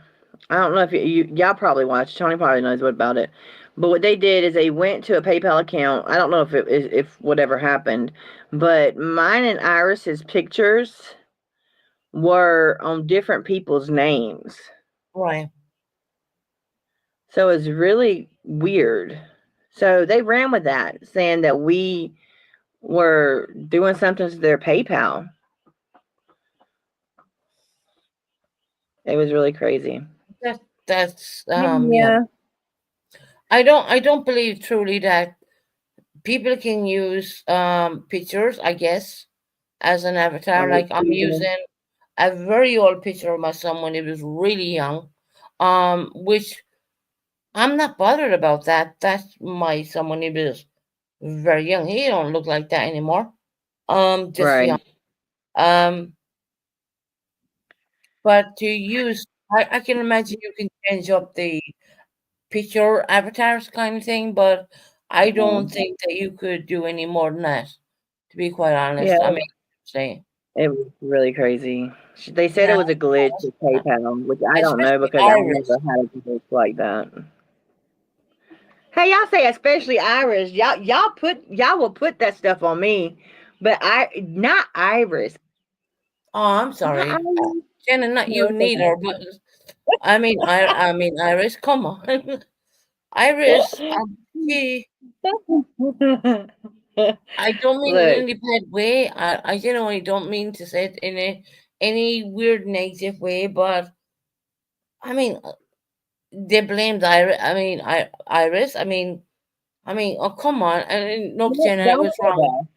I don't know if y'all probably watched. Tony probably knows what about it. But what they did is they went to a PayPal account. I don't know if whatever happened, but mine and Iris's pictures were on different people's names. Right. So it's really weird. So they ran with that, saying that we were doing something to their PayPal. It was really crazy. That's yeah. I don't believe truly that people can use pictures, I guess, as an avatar. Like I'm using a very old picture of my son when he was really young, which I'm not bothered about that. That's my son when he was very young. He don't look like that anymore. Just Right. young. But to use, I can imagine you can change up the picture avatars kind of thing, but I don't think that you could do any more than that, to be quite honest. Yeah. I mean, say. It was really crazy. They said Yeah, it was a glitch with PayPal, which I don't know especially because I Iris. never had a glitch like that. Hey, y'all say especially Iris. Y'all will put that stuff on me, but not Iris. Oh, I'm sorry, Jenna, not you neither. But I mean, Iris. Come on, Iris. She, I don't mean it in Look, any bad way. I genuinely don't mean to say it in any weird negative way, but I mean, they blamed Iris. Iris. Oh, come on. And no, Jenna, it don't was say wrong. that.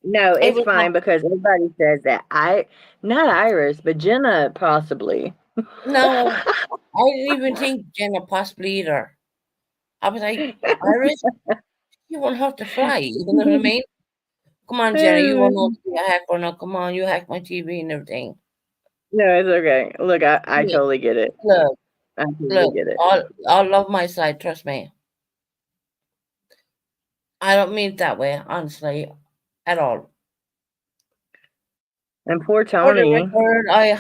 No, It it's was wrong. fine because everybody says that. Not Iris, but Jenna possibly. No, I didn't even think Jenna possibly either. I was like, Iris, you won't have to fly. You know what I mean? Come on, Jenna, you won't know to be a hack or not. Come on, you hacked my TV and everything. No, it's okay. Look, I totally get it. Look, I totally get it. I'll love my side, trust me. I don't mean it that way, honestly, at all. And poor For the Tony. record, I'm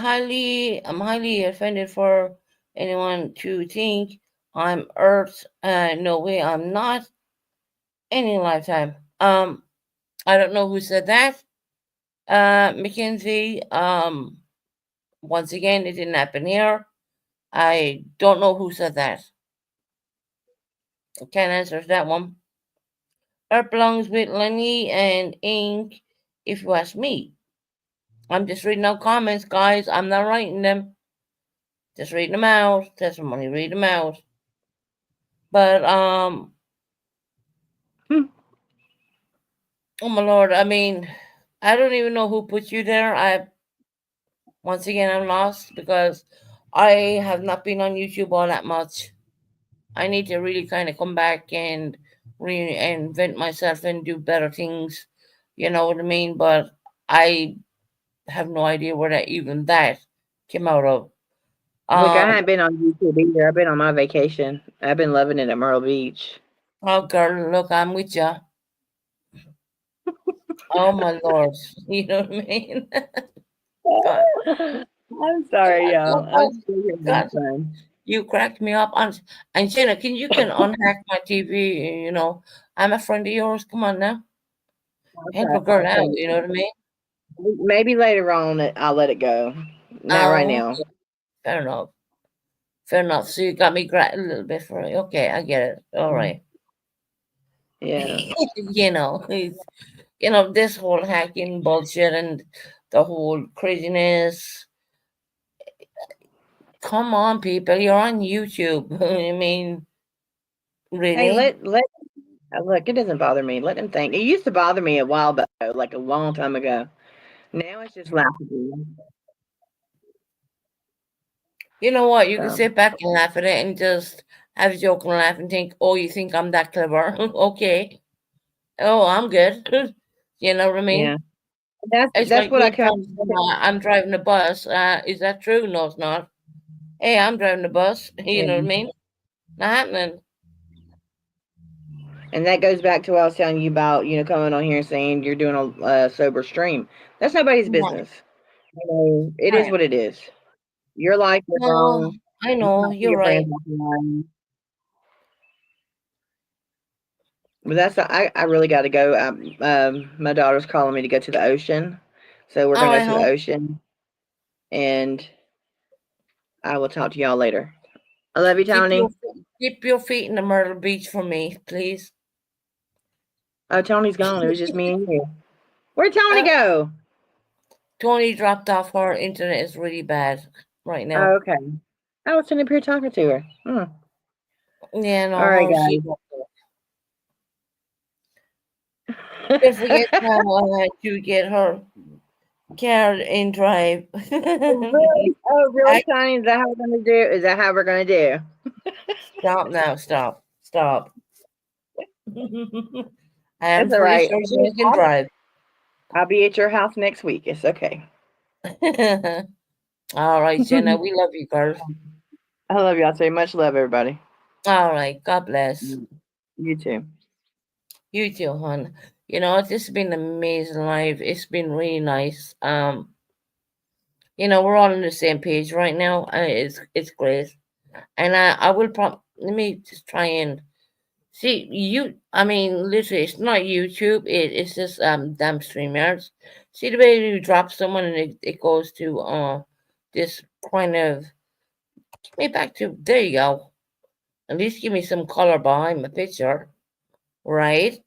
highly offended for anyone to think I'm Earth. No way, I'm not. Any lifetime. I don't know who said that. Mackenzie. Once again, it didn't happen here. I don't know who said that. I can't answer that one. Earth belongs with Lenny and Ink, if you ask me. I'm just reading out comments, guys. I'm not writing them. Just reading them out. Testimony, read them out. But oh my lord, I mean, I don't even know who put you there. Once again, I'm lost because I have not been on YouTube all that much. I need to really kind of come back and reinvent myself and do better things. You know what I mean? But I have no idea where that came out of. Look, I haven't been on YouTube either. I've been on my vacation. I've been loving it at Myrtle Beach. Oh, girl, look, I'm with you. Oh my lord, you know what I mean? God. I'm sorry, y'all. I'm still God. having fun. You cracked me up. And Jenna, you can unhack my TV, you know. I'm a friend of yours. Come on now. Help a girl out, you know what I mean? Maybe later on I'll let it go. Not right now. Fair enough. Fair enough. So you got me a little bit for it. Okay, I get it. All right. Yeah. This whole hacking bullshit and the whole craziness. Come on, people. You're on YouTube. I mean, really? Hey, look, it doesn't bother me. Let them think. It used to bother me a while ago, like a long time ago. Now it's just laughable. You know what? You can sit back and laugh at it and just have a joke and laugh and think, oh, you think I'm that clever? Okay. Oh, I'm good. You know what I mean? Yeah. That's like what I come. I'm driving a bus. Is that true? No, it's not. Hey, I'm driving a bus. You know what I mean? Not happening. And that goes back to what I was telling you about, coming on here and saying you're doing a sober stream. That's nobody's business. It is what it is. Your life is wrong. I know, you're right. But I really got to go. My daughter's calling me to go to the ocean. So we're going to go to the ocean. And I will talk to y'all later. I love you, Tony. Keep your feet in the Myrtle Beach for me, please. Oh, Tony's gone. It was just me and you. Where'd Tony go? Tony dropped off. Her internet is really bad right now. Oh, okay. I was sitting up here talking to her. Yeah, no. All right, guys. Don't forget to get her car in drive. Really? Oh, really, Shani? Is that how we're gonna do? Is that how we're gonna do? Stop now. Stop. Stop. I am It's all pretty right. sure Jenna can drive. I'll be at your house next week. It's okay. All right, Jenna. We love you, girl. I love y'all so much. Love everybody. All right. God bless. You too. You too, hon. You know, this has been an amazing live. It's been really nice. You know, we're all on the same page right now. It's great. And I will let me just try and see you. I mean, literally, it's not YouTube. It's just damn StreamYards. See the way you drop someone and it goes to this kind of give me back to there you go. At least give me some color behind my picture, right?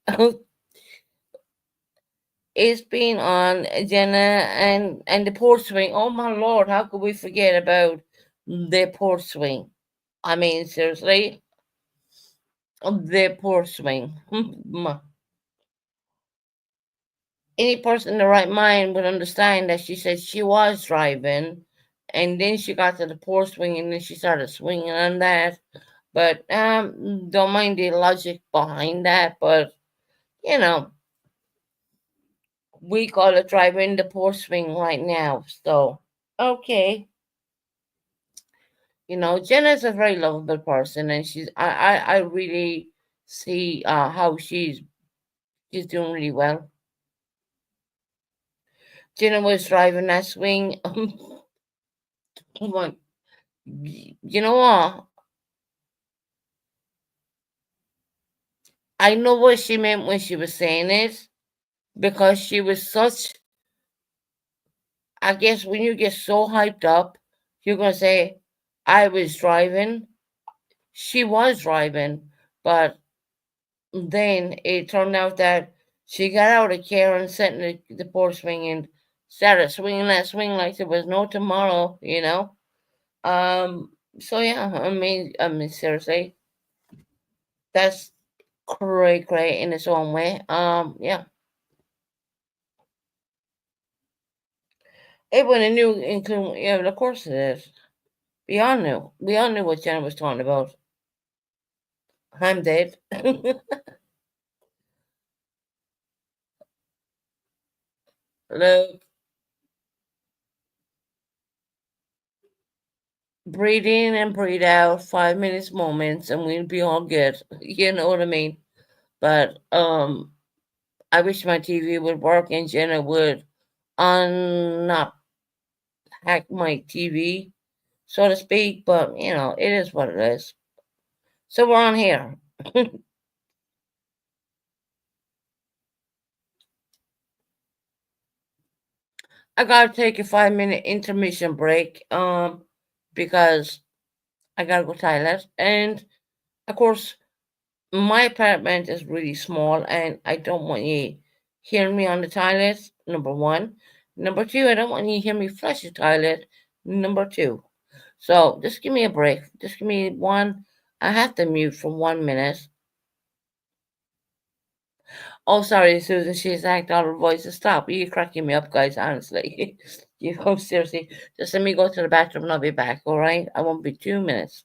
It's been on Jenna and the port swing. Oh my lord, how could we forget about the port swing? I mean, seriously, the port swing. Any person in the right mind would understand that she said she was driving, and then she got to the port swing, and then she started swinging on that. But don't mind the logic behind that. But you know, we call it driving the port swing right now. So okay. You know, Jenna's a very lovable person, and I really see how she's doing really well. Jenna was driving that swing. Like, you know what? I know what she meant when she was saying it because she was such. I guess when you get so hyped up, you're gonna say, "I was driving." She was driving, but then it turned out that she got out of the car and sat in the porch swing and started swinging that swing like there was no tomorrow, you know. So yeah, I mean, seriously, that's great, great in its own way. Yeah, everyone knew, including yeah, of course it is. We all knew what Jenna was talking about. I'm dead. Look, breathe in and breathe out, 5 minutes moments, and we'll be all good. You know what I mean? But I wish my TV would work and Jenna would not hack my TV, so to speak. But you know, it is what it is. So we're on here. I gotta take a 5 minute intermission break. Because I gotta go toilet, and of course, my apartment is really small, and I don't want you hearing me on the toilet. Number one. Number two, I don't want you to hear me flush the toilet. Number two. So just give me a break. Just give me one. I have to mute for 1 minute. Oh, sorry, Susan. She's acting out her voice. Stop. You're cracking me up, guys. Honestly, you know, seriously. Just let me go to the bathroom and I'll be back. All right. I won't be 2 minutes.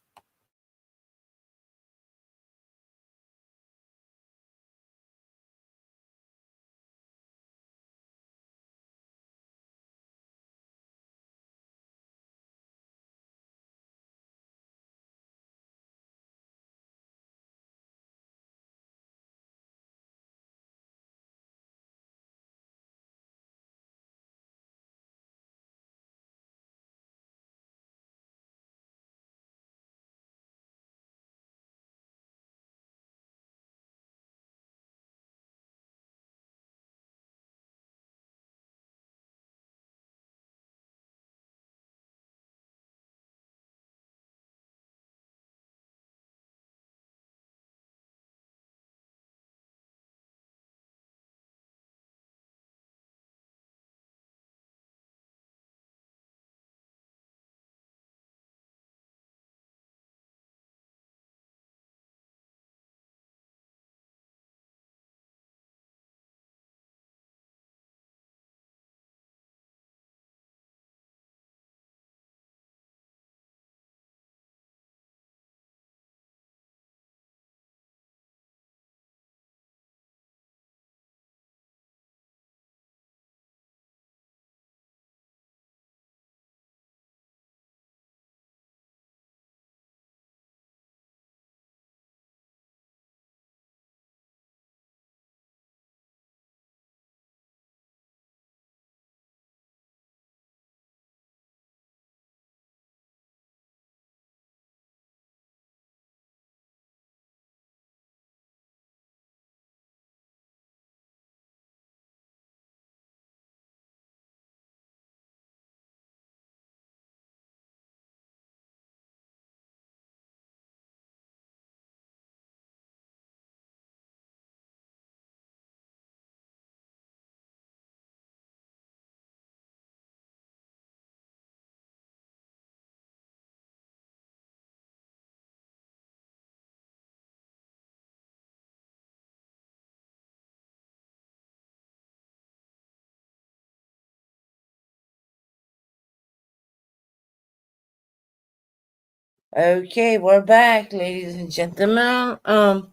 Okay, we're back, ladies and gentlemen. I don't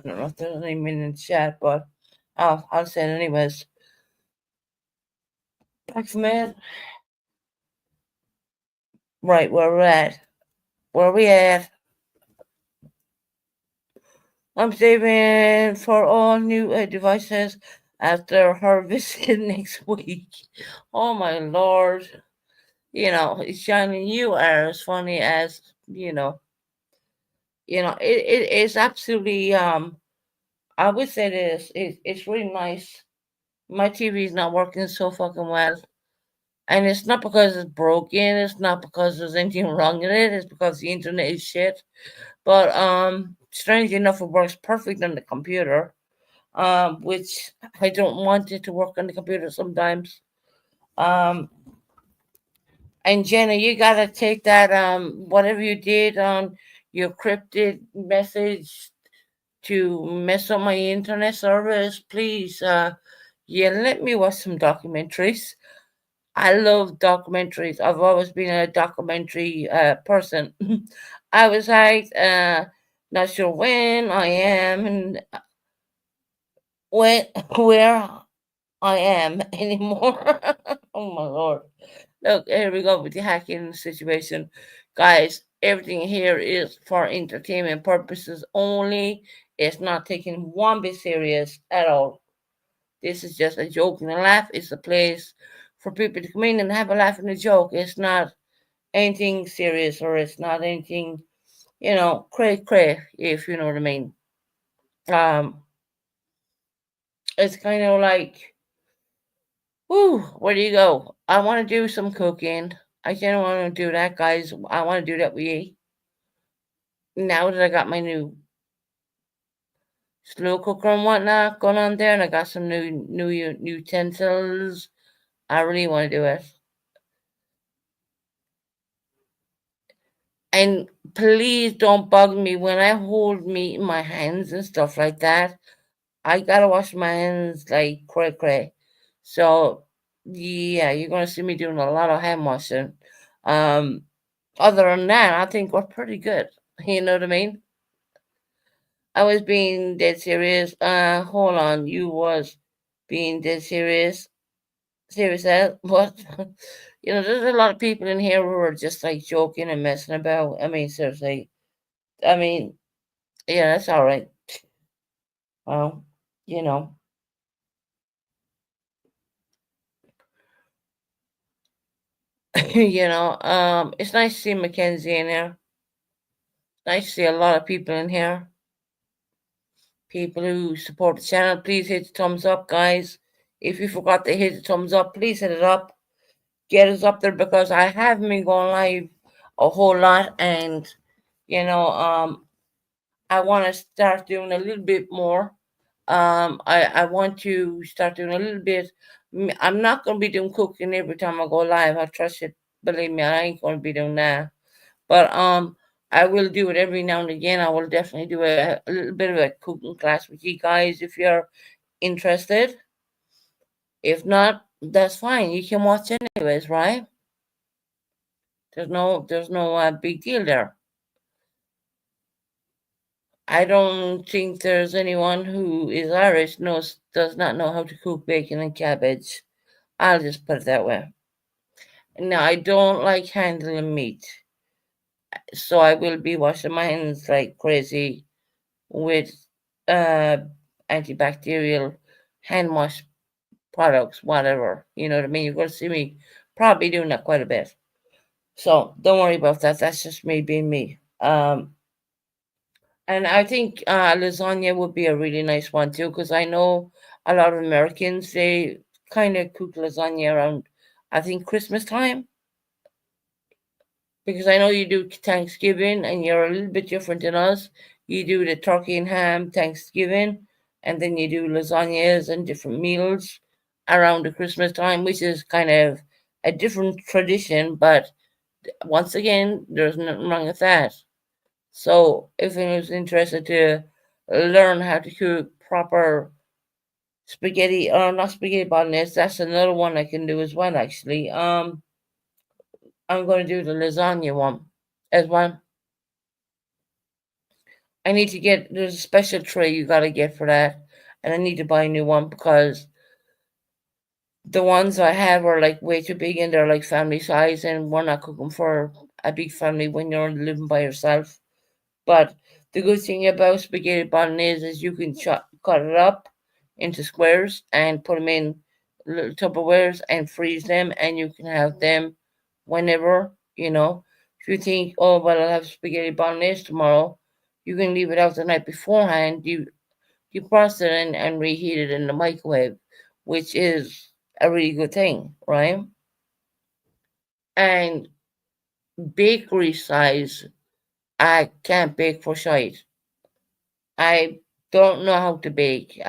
know if there's any in the chat, but I'll say it anyways. Back from it. Right, where we're at. Where we at? I'm saving for all new devices after her visit next week. Oh my lord. You know, Shining, you are as funny as, it's absolutely, I would say this, it's really nice. My TV is not working so fucking well. And it's not because it's broken, it's not because there's anything wrong with it, it's because the internet is shit. But strangely enough, it works perfect on the computer, which I don't want it to work on the computer sometimes. And Jenna, you gotta take that whatever you did on your cryptid message to mess up my internet service, please. Let me watch some documentaries. I love documentaries. I've always been a documentary person. I was like, not sure when I am and where I am anymore. Oh my lord. Look, here we go with the hacking situation. Guys, everything here is for entertainment purposes only. It's not taken one bit serious at all. This is just a joke and a laugh. It's a place for people to come in and have a laugh and a joke. It's not anything serious or it's not anything, cray, if you know what I mean. It's kind of like, whoo, where do you go? I want to do some cooking. I don't want to do that, guys. I want to do that with you. Now that I got my new slow cooker and whatnot going on there, and I got some new utensils, I really want to do it. And please don't bug me when I hold meat in my hands and stuff like that. I gotta wash my hands like cray. So yeah, you're gonna see me doing a lot of hand washing. Other than that, I think we're pretty good. You know what I mean? I was being dead serious. Hold on, you was being dead serious. Serious as what? There's a lot of people in here who are just like joking and messing about. I mean, seriously. I mean, yeah, that's all right. Well, you know. It's nice to see Mackenzie in here. Nice to see a lot of people in here. People who support the channel, please hit the thumbs up, guys. If you forgot to hit the thumbs up, please hit it up. Get us up there because I haven't been going live a whole lot, and I want to start doing a little bit more. I want to start doing a little bit. I'm not going to be doing cooking every time I go live. I trust it. Believe me, I ain't going to be doing that. But I will do it every now and again. I will definitely do a little bit of a cooking class with you guys if you're interested. If not, that's fine. You can watch anyways, right? There's no big deal there. I don't think there's anyone who is Irish does not know how to cook bacon and cabbage. I'll just put it that way. Now, I don't like handling meat, so I will be washing my hands like crazy with antibacterial hand wash products, whatever. You know what I mean? You're going to see me probably doing that quite a bit. So don't worry about that. That's just me being me. And I think lasagna would be a really nice one too, because I know a lot of Americans, they kind of cook lasagna around, I think, Christmas time. Because I know you do Thanksgiving and you're a little bit different than us. You do the turkey and ham Thanksgiving, and then you do lasagnas and different meals around the Christmas time, which is kind of a different tradition. But once again, there's nothing wrong with that. So if anyone's interested to learn how to cook proper spaghetti, or not spaghetti bolognese, that's another one I can do as well, actually. I'm going to do the lasagna one as well. I need to get, there's a special tray you got to get for that. And I need to buy a new one because the ones I have are like way too big and they're like family size, and we're not cooking for a big family when you're living by yourself. But the good thing about spaghetti bolognese is you can cut it up into squares and put them in little Tupperwares and freeze them, and you can have them whenever, you know. If you think, oh, well, I'll have spaghetti bolognese tomorrow, you can leave it out the night beforehand. You defrost it and reheat it in the microwave, which is a really good thing, right? And bakery size, I can't bake for shite. I don't know how to bake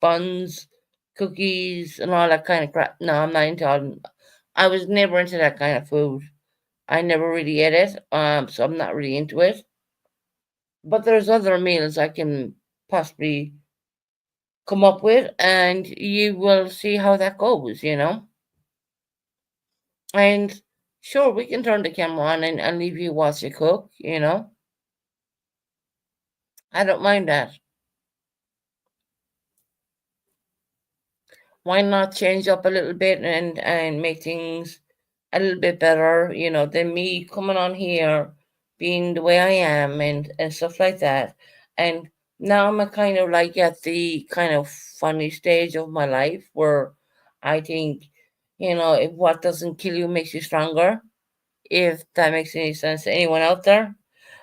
buns, cookies, and all that kind of crap. No, I'm not into all. I was never into that kind of food. I never really ate it, so I'm not really into it. But there's other meals I can possibly come up with, and you will see how that goes, you know. And sure, we can turn the camera on and leave you watch you cook, you know. I don't mind that. Why not change up a little bit and make things a little bit better, you know, than me coming on here being the way I am and stuff like that. And now I'm a kind of like at the kind of funny stage of my life where I think, you know, if what doesn't kill you makes you stronger, if that makes any sense to anyone out there.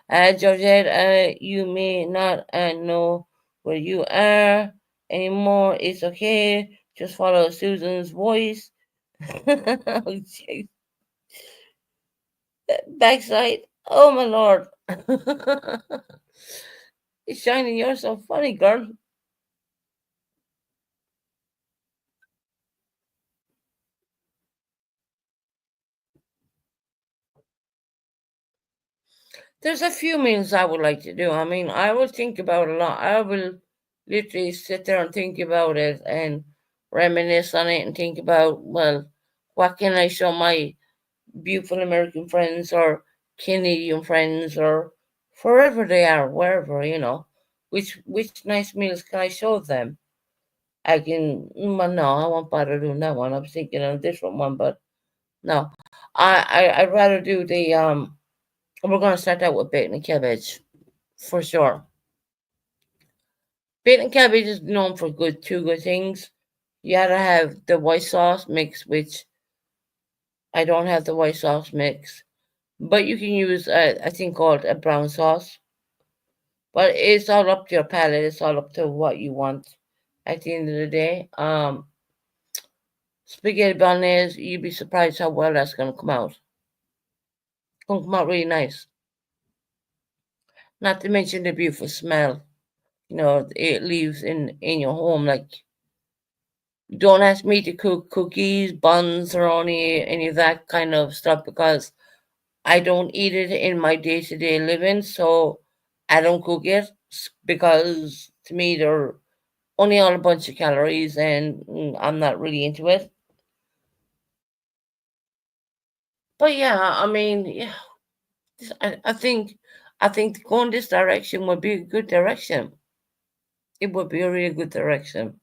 Georgette, you may not know where you are anymore. It's okay. Just follow Susan's voice. Oh, backside. Oh my lord. Shiny, you're so funny, girl. There's a few meals I would like to do. I mean, I will think about a lot. I will literally sit there and think about it and reminisce on it and think about, well, what can I show my beautiful American friends or Canadian friends or wherever they are, wherever, you know, which nice meals can I show them? I can, well, no, I won't bother doing that one. I was thinking of a different one, but no, I'd rather do the we're gonna start out with bacon and cabbage for sure. Bacon and cabbage is known for two good things. You gotta have the white sauce mix, which I don't have the white sauce mix, but you can use a thing called a brown sauce. But it's all up to your palate. It's all up to what you want. At the end of the day, spaghetti bolognese, you'd be surprised how well that's gonna come out. It's gonna come out really nice. Not to mention the beautiful smell. You know, it leaves in your home. Like, don't ask me to cook cookies, buns, or any of that kind of stuff because I don't eat it in my day to day living. So I don't cook it because to me they're only on a bunch of calories, and I'm not really into it. But yeah, I mean, yeah, I think going this direction would be a good direction. It would be a really good direction.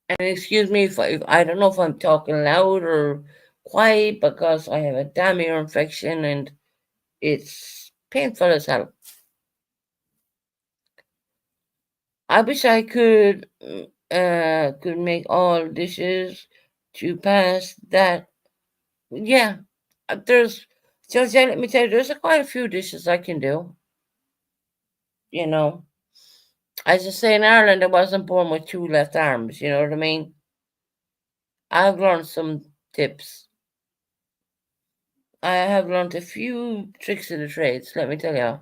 And excuse me if I don't know if I'm talking loud or quiet because I have a damn ear infection and it's painful as hell. I wish I could make all dishes to pass that. Yeah, there's just let me tell you, there's quite a few dishes I can do. You know, I just say in Ireland I wasn't born with two left arms. You know what I mean? I've learned some tips. I have learned a few tricks of the trades. Let me tell you.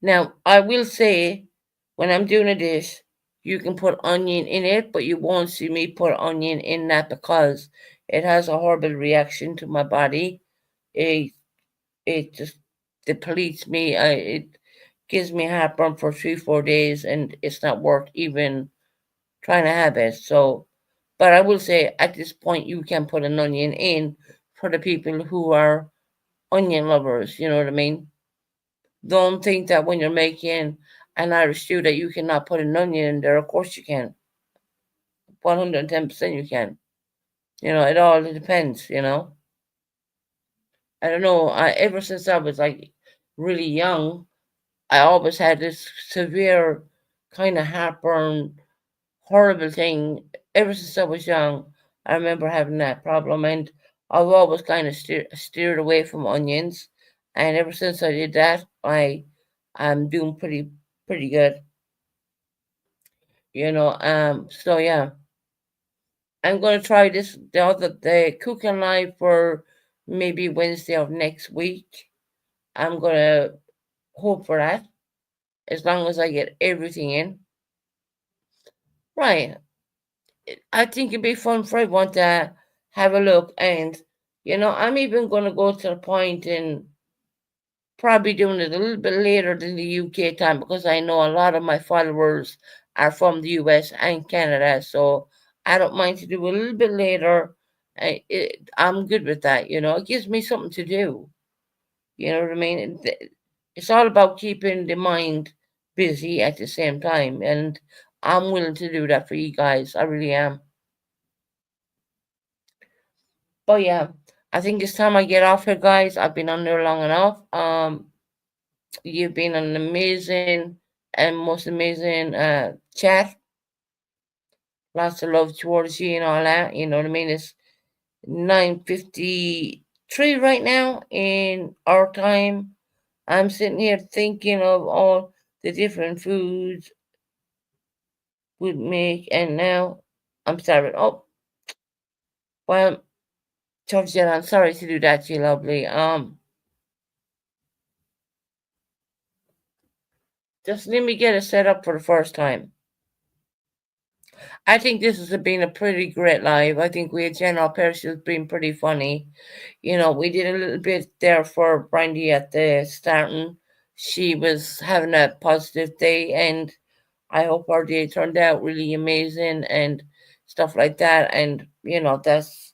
Now I will say, when I'm doing a dish, you can put onion in it, but you won't see me put onion in that because it has a horrible reaction to my body. It it just depletes me. It gives me heartburn for 3-4 days, and it's not worth even trying to have it. So, but I will say at this point you can put an onion in for the people who are onion lovers, you know what I mean? Don't think that when you're making an Irish stew that you cannot put an onion in there. Of course you can. 110% you can. You know, it all depends, you know. I don't know. Ever since I was like really young, I always had this severe kind of heartburn, horrible thing. Ever since I was young, I remember having that problem, and I've always kind of steered away from onions. And ever since I did that, I'm doing pretty good. You know, so yeah. I'm gonna try the cooking live for maybe Wednesday of next week. I'm gonna hope for that, as long as I get everything in. Right. I think it'd be fun for everyone to have a look, and you know, I'm even gonna go to the point in probably doing it a little bit later than the UK time, because I know a lot of my followers are from the US and Canada, so I don't mind to do a little bit later. I'm good with that, you know. It gives me something to do. You know what I mean? It's all about keeping the mind busy at the same time, and I'm willing to do that for you guys. I really am. But yeah, I think it's time I get off here, guys. I've been on there long enough. You've been an amazing and most amazing chat. Lots of love towards you and all that. You know what I mean? It's 9:53 right now in our time. I'm sitting here thinking of all the different foods we'd make, and now I'm starving. Oh, well, Georgette, I'm sorry to do that to you, lovely. Just let me get it set up for the first time. I think this has been a pretty great live. I think we had General Percy has been pretty funny. You know, we did a little bit there for Brandy at the starting. She was having a positive day, and I hope our day turned out really amazing and stuff like that. And, you know, that's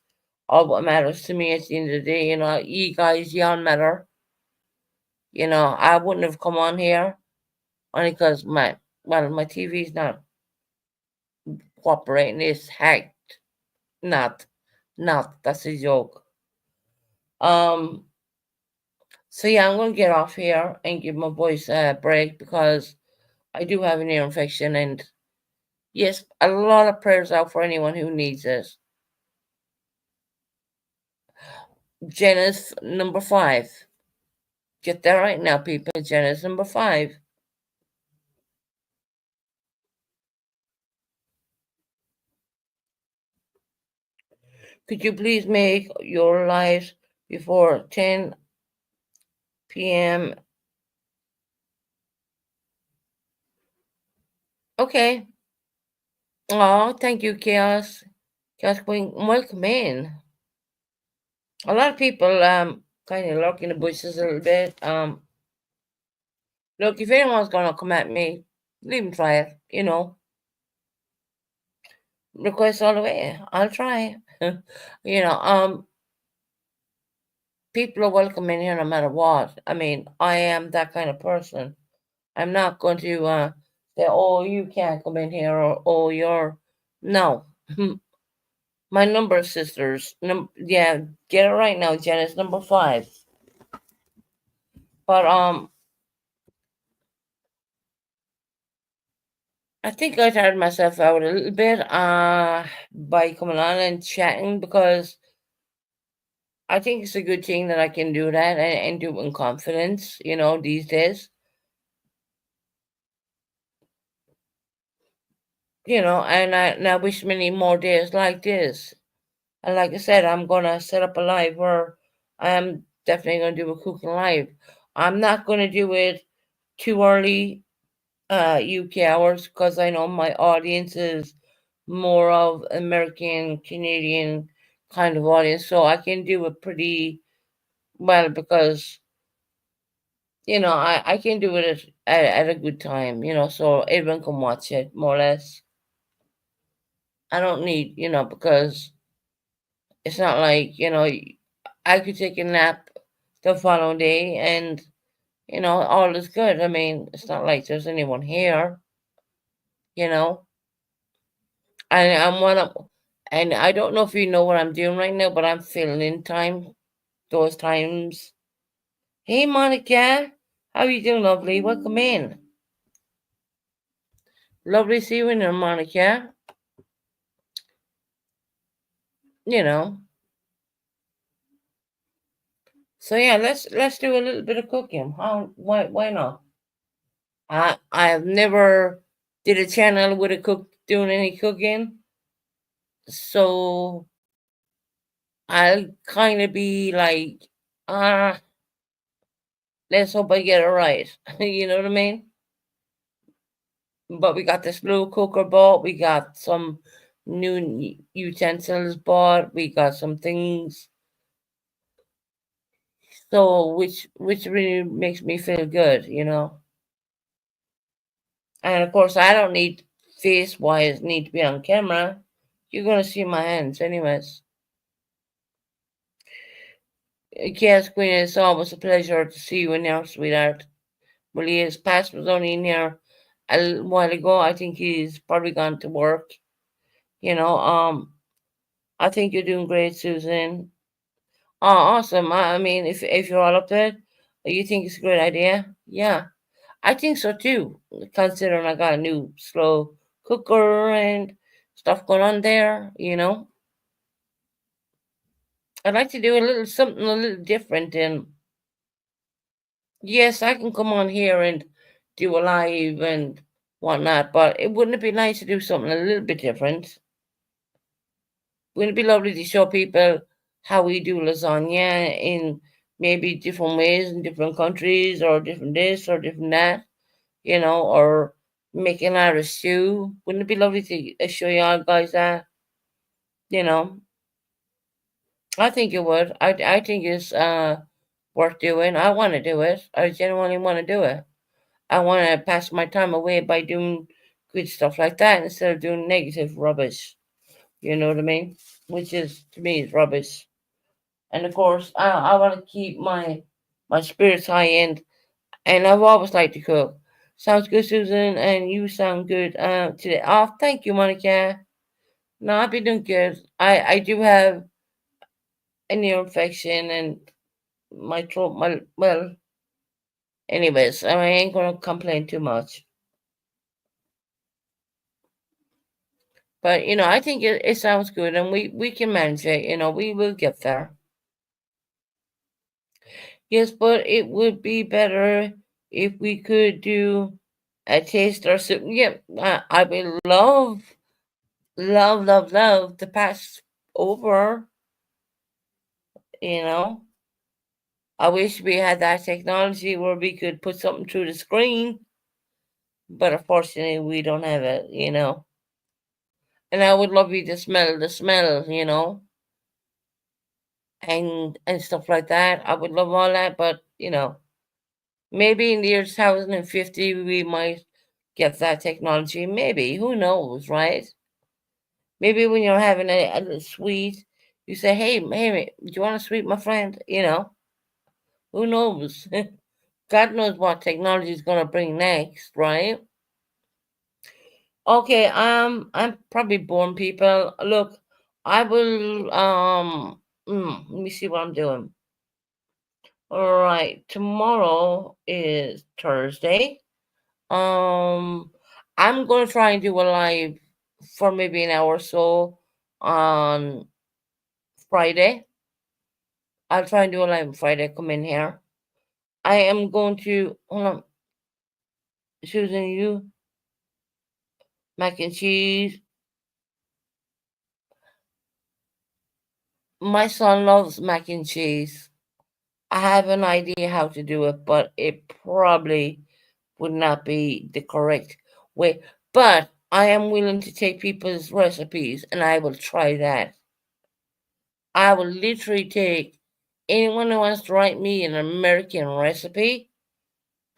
all what matters to me at the end of the day. You know, you guys, you all matter. You know, I wouldn't have come on here only because my TV's not cooperating. It's hacked. Not, that's a joke. So yeah, I'm gonna get off here and give my voice a break because I do have an ear infection, and yes, a lot of prayers out for anyone who needs it. Jenna's number 5. Get that right now, people. Jenna's number 5. Could you please make your lives before 10 p.m.? Okay. Oh, thank you, Chaos. Chaos Queen, welcome in. A lot of people kind of lurk in the bushes a little bit. Look, if anyone's gonna come at me, leave them try it, you know. Request all the way. I'll try. You know, people are welcome in here no matter what. I mean, I am that kind of person. I'm not going to say, oh, you can't come in here, or oh, you're no. My number, sisters. Yeah, get it right now, Jen. It's number 5. But I think I tired myself out a little bit by coming on and chatting, because I think it's a good thing that I can do that and do it in confidence, you know, these days. You know, and I wish many more days like this. And like I said, I'm gonna set up a live where I am definitely gonna do a cooking live. I'm not gonna do it too early UK hours, because I know my audience is more of American, Canadian kind of audience, so I can do it pretty well, because you know I can do it at a good time, you know, so everyone can watch it more or less. I don't need, you know, because it's not like, you know, I could take a nap the following day, and all is good. I mean, it's not like there's anyone here, and and I don't know if you know what I'm doing right now, but I'm filling in those times. Hey, Monica, how you doing, lovely? Welcome in. Lovely to see you in there, Monica. So yeah, let's do a little bit of cooking. Why not? I've never did a channel with doing any cooking, so I'll kind of be like, let's hope I get it right. You know what I mean? But we got this little cooker bought. We got some new utensils bought. We got some things. So which really makes me feel good, And of course, I don't need face-wise need to be on camera. You're gonna see my hands, anyways. Yes, Queen, it's always a pleasure to see you in there, sweetheart. Really is. Pat was only in here a while ago. I think he's probably gone to work. I think you're doing great, Susan. Oh, awesome. I mean, if you're all up there, you think it's a great idea? Yeah, I think so too. Considering I got a new slow cooker and stuff going on there, I'd like to do something a little different. And yes, I can come on here and do a live and whatnot, but wouldn't it be nice to do something a little bit different? Wouldn't it be lovely to show people how we do lasagna in maybe different ways in different countries, or different this or different that, or making out a stew? Wouldn't it be lovely to show y'all guys that? I think it would. I think it's worth doing. I want to do it. I genuinely want to do it. I want to pass my time away by doing good stuff like that instead of doing negative rubbish. You know what I mean? Which is, to me, is rubbish. And of course, I want to keep my spirits high end, and I've always liked to cook. Sounds good, Susan, and you sound good today. Oh, thank you, Monica. No, I've been doing good. I do have an ear infection, and my throat, well, anyways, I ain't gonna complain too much. But I think it sounds good, and we can manage it. We will get there. Yes, but it would be better if we could do a taste or something. Yeah, I would love to pass over. I wish we had that technology where we could put something through the screen, but unfortunately we don't have it. And I would love you to smell the smell, and stuff like that. I would love all that, but maybe in the year 2050 we might get that technology. Maybe, who knows, right? Maybe when you're having a little sweet, you say, "Hey, do you want a sweet, my friend?" Who knows? God knows what technology is gonna bring next, right? Okay, I'm probably boring people. Look, I will let me see what I'm doing. All right, tomorrow is Thursday. I'm gonna try and do a live for maybe an hour or so on Friday. I'll try and do a live on Friday. Come in here. I am going to hold on, Susan. You mac and cheese. My son loves mac and cheese. I have an idea how to do it, but it probably would not be the correct way. But I am willing to take people's recipes, and I will try that. I will literally take anyone who wants to write me an American recipe.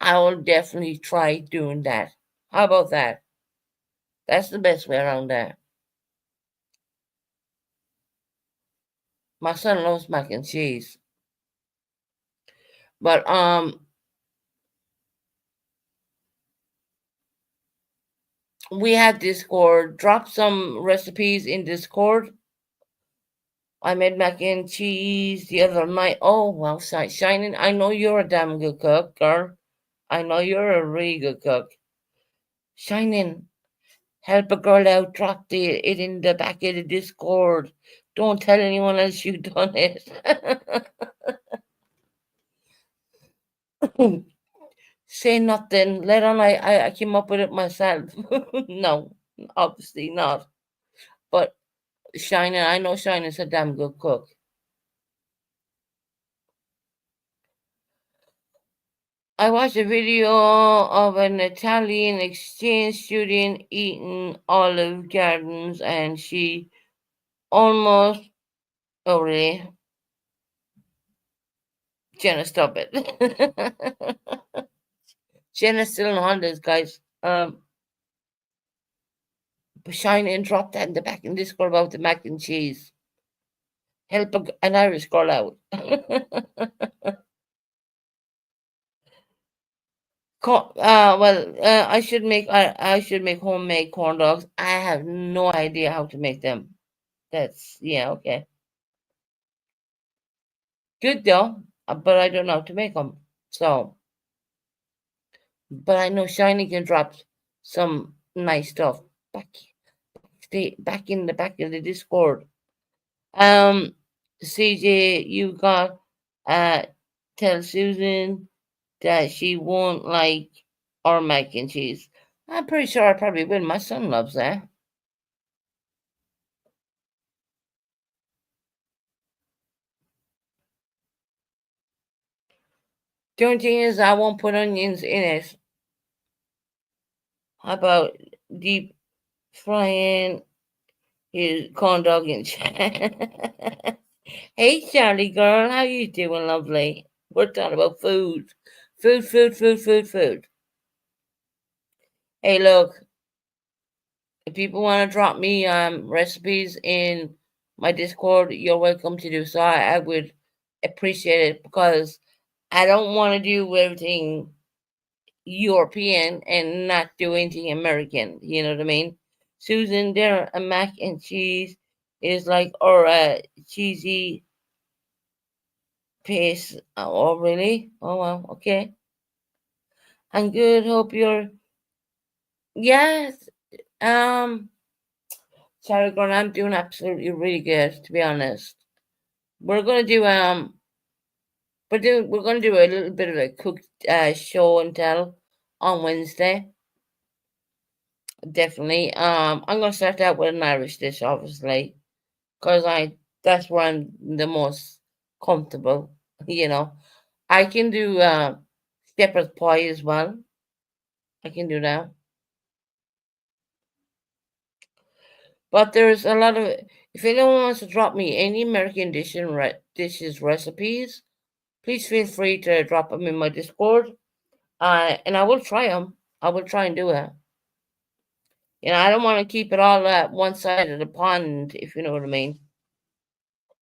I will definitely try doing that. How about that? That's the best way around that. My son loves mac and cheese. But we had Discord. Drop some recipes in Discord. I made mac and cheese the other night. Oh well, Shining. I know you're a damn good cook, girl. I know you're a really good cook. Shining, help a girl out. Drop it in the back of the Discord. Don't tell anyone else you've done it. Say nothing. Later on, I came up with it myself. No, obviously not. But Shining, I know Shining's a damn good cook. I watched a video of an Italian exchange student eating Olive Gardens, and she almost. Oh, really? Jenna, stop it. Jenna's still on this, guys. Shine and drop that in the back in Discord about the mac and cheese. Help an Irish girl out. I should make homemade corn dogs. I have no idea how to make them. That's okay. Good though, but I don't know how to make them. So, but I know Shiny can drop some nice stuff back in the back of the Discord. CJ, you got tell Susan that she won't like our mac and cheese. I'm pretty sure I probably will. My son loves that. The only thing is I won't put onions in it. How about deep frying his corn dog in chat? Hey Charlie girl, how you doing, lovely? We're talking about food. Food. Hey look, if people want to drop me recipes in my Discord, you're welcome to do so. I would appreciate it because I don't want to do everything European and not do anything American. You know what I mean? Susan, there a mac and cheese is like or a cheesy paste. Oh really? Oh well, okay. I'm good. Hope you're yes. Sorry, girl, I'm doing absolutely really good, to be honest. We're gonna do we're gonna do a little bit of a cooked show and tell on Wednesday. Definitely. I'm gonna start out with an Irish dish, obviously, because that's where I'm the most comfortable. You know, I can do shepherd's pie as well. I can do that. But there's a lot of if anyone wants to drop me any American dishes recipes, please feel free to drop them in my Discord. And I will try them. I will try and do it. I don't want to keep it all at one side of the pond, if you know what I mean.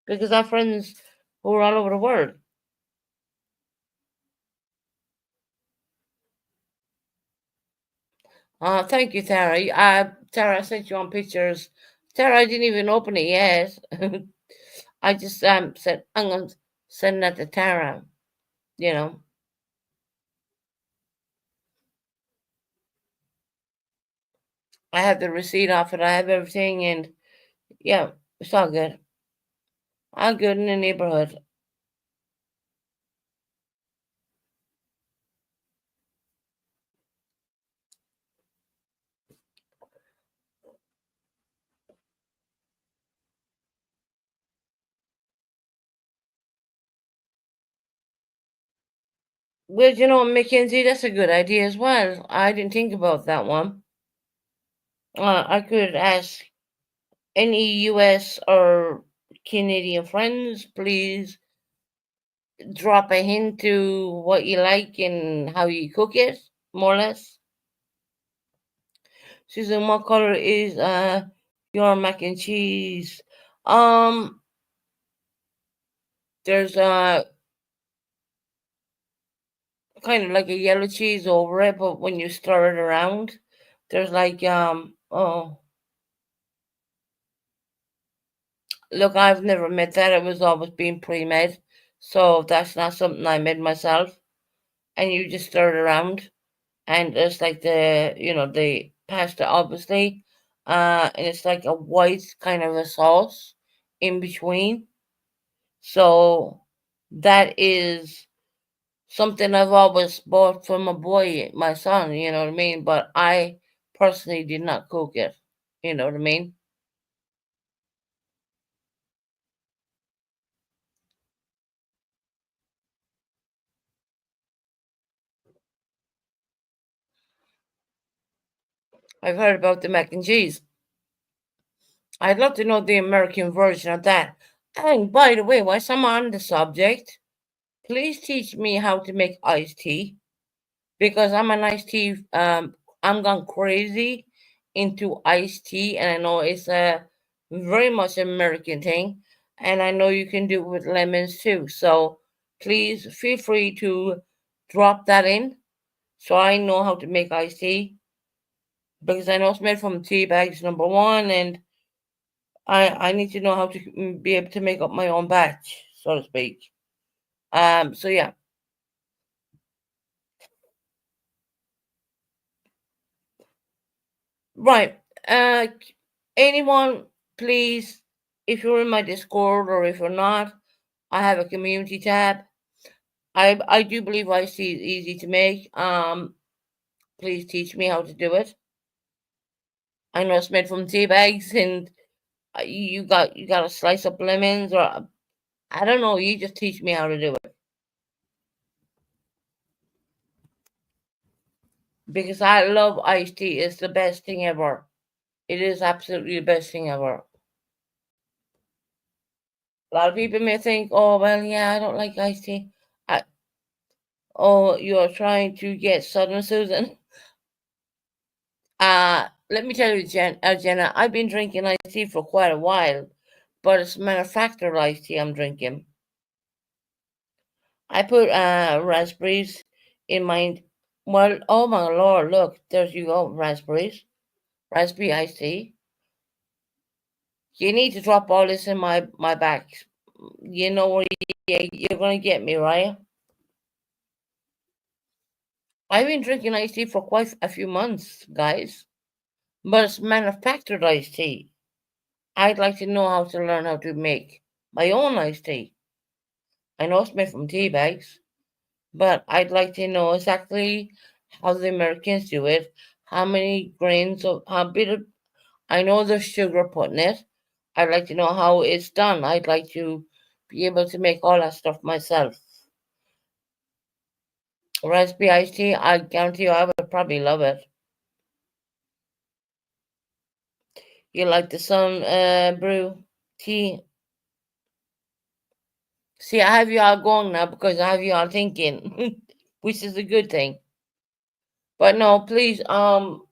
Because I have friends who are all over the world. Thank you, Tara. Tara, I sent you on pictures. Tara, I didn't even open it yet. I just said I'm gonna send that to Tara. I have the receipt off it. I have everything, and yeah, it's all good. All good in the neighborhood. Well, Mackenzie, that's a good idea as well. I didn't think about that one. I could ask any U.S. or Canadian friends, please drop a hint to what you like and how you cook it, more or less. Susan, what color is your mac and cheese? There's kind of like a yellow cheese over it, but when you stir it around, there's like look, I've never made that. It was always being pre-made, so that's not something I made myself. And you just stir it around, and it's like the pasta, obviously, and it's like a white kind of a sauce in between. So that is something I've always bought for my boy, my son, you know what I mean? But I personally did not cook it, you know what I mean? I've heard about the mac and cheese. I'd love to know the American version of that. And by the way, whilst I'm on the subject, please teach me how to make iced tea, because I'm an iced tea. I'm gone crazy into iced tea, and I know it's a very much American thing, and I know you can do it with lemons too. So please feel free to drop that in, so I know how to make iced tea, because I know it's made from tea bags, number one, and I need to know how to be able to make up my own batch, so to speak. So yeah. Right. Anyone, please, if you're in my Discord or if you're not, I have a community tab. I do believe iced tea is easy to make. Please teach me how to do it. I know it's made from tea bags, and you got to slice up lemons, or I don't know. You just teach me how to do it, because I love iced tea. It's the best thing ever. It is absolutely the best thing ever. A lot of people may think, oh, well, yeah, I don't like iced tea. Oh, you're trying to get Southern Susan. Let me tell you, Jenna, I've been drinking iced tea for quite a while, but it's manufactured iced tea I'm drinking. I put raspberries in my, well, oh my lord, look, there you go, raspberries. Raspberry iced tea. You need to drop all this in my bag. You know where you're going to get me, right? I've been drinking iced tea for quite a few months, guys. But it's manufactured iced tea. I'd like to know how to learn how to make my own iced tea. I know it's made from tea bags, but I'd like to know exactly how the Americans do it, how many grains of, how bit of, I know there's sugar put in it. I'd like to know how it's done. I'd like to be able to make all that stuff myself. Raspberry iced tea, I guarantee you I would probably love it. You like the sun brew tea? See, I have you all going now because I have you all thinking, which is a good thing. But no, please,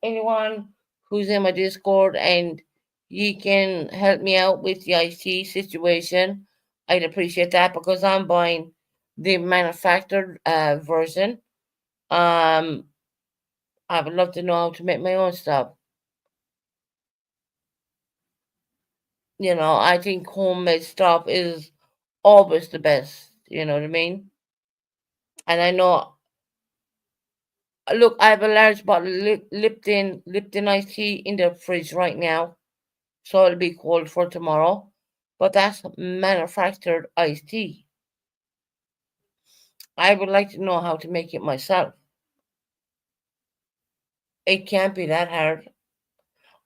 anyone who's in my Discord and you can help me out with the IT situation, I'd appreciate that, because I'm buying the manufactured version. I would love to know how to make my own stuff. You know, I think homemade stuff is always the best. You know what I mean? And I know, look, I have a large bottle of Lipton iced tea in the fridge right now, so it'll be cold for tomorrow. But that's manufactured iced tea. I would like to know how to make it myself. It can't be that hard.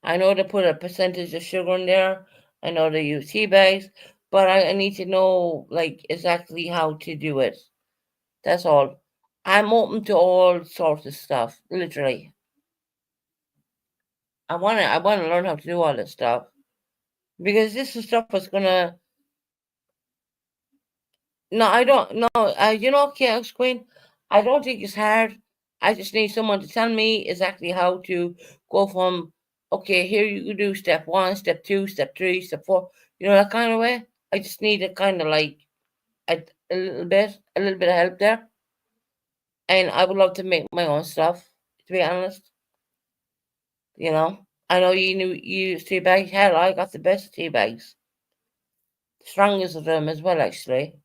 I know they put a percentage of sugar in there. I know they use tea bags, but I need to know like exactly how to do it. That's all. I'm open to all sorts of stuff, literally. I wanna learn how to do all this stuff, because this is stuff that's gonna. No, I don't. No, you know, Chaos Queen, I don't think it's hard. I just need someone to tell me exactly how to go from, okay, here you do step one, step two, step three, step four. You know, that kind of way. I just need a kind of like a little bit of help there. And I would love to make my own stuff, to be honest. You know, I know you use tea bags. Hell, I got the best tea bags. The strongest of them as well, actually.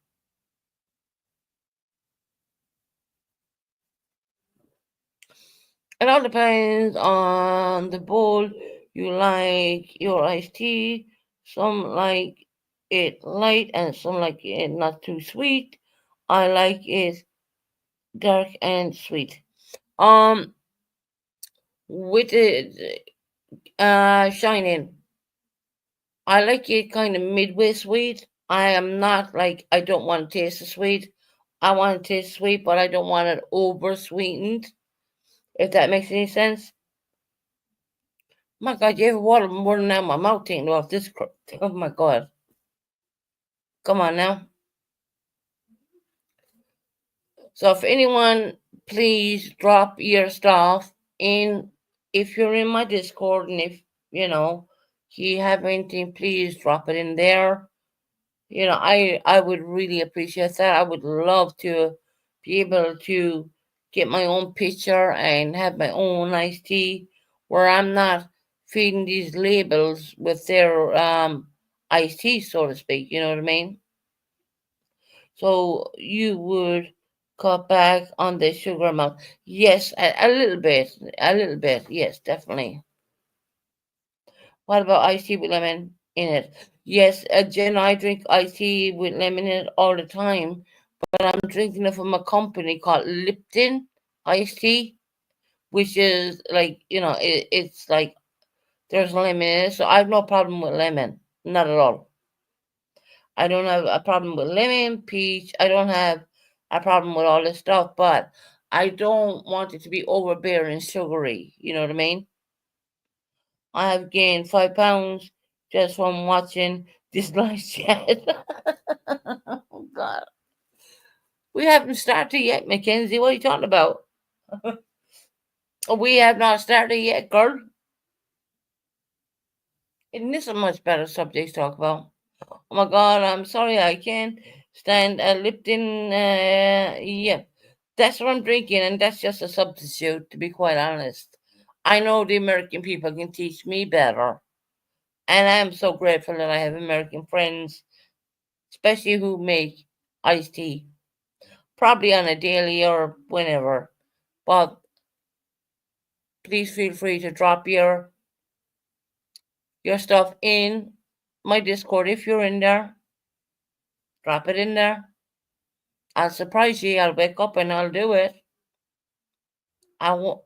It all depends on the bowl. You like your iced tea. Some like it light and some like it not too sweet. I like it dark and sweet. With it shining. I like it kind of midway sweet. I am not like I don't want to taste the sweet. I want to taste sweet, but I don't want it over sweetened. If that makes any sense. My God, you ever water more than that? My mouth taking off this. Oh my God. Come on now. So if anyone, please drop your stuff in. If you're in my Discord, and if you have anything, please drop it in there. I would really appreciate that. I would love to be able to get my own picture and have my own iced tea, where I'm not feeding these labels with their iced tea, so to speak. You know what I mean? So you would cut back on the sugar amount. Yes, a little bit. A little bit. Yes, definitely. What about iced tea with lemon in it? Yes, Jen, I drink iced tea with lemon in it all the time, but I'm drinking it from a company called Lipton iced tea, which is like, it's like there's lemon in it, so I have no problem with lemon. Not at all. I don't have a problem with lemon, peach. I don't have a problem with all this stuff, but I don't want it to be overbearing sugary. You know what I mean? I have gained 5 pounds just from watching this live chat. Oh God. We haven't started yet, Mackenzie. What are you talking about? We have not started yet, girl. Isn't this a much better subject to talk about? Oh my God, I'm sorry, I can't stand Lipton. Yeah, that's what I'm drinking, and that's just a substitute, to be quite honest. I know the American people can teach me better, and I'm so grateful that I have American friends, especially who make iced tea, probably on a daily or whenever. But please feel free to drop your stuff in my Discord if you're in there. Drop it in there. I'll surprise you. I'll wake up and I'll do it. I won't.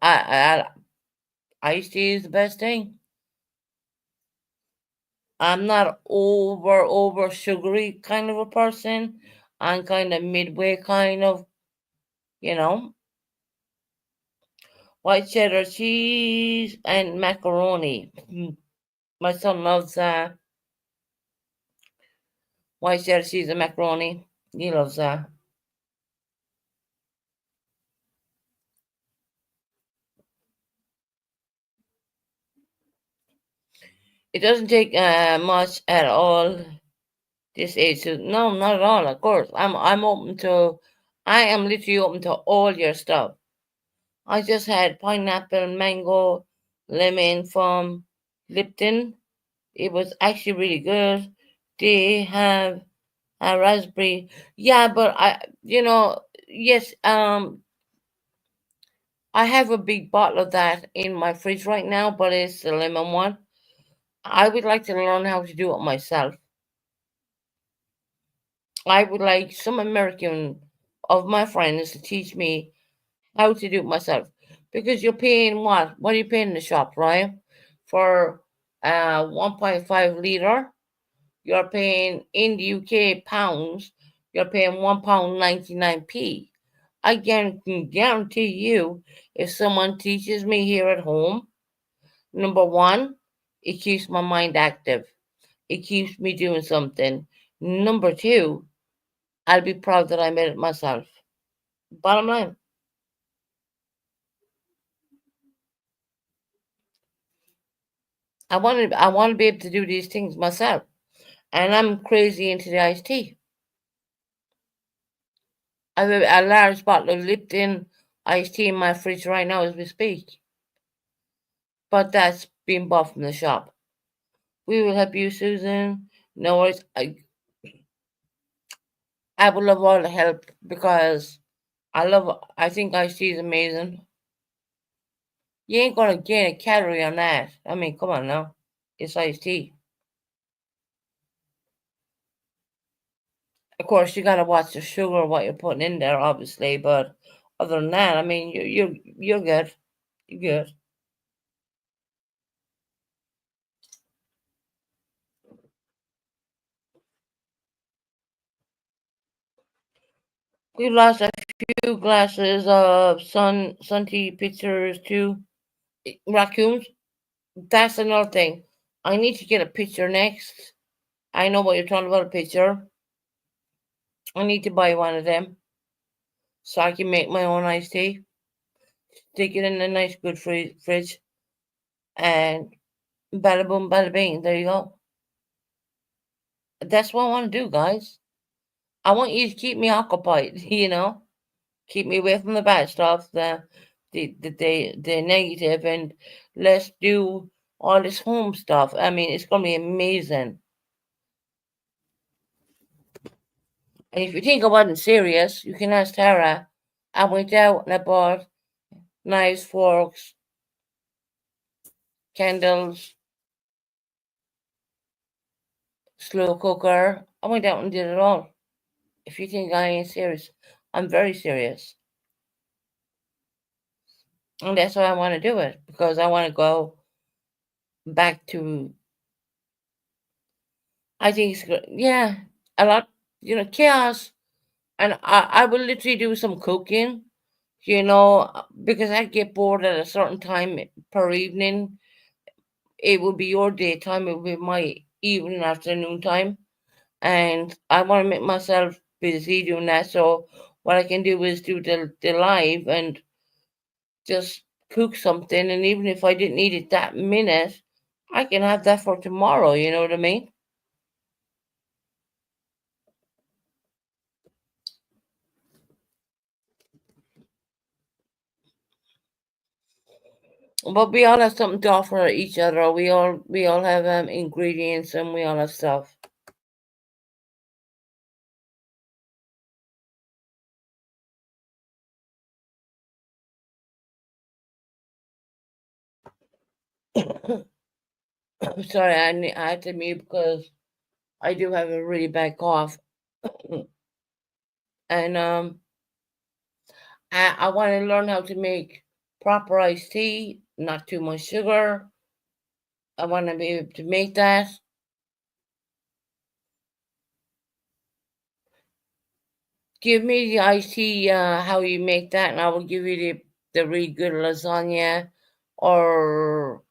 Iced tea is the best thing. I'm not over sugary kind of a person. I'm kind of midway kind of, white cheddar cheese and macaroni. My son loves white cheddar cheese and macaroni. He loves that. It doesn't take much at all this age. No, not at all. Of course, I'm open to. I am literally open to all your stuff. I just had pineapple, mango, lemon from Lipton. It was actually really good. They have a raspberry. Yeah, but yes. I have a big bottle of that in my fridge right now, but it's the lemon one. I would like to learn how to do it myself. I would like some American of my friends to teach me how to do it myself. Because you're paying what? What are you paying in the shop, right? For 1.5 liter, you're paying in the UK pounds, you're paying £1.99. I can guarantee you, if someone teaches me here at home, number one, it keeps my mind active. It keeps me doing something. Number two, I'll be proud that I made it myself. Bottom line. I want to be able to do these things myself. And I'm crazy into the iced tea. I have a large bottle of Lipton iced tea in my fridge right now as we speak. But that's being bought from the shop. We will help you, Susan. No worries. I would love all the help because I think iced tea is amazing. You ain't gonna gain a calorie on that. I mean, come on now. It's iced tea. Of course, you gotta watch the sugar, what you're putting in there, obviously. But other than that, I mean, you're good. You're good. We lost a few glasses of sun tea pictures too. Raccoons. That's another thing. I need to get a picture next. I know what you're talking about, a picture. I need to buy one of them so I can make my own iced tea. Stick it in a nice, good fridge, and bada boom, bada bing. There you go. That's what I want to do, guys. I want you to keep me occupied. Keep me away from the bad stuff, the negative, and let's do all this home stuff. I mean, it's gonna be amazing. And if you think I wasn't serious, you can ask Tara. I went out and I bought knives, forks, candles, slow cooker. I went out and did it all. If you think I ain't serious, I'm very serious. And that's why I want to do it, because I want to go back to, I think it's good. Yeah, a lot, chaos. And I will literally do some cooking, because I get bored at a certain time per evening. It will be your daytime, it will be my evening, afternoon time. And I want to make myself busy doing that. So what I can do is do the live and just cook something. And even if I didn't eat it that minute, I can have that for tomorrow. You know what I mean? But we all have something to offer each other. We all have ingredients, and we all have stuff. Sorry, I had to mute because I do have a really bad cough, and I want to learn how to make proper iced tea, not too much sugar. I want to be able to make that. Give me the iced tea, how you make that, and I will give you the really good lasagna, or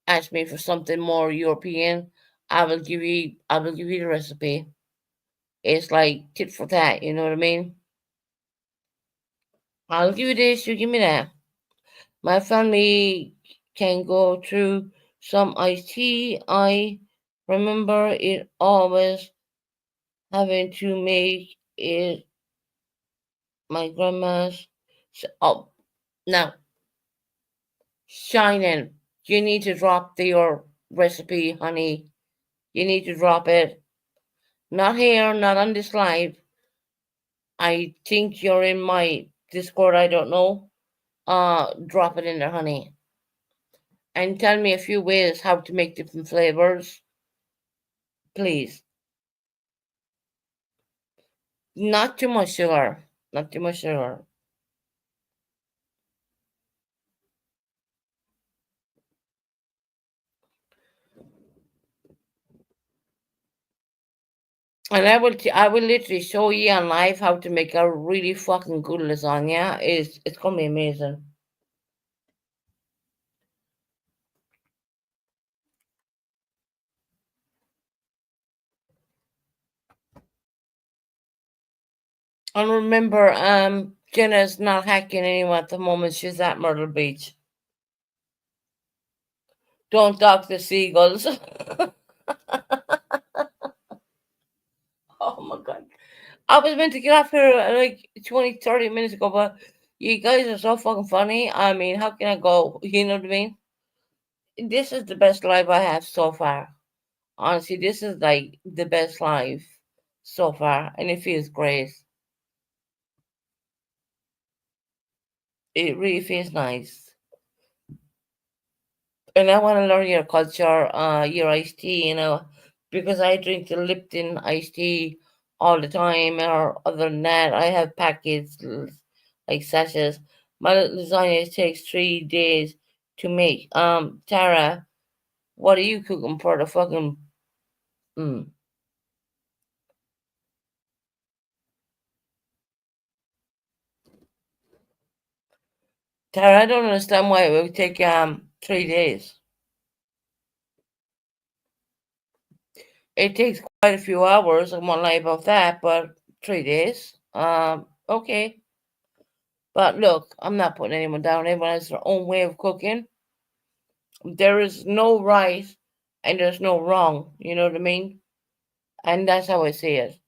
ask me for something more European. I will give you the recipe. It's like tit for tat, you know what I mean? I'll give you this, you give me that. My family can go through some iced tea. I remember it always having to make it my grandma's. Oh, now, Shining, you need to drop your recipe, honey. You need to drop it. Not here, not on this live. I think you're in my Discord, I don't know. Drop it in there, honey. And tell me a few ways how to make different flavors. Please. Not too much sugar. Not too much sugar. And I will literally show you on live how to make a really fucking good lasagna. It's gonna be amazing. And remember, Jenna's not hacking anyone at the moment. She's at Myrtle Beach. Don't talk the seagulls. Oh my god. I was meant to get off here like 20, 30 minutes ago, but You guys are so fucking funny. I mean, how can I go? You know what I mean? This is the best live I have so far. Honestly, this is like the best live so far, and it feels great. It really feels nice. And I want to learn your culture, your iced tea, because I drink the Lipton iced tea all the time, or other than that, I have packets like sachets. My lasagna takes 3 days to make. Tara, what are you cooking for the fucking? Mm. Tara, I don't understand why it would take 3 days. It takes quite a few hours. I won't lie about that, but 3 days. Okay. But look, I'm not putting anyone down. Everyone has their own way of cooking. There is no right and there's no wrong. You know what I mean? And that's how I see it.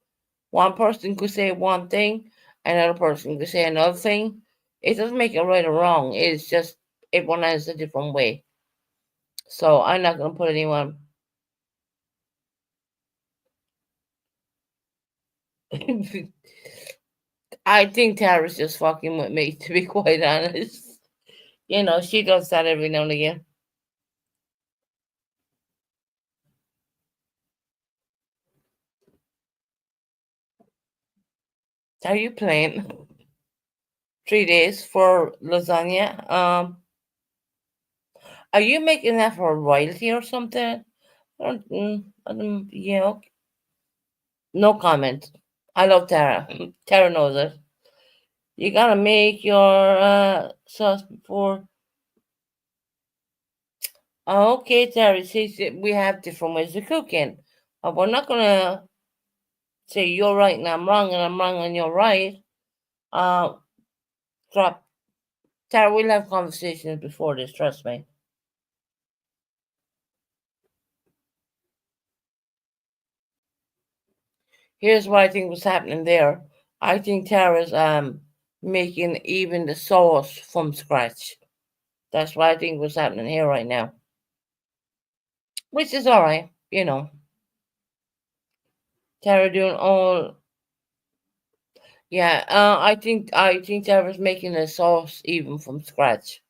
One person could say one thing, another person could say another thing. It doesn't make it right or wrong. It's just everyone has a different way. So I'm not going to put anyone. I think Tara's just fucking with me, to be quite honest. She does that every now and again. Are you playing? 3 days for lasagna? Are you making that for royalty or something? Yeah. No comment. I love Tara. Tara knows it. You gotta make your sauce before. Okay, Tara. See, we have different ways of cooking. We're not gonna say you're right and I'm wrong, and I'm wrong and you're right. Drop. Tara, we'll have conversations before this. Trust me. Here's what I think was happening there. I think Tara's making even the sauce from scratch. That's what I think was happening here right now. Which is alright, Tara doing all. Yeah, I think Tara's making the sauce even from scratch.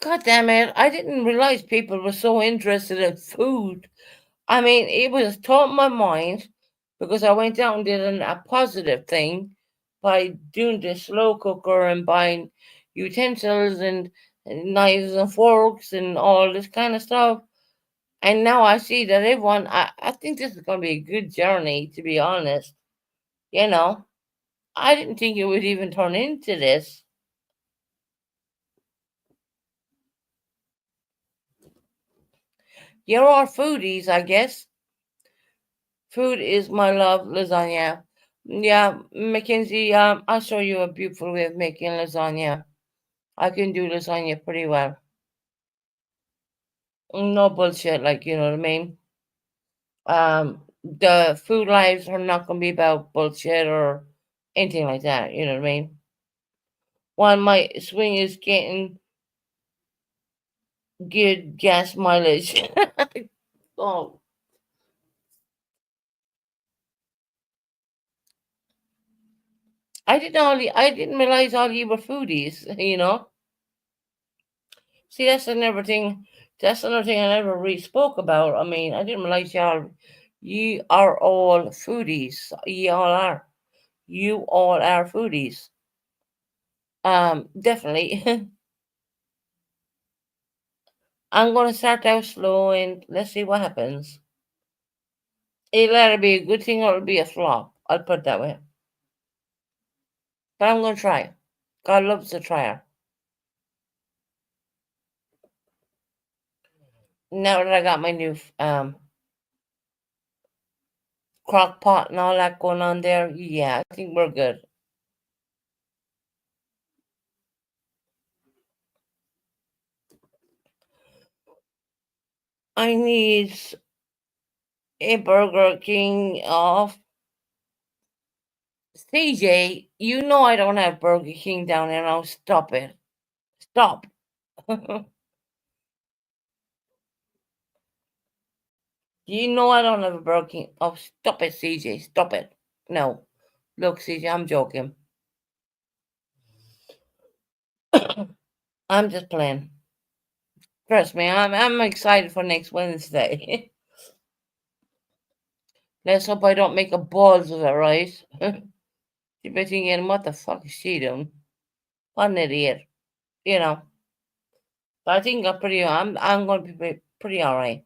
God damn it! I didn't realize people were so interested in food. I mean, it was taught my mind because I went out and did a positive thing by doing the slow cooker and buying utensils and knives and forks and all this kind of stuff. And now I see that everyone, I think this is going to be a good journey, to be honest. I didn't think it would even turn into this. You're all foodies, I guess. Food is my love, lasagna. Yeah, Mackenzie, I'll show you a beautiful way of making lasagna. I can do lasagna pretty well. No bullshit, like, you know what I mean? The food lives are not going to be about bullshit or anything like that, you know what I mean? One, my swing is getting good gas mileage. Oh, I didn't realize all you were foodies, See, that's another thing I never really spoke about. I mean, I didn't realize you are all foodies. You all are. You all are foodies. Definitely. I'm gonna start out slow and let's see what happens. It'll either be a good thing or it'll be a flop. I'll put it that way. But I'm gonna try. God loves a trier. Now that I got my new crock pot and all that going on there, yeah, I think we're good. I need a Burger King of CJ. You know I don't have Burger King down there now. Stop it. Stop. You know I don't have a Burger King. Oh, stop it, CJ. Stop it. No. Look, CJ, I'm joking. I'm just playing. Trust me, I'm excited for next Wednesday. Let's hope I don't make a balls of it, right? You're thinking, what the fuck is she doing? What an idiot. You know. But I think I'm going to be pretty alright.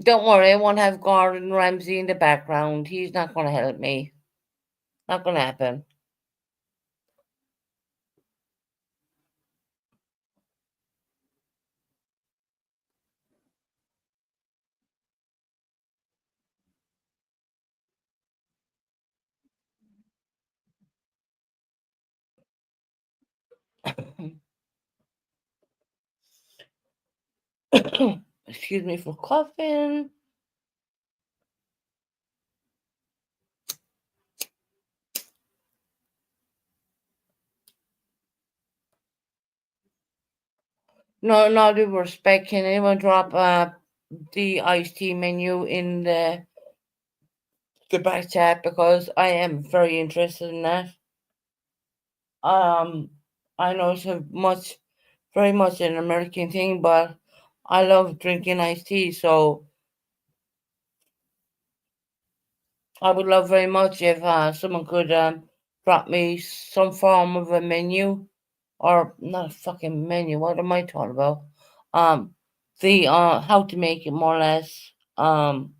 Don't worry, I won't have Gordon Ramsay in the background. He's not going to help me. Not going to happen. Excuse me for coughing. No due respect, can anyone drop the iced tea menu in the back chat, because I am very interested in that. I know it's very much an American thing, but I love drinking iced tea, so I would love very much if someone could drop me some form of a menu, or not a fucking menu. What am I talking about? The how to make it, more or less. No,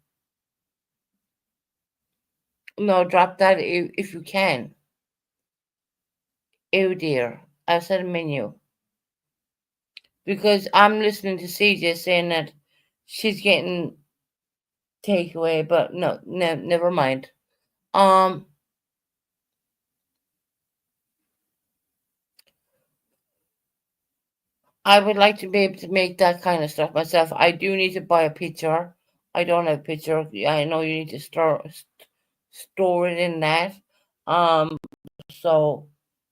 drop that if you can. Oh dear, I said menu. Because I'm listening to CJ saying that she's getting takeaway, but no, never mind. I would like to be able to make that kind of stuff myself. I do need to buy a pitcher. I don't have a pitcher. I know you need to store it in that. So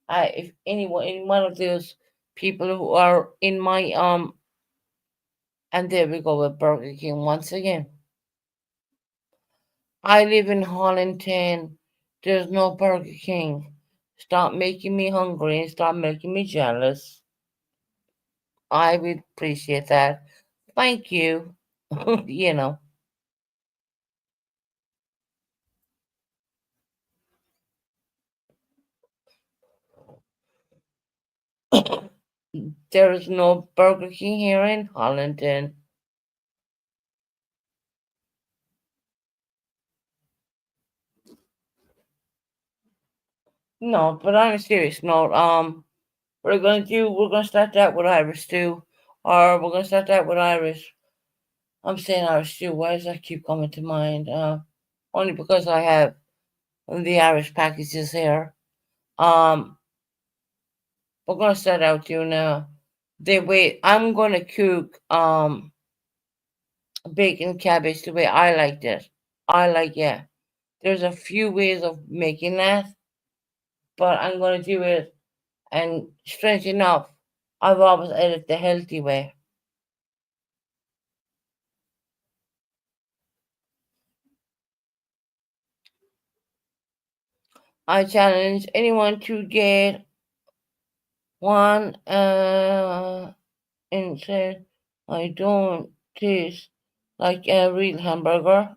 if any one of those people who are in my and there we go with Burger King once again. I live in Hollington. There's no Burger King. Stop making me hungry and stop making me jealous. I would appreciate that. Thank you. You know. There is no Burger King here in Hollington. No, but on a serious note, we're gonna start that with Irish stew. Or we're gonna start that with Irish. I'm saying Irish stew. Why does that keep coming to mind? Only because I have the Irish packages here. We're gonna start out you now. I'm gonna cook bacon cabbage the way I like it. Yeah. There's a few ways of making that, but I'm gonna do it. And strange enough, I've always ate it the healthy way. I challenge anyone to get one and say I don't taste like a real hamburger.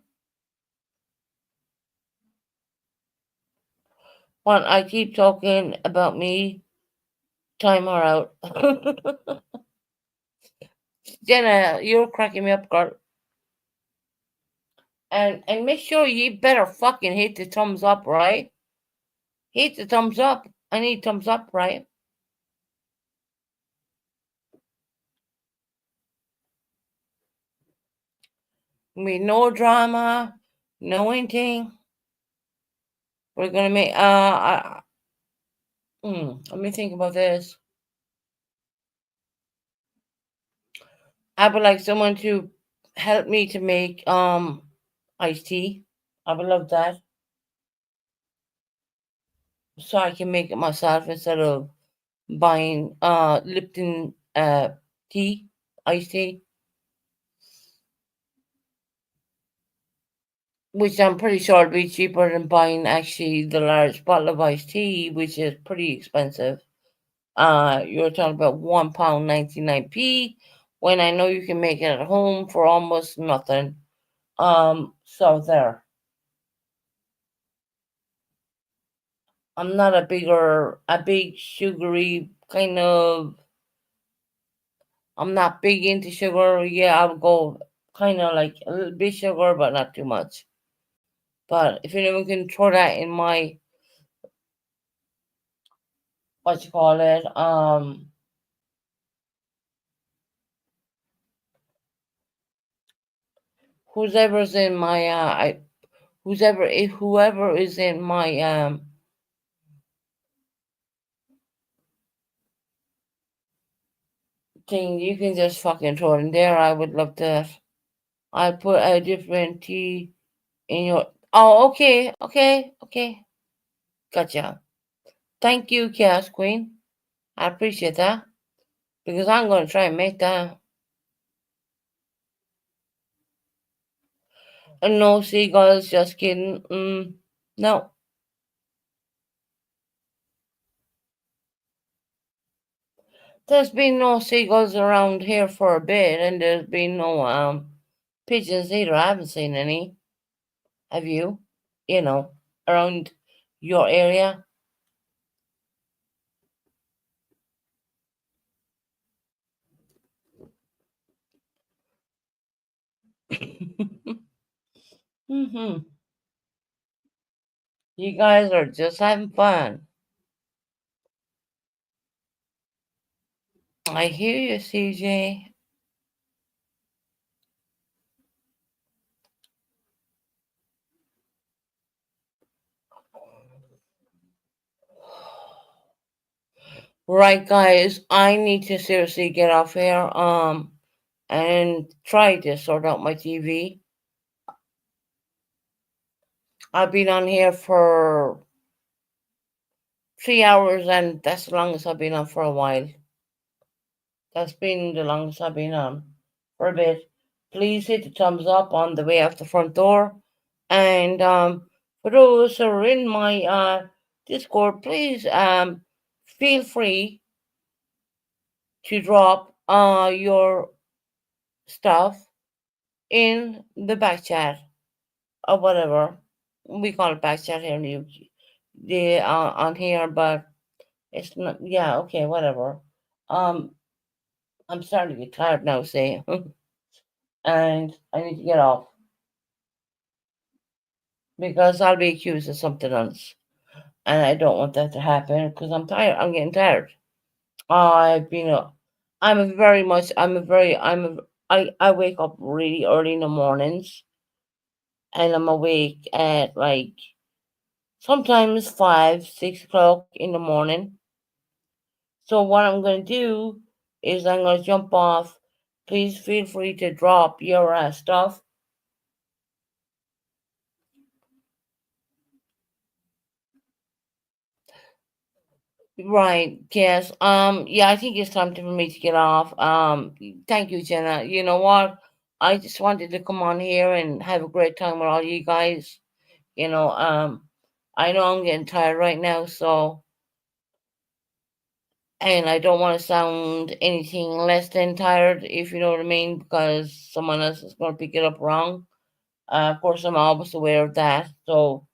One, I keep talking about me. Time her out. Jenna, you're cracking me up, girl. And make sure you better fucking hit the thumbs up, right? Hit the thumbs up. I need thumbs up, right? No drama, no anything. We're gonna make let me think about this. I would like someone to help me to make iced tea. I would love that. So I can make it myself instead of buying Lipton tea, iced tea. Which I'm pretty sure will be cheaper than buying actually the large bottle of iced tea, which is pretty expensive. You're talking about £1.99 when I know you can make it at home for almost nothing. So there. I'm not a big sugary kind of. I'm not big into sugar. Yeah, I'll go kind of like a little bit sugar, but not too much. But if anyone can throw that in my, what you call it, whoever's in my, whoever is in my thing, you can just fucking throw it in there. I would love that. I'll put a different tea in your. Oh, okay. Gotcha. Thank you, Chaos Queen. I appreciate that because I'm gonna try and make that. And no seagulls, just kidding. No. There's been no seagulls around here for a bit, and there's been no pigeons either. I haven't seen any. Have you? Around your area? hmm You guys are just having fun. I hear you, CJ. Right, guys, I need to seriously get off here and try to sort out my TV. I've been on here for 3 hours, and that's the longest I've been on for a while. That's been the longest I've been on for a bit. Please hit the thumbs up on the way out the front door. And for those who are in my Discord, please feel free to drop your stuff in the back chat or whatever. We call it back chat here in the on here, but it's not. Yeah, okay, whatever. I'm starting to get tired now, say, and I need to get off because I'll be accused of something else, and I don't want that to happen because I'm tired. I'm getting tired. I've been I'm a very much. I'm a very. I'm a. I wake up really early in the mornings, and I'm awake at like sometimes 5, 6 o'clock in the morning. So what I'm going to do is I'm going to jump off. Please feel free to drop your stuff. Right, yes. Yeah, I think it's time for me to get off. Thank you, Jenna. You know what? I just wanted to come on here and have a great time with all you guys. I know I'm getting tired right now, and I don't want to sound anything less than tired, if you know what I mean, because someone else is going to pick it up wrong. Of course, I'm always aware of that. So,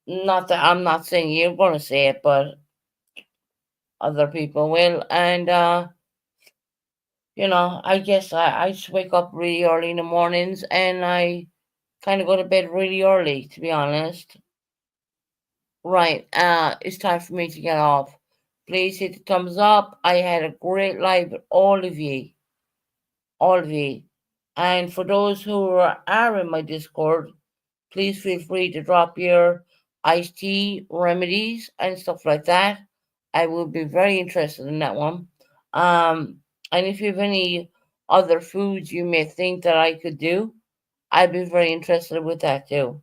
not that I'm not saying you're going to say it, but other people will. And, I guess I just wake up really early in the mornings and I kind of go to bed really early, to be honest. Right. It's time for me to get off. Please hit the thumbs up. I had a great life with all of you. All of you. And for those who are in my Discord, please feel free to drop your iced tea remedies and stuff like that. I would be very interested in that one. And if you have any other foods you may think that I could do, I'd be very interested with that too.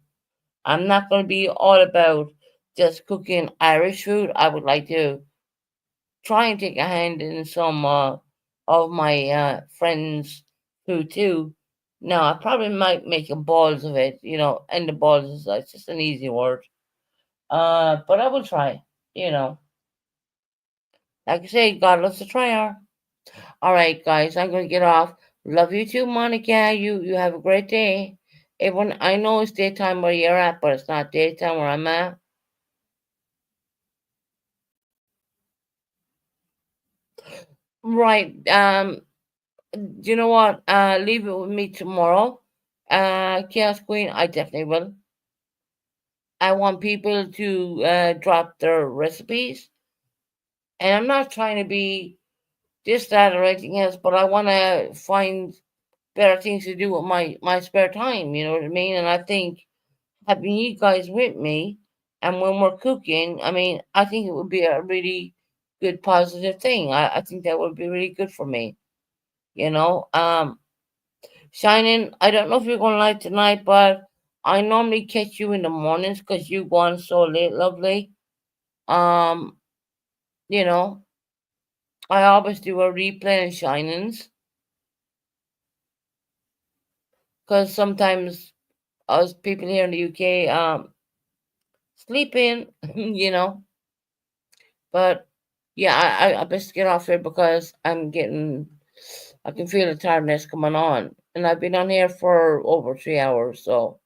I'm not going to be all about just cooking Irish food. I would like to try and take a hand in some of my friends' food too. Now, I probably might make a balls of it, and the balls is like just an easy word. But I will try, Like I say, God loves a tryer. All right, guys, I'm going to get off. Love you too, Monica. You have a great day. Everyone, I know it's daytime where you're at, but it's not daytime where I'm at. Right. You know what? Leave it with me tomorrow. Chaos Queen, I definitely will. I want people to drop their recipes. And I'm not trying to be this, that, or anything else, but I want to find better things to do with my spare time. You know what I mean? And I think having you guys with me, and when we're cooking, I think it would be a really good positive thing. I think that would be really good for me. Shining, I don't know if you're going to like tonight, but I normally catch you in the mornings because you go on so late, lovely. Um, you know, I always do a replay in Shinings because sometimes us people here in the UK sleeping, But yeah, I best get off here because I can feel the tiredness coming on, and I've been on here for over 3 hours. So,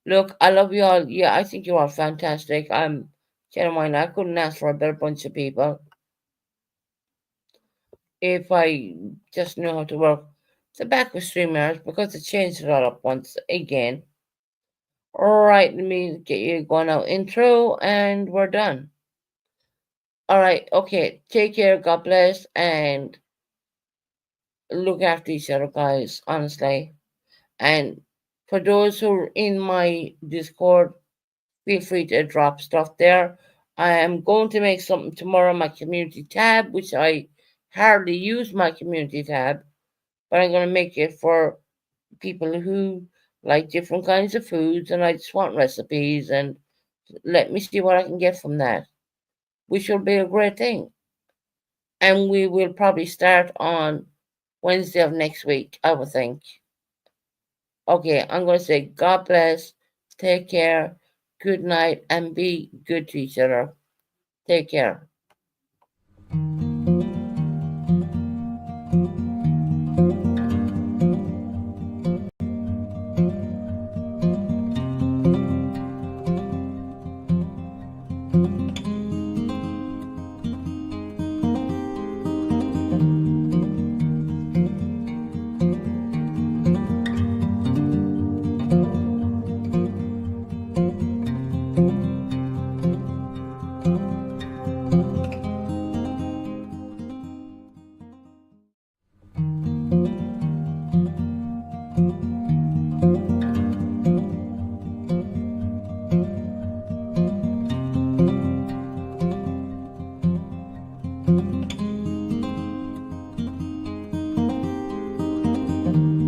look, I love you all. Yeah, I think you are fantastic. I'm genuine. I couldn't ask for a better bunch of people if I just knew how to work the back with streamers because they changed it all up once again. All right, let me get you going out intro, and we're done. All right, okay. Take care. God bless, and look after each other, guys. Honestly, and for those who are in my Discord, feel free to drop stuff there. I am going to make something tomorrow on my community tab, which I hardly use my community tab, but I'm going to make it for people who like different kinds of foods and I just want recipes, and let me see what I can get from that, which will be a great thing. And we will probably start on Wednesday of next week, I would think. Okay, I'm going to say God bless, take care, good night, and be good to each other. Take care.